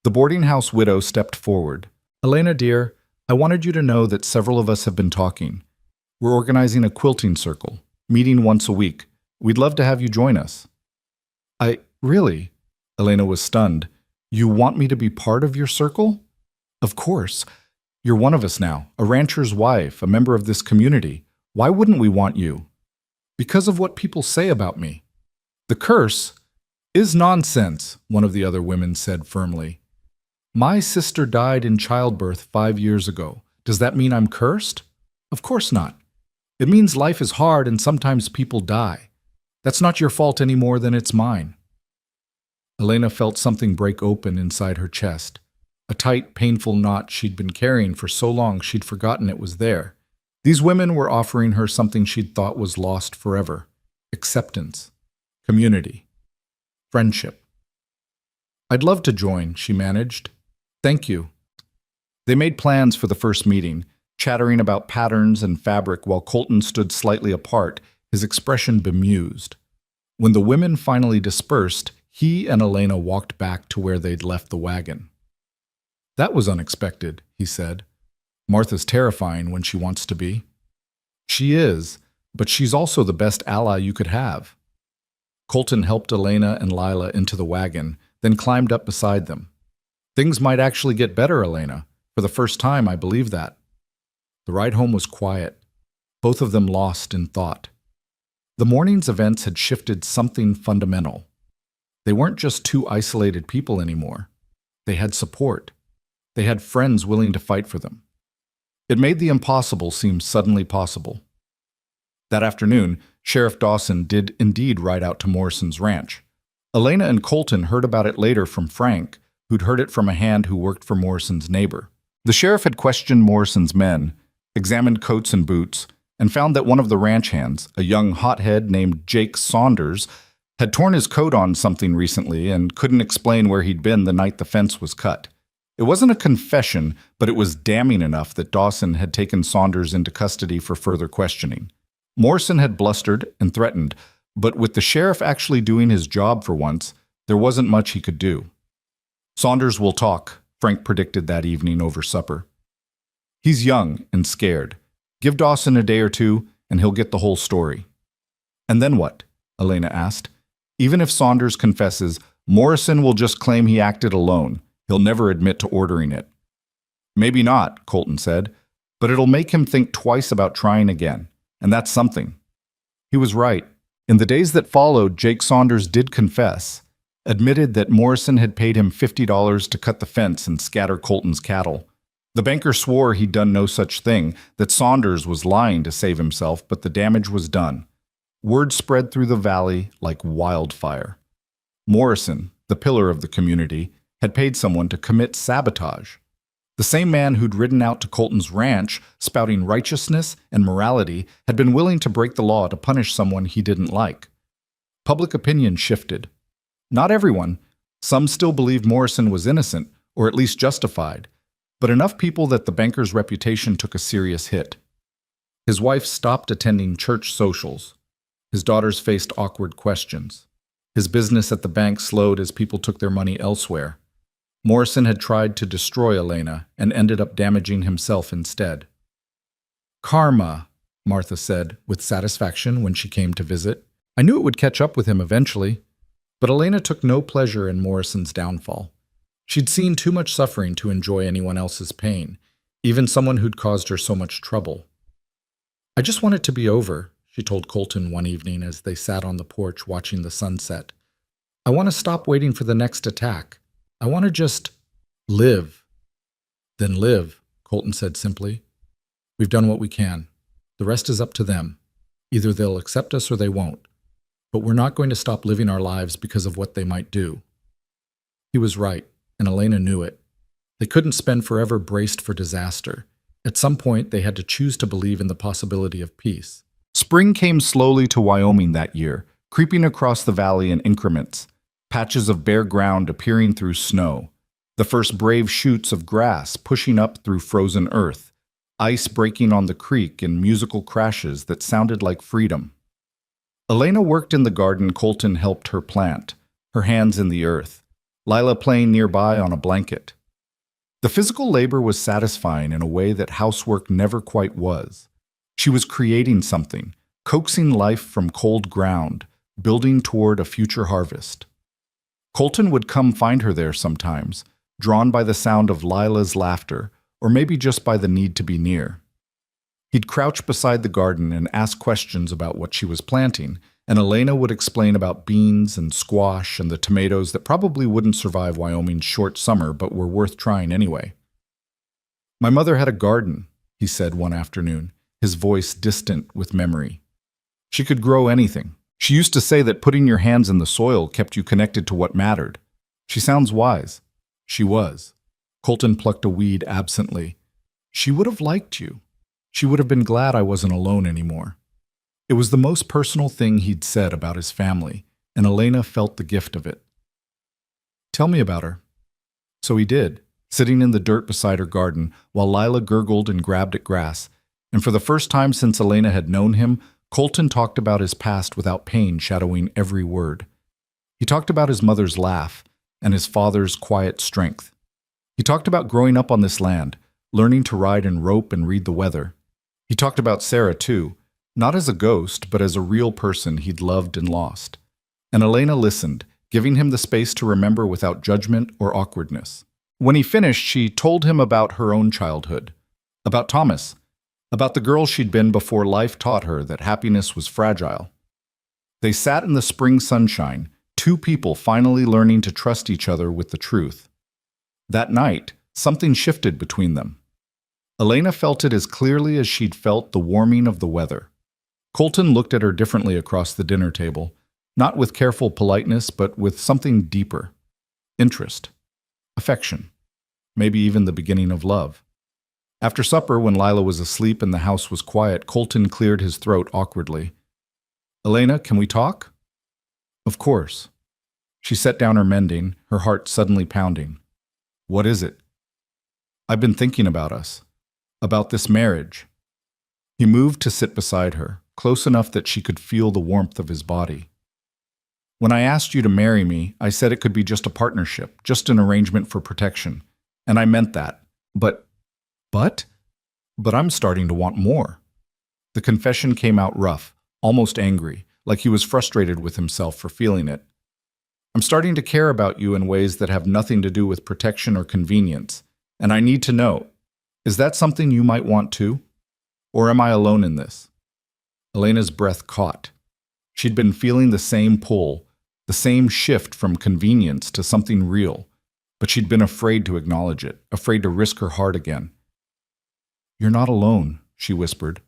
The boarding house widow stepped forward. Elena, dear, I wanted you to know that several of us have been talking. We're organizing a quilting circle, meeting once a week. We'd love to have you join us. Really? Elena was stunned. You want me to be part of your circle? Of course. You're one of us now, a rancher's wife, a member of this community. Why wouldn't we want you? Because of what people say about me. The curse is nonsense, one of the other women said firmly. My sister died in childbirth 5 years ago. Does that mean I'm cursed? Of course not. It means life is hard and sometimes people die. That's not your fault any more than it's mine. Elena felt something break open inside her chest. A tight, painful knot she'd been carrying for so long she'd forgotten it was there. These women were offering her something she'd thought was lost forever. Acceptance. Community. friendship. "I'd love to join," she managed. "Thank you." They made plans for the first meeting, chattering about patterns and fabric while Colton stood slightly apart, his expression bemused. When the women finally dispersed, he and Elena walked back to where they'd left the wagon. "That was unexpected," he said. "Martha's terrifying when she wants to be." "She is, but she's also the best ally you could have." Colton helped Elena and Lila into the wagon, then climbed up beside them. "Things might actually get better, Elena. For the first time, I believe that." The ride home was quiet, both of them lost in thought. The morning's events had shifted something fundamental. They weren't just two isolated people anymore. They had support. They had friends willing to fight for them. It made the impossible seem suddenly possible. That afternoon, Sheriff Dawson did indeed ride out to Morrison's ranch. Elena and Colton heard about it later from Frank, who'd heard it from a hand who worked for Morrison's neighbor. The sheriff had questioned Morrison's men, examined coats and boots, and found that one of the ranch hands, a young hothead named Jake Saunders, had torn his coat on something recently and couldn't explain where he'd been the night the fence was cut. It wasn't a confession, but it was damning enough that Dawson had taken Saunders into custody for further questioning. Morrison had blustered and threatened, but with the sheriff actually doing his job for once, there wasn't much he could do. "Saunders will talk," Frank predicted that evening over supper. "He's young and scared. Give Dawson a day or two, and he'll get the whole story." "And then what?" Elena asked. "Even if Saunders confesses, Morrison will just claim he acted alone. He'll never admit to ordering it." "Maybe not," Colton said, "but it'll make him think twice about trying again, and that's something." He was right. In the days that followed, Jake Saunders did confess, admitted that Morrison had paid him $50 to cut the fence and scatter Colton's cattle. The banker swore he'd done no such thing, that Saunders was lying to save himself, but the damage was done. Word spread through the valley like wildfire. Morrison, the pillar of the community, had paid someone to commit sabotage. The same man who'd ridden out to Colton's ranch, spouting righteousness and morality, had been willing to break the law to punish someone he didn't like. Public opinion shifted. Not everyone. Some still believed Morrison was innocent, or at least justified, but enough people that the banker's reputation took a serious hit. His wife stopped attending church socials. His daughters faced awkward questions. His business at the bank slowed as people took their money elsewhere. Morrison had tried to destroy Elena and ended up damaging himself instead. "Karma," Martha said with satisfaction when she came to visit. "I knew it would catch up with him eventually." But Elena took no pleasure in Morrison's downfall. She'd seen too much suffering to enjoy anyone else's pain, even someone who'd caused her so much trouble. "I just want it to be over," she told Colton one evening as they sat on the porch watching the sunset. "I want to stop waiting for the next attack. I want to just live." "Then live," Colton said simply. "We've done what we can. The rest is up to them. Either they'll accept us or they won't. But we're not going to stop living our lives because of what they might do." He was right, and Elena knew it. They couldn't spend forever braced for disaster. At some point, they had to choose to believe in the possibility of peace. Spring came slowly to Wyoming that year, creeping across the valley in increments, patches of bare ground appearing through snow, the first brave shoots of grass pushing up through frozen earth, ice breaking on the creek in musical crashes that sounded like freedom. Elena worked in the garden Colton helped her plant, her hands in the earth, Lila playing nearby on a blanket. The physical labor was satisfying in a way that housework never quite was. She was creating something, coaxing life from cold ground, building toward a future harvest. Colton would come find her there sometimes, drawn by the sound of Lila's laughter, or maybe just by the need to be near. He'd crouch beside the garden and ask questions about what she was planting, and Elena would explain about beans and squash and the tomatoes that probably wouldn't survive Wyoming's short summer but were worth trying anyway. "My mother had a garden," he said one afternoon, his voice distant with memory. "She could grow anything. She used to say that putting your hands in the soil kept you connected to what mattered. She sounds wise." She was. Colton plucked a weed absently. "She would have liked you. She would have been glad I wasn't alone anymore." It was the most personal thing he'd said about his family, and Elena felt the gift of it. "Tell me about her." So he did, sitting in the dirt beside her garden while Lila gurgled and grabbed at grass. And for the first time since Elena had known him, Colton talked about his past without pain shadowing every word. He talked about his mother's laugh and his father's quiet strength. He talked about growing up on this land, learning to ride and rope and read the weather. He talked about Sarah, too, not as a ghost, but as a real person he'd loved and lost. And Elena listened, giving him the space to remember without judgment or awkwardness. When he finished, she told him about her own childhood, about Thomas, about the girl she'd been before life taught her that happiness was fragile. They sat in the spring sunshine, two people finally learning to trust each other with the truth. That night, something shifted between them. Elena felt it as clearly as she'd felt the warming of the weather. Colton looked at her differently across the dinner table, not with careful politeness, but with something deeper. Interest. Affection. Maybe even the beginning of love. After supper, when Lila was asleep and the house was quiet, Colton cleared his throat awkwardly. "Elena, can we talk?" "Of course." She set down her mending, her heart suddenly pounding. "What is it?" "I've been thinking about us. About this marriage." He moved to sit beside her, close enough that she could feel the warmth of his body. "When I asked you to marry me, I said it could be just a partnership, just an arrangement for protection. And I meant that. But I'm starting to want more." The confession came out rough, almost angry, like he was frustrated with himself for feeling it. "I'm starting to care about you in ways that have nothing to do with protection or convenience. And I need to know, is that something you might want too? Or am I alone in this?" Elena's breath caught. She'd been feeling the same pull, the same shift from convenience to something real, but she'd been afraid to acknowledge it, afraid to risk her heart again. "You're not alone," she whispered.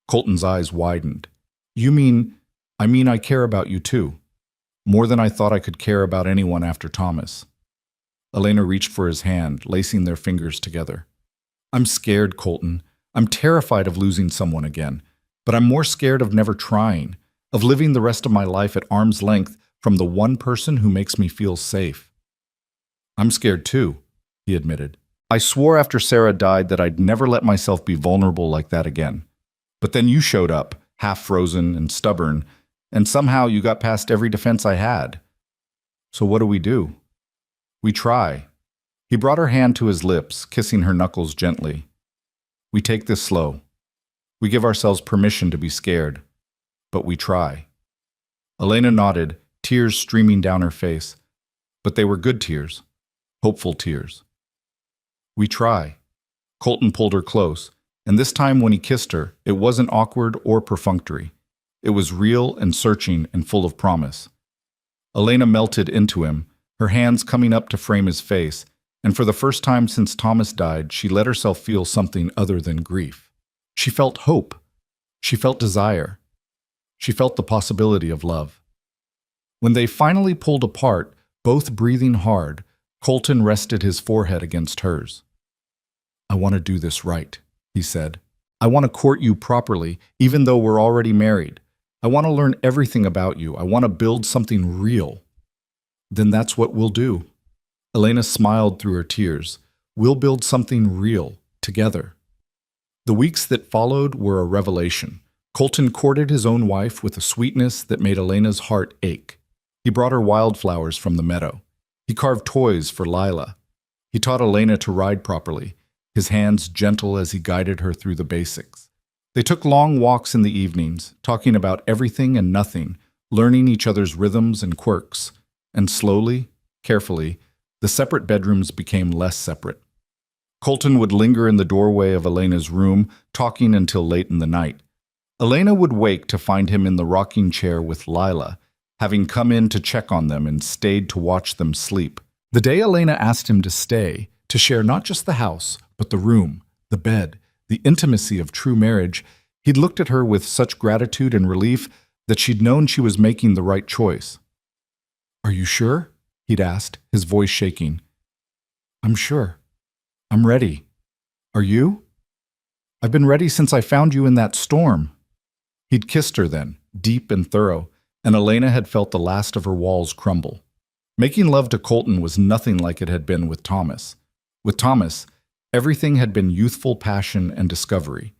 Colton's eyes widened. I mean I care about you too. More than I thought I could care about anyone after Thomas." Elena reached for his hand, lacing their fingers together. "I'm scared, Colton. I'm terrified of losing someone again. But I'm more scared of never trying, of living the rest of my life at arm's length from the one person who makes me feel safe." "I'm scared too," he admitted. "I swore after Sarah died that I'd never let myself be vulnerable like that again. But then you showed up, half frozen and stubborn, and somehow you got past every defense I had. So what do? We try." He brought her hand to his lips, kissing her knuckles gently. "We take this slow. We give ourselves permission to be scared. But we try." Elena nodded, tears streaming down her face. But they were good tears, hopeful tears. "We try." Colton pulled her close, and this time when he kissed her, it wasn't awkward or perfunctory. It was real and searching and full of promise. Elena melted into him, her hands coming up to frame his face, and for the first time since Thomas died, she let herself feel something other than grief. She felt hope. She felt desire. She felt the possibility of love. When they finally pulled apart, both breathing hard, Colton rested his forehead against hers. "I want to do this right," he said. "I want to court you properly, even though we're already married. I want to learn everything about you. I want to build something real." "Then that's what we'll do." Elena smiled through her tears. "We'll build something real, together." The weeks that followed were a revelation. Colton courted his own wife with a sweetness that made Elena's heart ache. He brought her wildflowers from the meadow. He carved toys for Lila. He taught Elena to ride properly, his hands gentle as he guided her through the basics. They took long walks in the evenings, talking about everything and nothing, learning each other's rhythms and quirks. And slowly, carefully, the separate bedrooms became less separate. Colton would linger in the doorway of Elena's room, talking until late in the night. Elena would wake to find him in the rocking chair with Lila, having come in to check on them and stayed to watch them sleep. The day Elena asked him to stay, to share not just the house, but the room, the bed, the intimacy of true marriage, he'd looked at her with such gratitude and relief that she'd known she was making the right choice. "Are you sure?" he'd asked, his voice shaking. "I'm sure. I'm ready. Are you?" "I've been ready since I found you in that storm." He'd kissed her then, deep and thorough, and Elena had felt the last of her walls crumble. Making love to Colton was nothing like it had been with Thomas. With Thomas, everything had been youthful passion and discovery.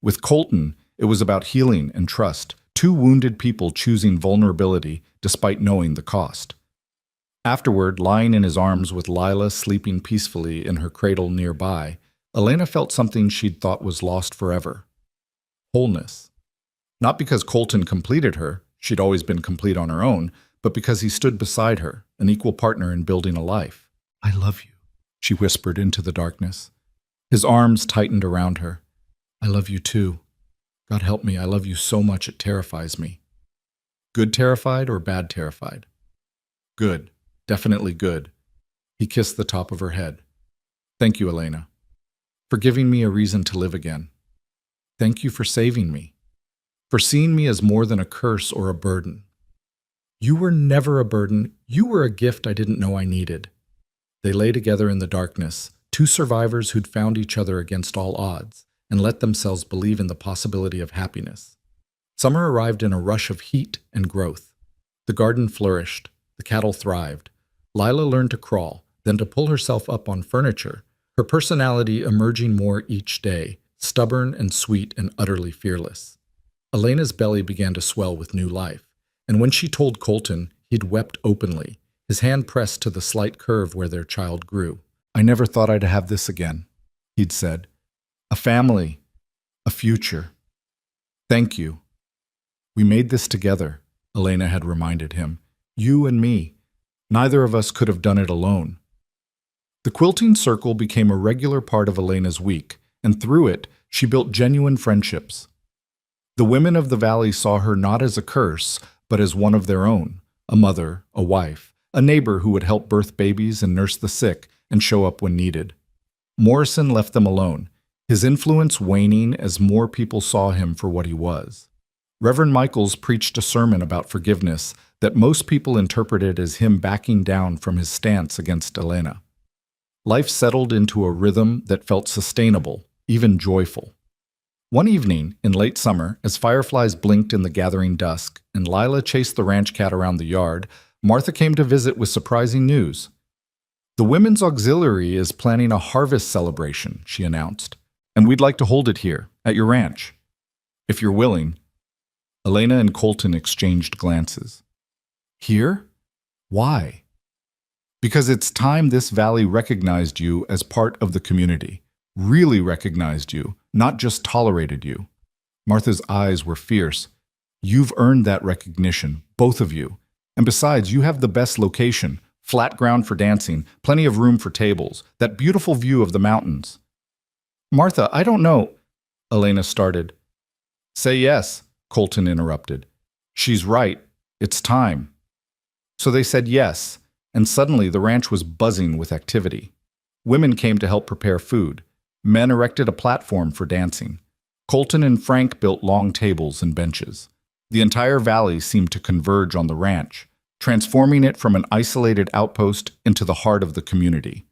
With Colton, it was about healing and trust, two wounded people choosing vulnerability despite knowing the cost. Afterward, lying in his arms with Lila sleeping peacefully in her cradle nearby, Elena felt something she'd thought was lost forever. Wholeness. Not because Colton completed her, she'd always been complete on her own, but because he stood beside her, an equal partner in building a life. "I love you," she whispered into the darkness. His arms tightened around her. "I love you too. God help me, I love you so much it terrifies me." Good terrified or bad terrified? Good. Definitely good. He kissed the top of her head. "Thank you, Elena, for giving me a reason to live again. Thank you for saving me, for seeing me as more than a curse or a burden. You were never a burden. You were a gift I didn't know I needed." They lay together in the darkness, two survivors who'd found each other against all odds and let themselves believe in the possibility of happiness. Summer arrived in a rush of heat and growth. The garden flourished. The cattle thrived. Lila learned to crawl, then to pull herself up on furniture, her personality emerging more each day, stubborn and sweet and utterly fearless. Elena's belly began to swell with new life, and when she told Colton, he'd wept openly, his hand pressed to the slight curve where their child grew. "I never thought I'd have this again," he'd said. "A family, a future. Thank you. We made this together," Elena had reminded him. "You and me. Neither of us could have done it alone." The quilting circle became a regular part of Elena's week, and through it, she built genuine friendships. The women of the valley saw her not as a curse, but as one of their own, a mother, a wife, a neighbor who would help birth babies and nurse the sick and show up when needed. Morrison left them alone, his influence waning as more people saw him for what he was. Reverend Michaels preached a sermon about forgiveness that most people interpreted as him backing down from his stance against Elena. Life settled into a rhythm that felt sustainable, even joyful. One evening, in late summer, as fireflies blinked in the gathering dusk and Lila chased the ranch cat around the yard, Martha came to visit with surprising news. "The Women's Auxiliary is planning a harvest celebration," she announced, "and we'd like to hold it here, at your ranch. If you're willing." Elena and Colton exchanged glances. "Here? Why?" "Because it's time this valley recognized you as part of the community. Really recognized you, not just tolerated you." Martha's eyes were fierce. "You've earned that recognition, both of you. And besides, you have the best location, flat ground for dancing, plenty of room for tables, that beautiful view of the mountains." "Martha, I don't know," Elena started. "Say yes," Colton interrupted. "She's right. It's time." So they said yes, and suddenly the ranch was buzzing with activity. Women came to help prepare food. Men erected a platform for dancing. Colton and Frank built long tables and benches. The entire valley seemed to converge on the ranch, transforming it from an isolated outpost into the heart of the community.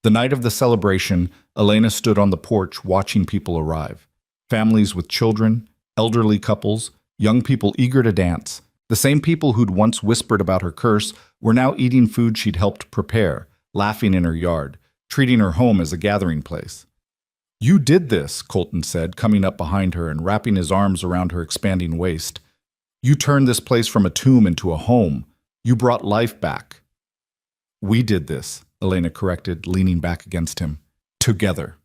The night of the celebration, Elena stood on the porch watching people arrive. Families with children, elderly couples, young people eager to dance. The same people who'd once whispered about her curse were now eating food she'd helped prepare, laughing in her yard, treating her home as a gathering place. "You did this," Colton said, coming up behind her and wrapping his arms around her expanding waist. "You turned this place from a tomb into a home. You brought life back." "We did this," Elena corrected, leaning back against him. "Together."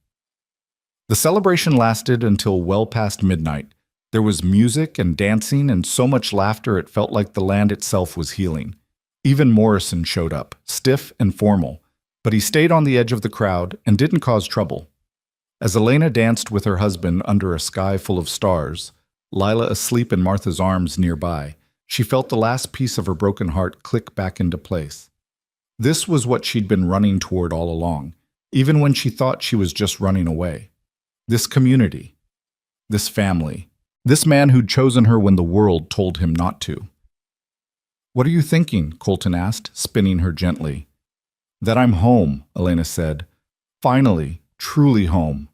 The celebration lasted until well past midnight. There was music and dancing and so much laughter it felt like the land itself was healing. Even Morrison showed up, stiff and formal, but he stayed on the edge of the crowd and didn't cause trouble. As Elena danced with her husband under a sky full of stars, Lila asleep in Martha's arms nearby, she felt the last piece of her broken heart click back into place. This was what she'd been running toward all along, even when she thought she was just running away. This community, this family, this man who'd chosen her when the world told him not to. "What are you thinking?" Colton asked, spinning her gently. "That I'm home," Elena said. "Finally, truly home."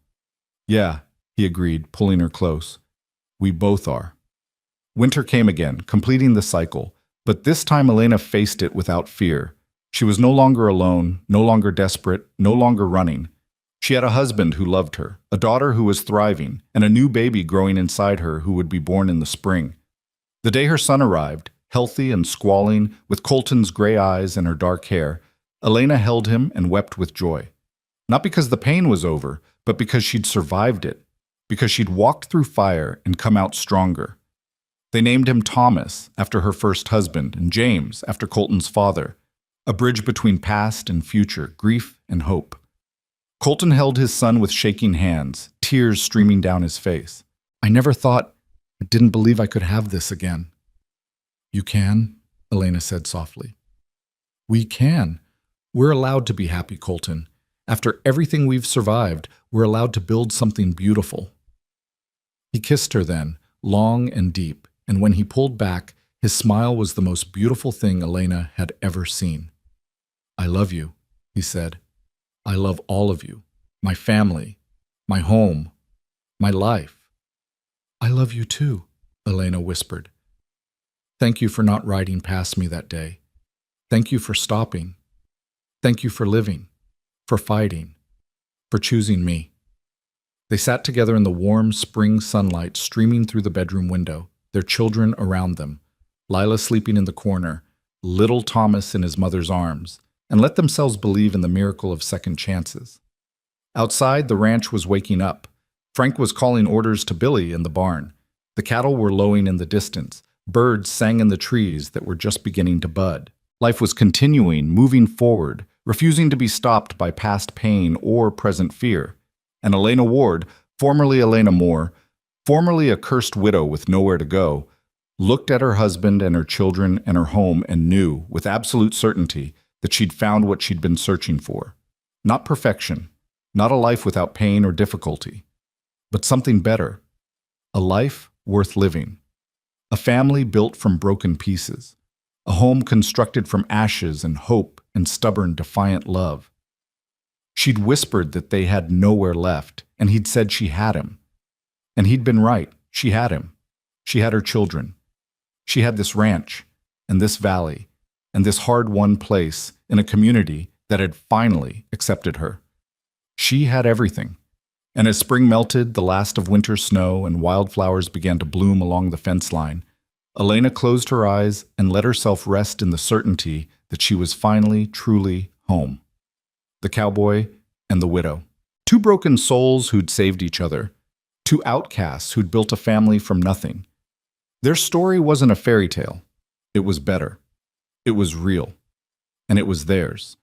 "Yeah," he agreed, pulling her close. "We both are." Winter came again, completing the cycle, but this time Elena faced it without fear. She was no longer alone, no longer desperate, no longer running. She had a husband who loved her, a daughter who was thriving, and a new baby growing inside her who would be born in the spring. The day her son arrived, healthy and squalling, with Colton's gray eyes and her dark hair, Elena held him and wept with joy. Not because the pain was over, but because she'd survived it, because she'd walked through fire and come out stronger. They named him Thomas, after her first husband, and James, after Colton's father, a bridge between past and future, grief and hope. Colton held his son with shaking hands, tears streaming down his face. I didn't believe I could have this again. You can, Elena said softly. We can. We're allowed to be happy, Colton. After everything we've survived, we're allowed to build something beautiful. He kissed her then, long and deep, and when he pulled back, his smile was the most beautiful thing Elena had ever seen. I love you, he said. I love all of you, my family, my home, my life. I love you too, Elena whispered. Thank you for not riding past me that day. Thank you for stopping. Thank you for living, for fighting, for choosing me. They sat together in the warm spring sunlight streaming through the bedroom window, their children around them, Lila sleeping in the corner, little Thomas in his mother's arms, and let themselves believe in the miracle of second chances. Outside, the ranch was waking up. Frank was calling orders to Billy in the barn. The cattle were lowing in the distance. Birds sang in the trees that were just beginning to bud. Life was continuing, moving forward, refusing to be stopped by past pain or present fear. And Elena Ward, formerly Elena Moore, formerly a cursed widow with nowhere to go, looked at her husband and her children and her home and knew, with absolute certainty, that she'd found what she'd been searching for. Not perfection, not a life without pain or difficulty, but something better. A life worth living. A family built from broken pieces. A home constructed from ashes and hope and stubborn, defiant love. She'd whispered that they had nowhere left, and he'd said she had him. And he'd been right. She had him. She had her children. She had this ranch, and this valley, and this hard-won place in a community that had finally accepted her. She had everything. And as spring melted, the last of winter's snow, and wildflowers began to bloom along the fence line, Elena closed her eyes and let herself rest in the certainty that she was finally, truly home. The cowboy and the widow. Two broken souls who'd saved each other. Two outcasts who'd built a family from nothing. Their story wasn't a fairy tale. It was better. It was real. And it was theirs.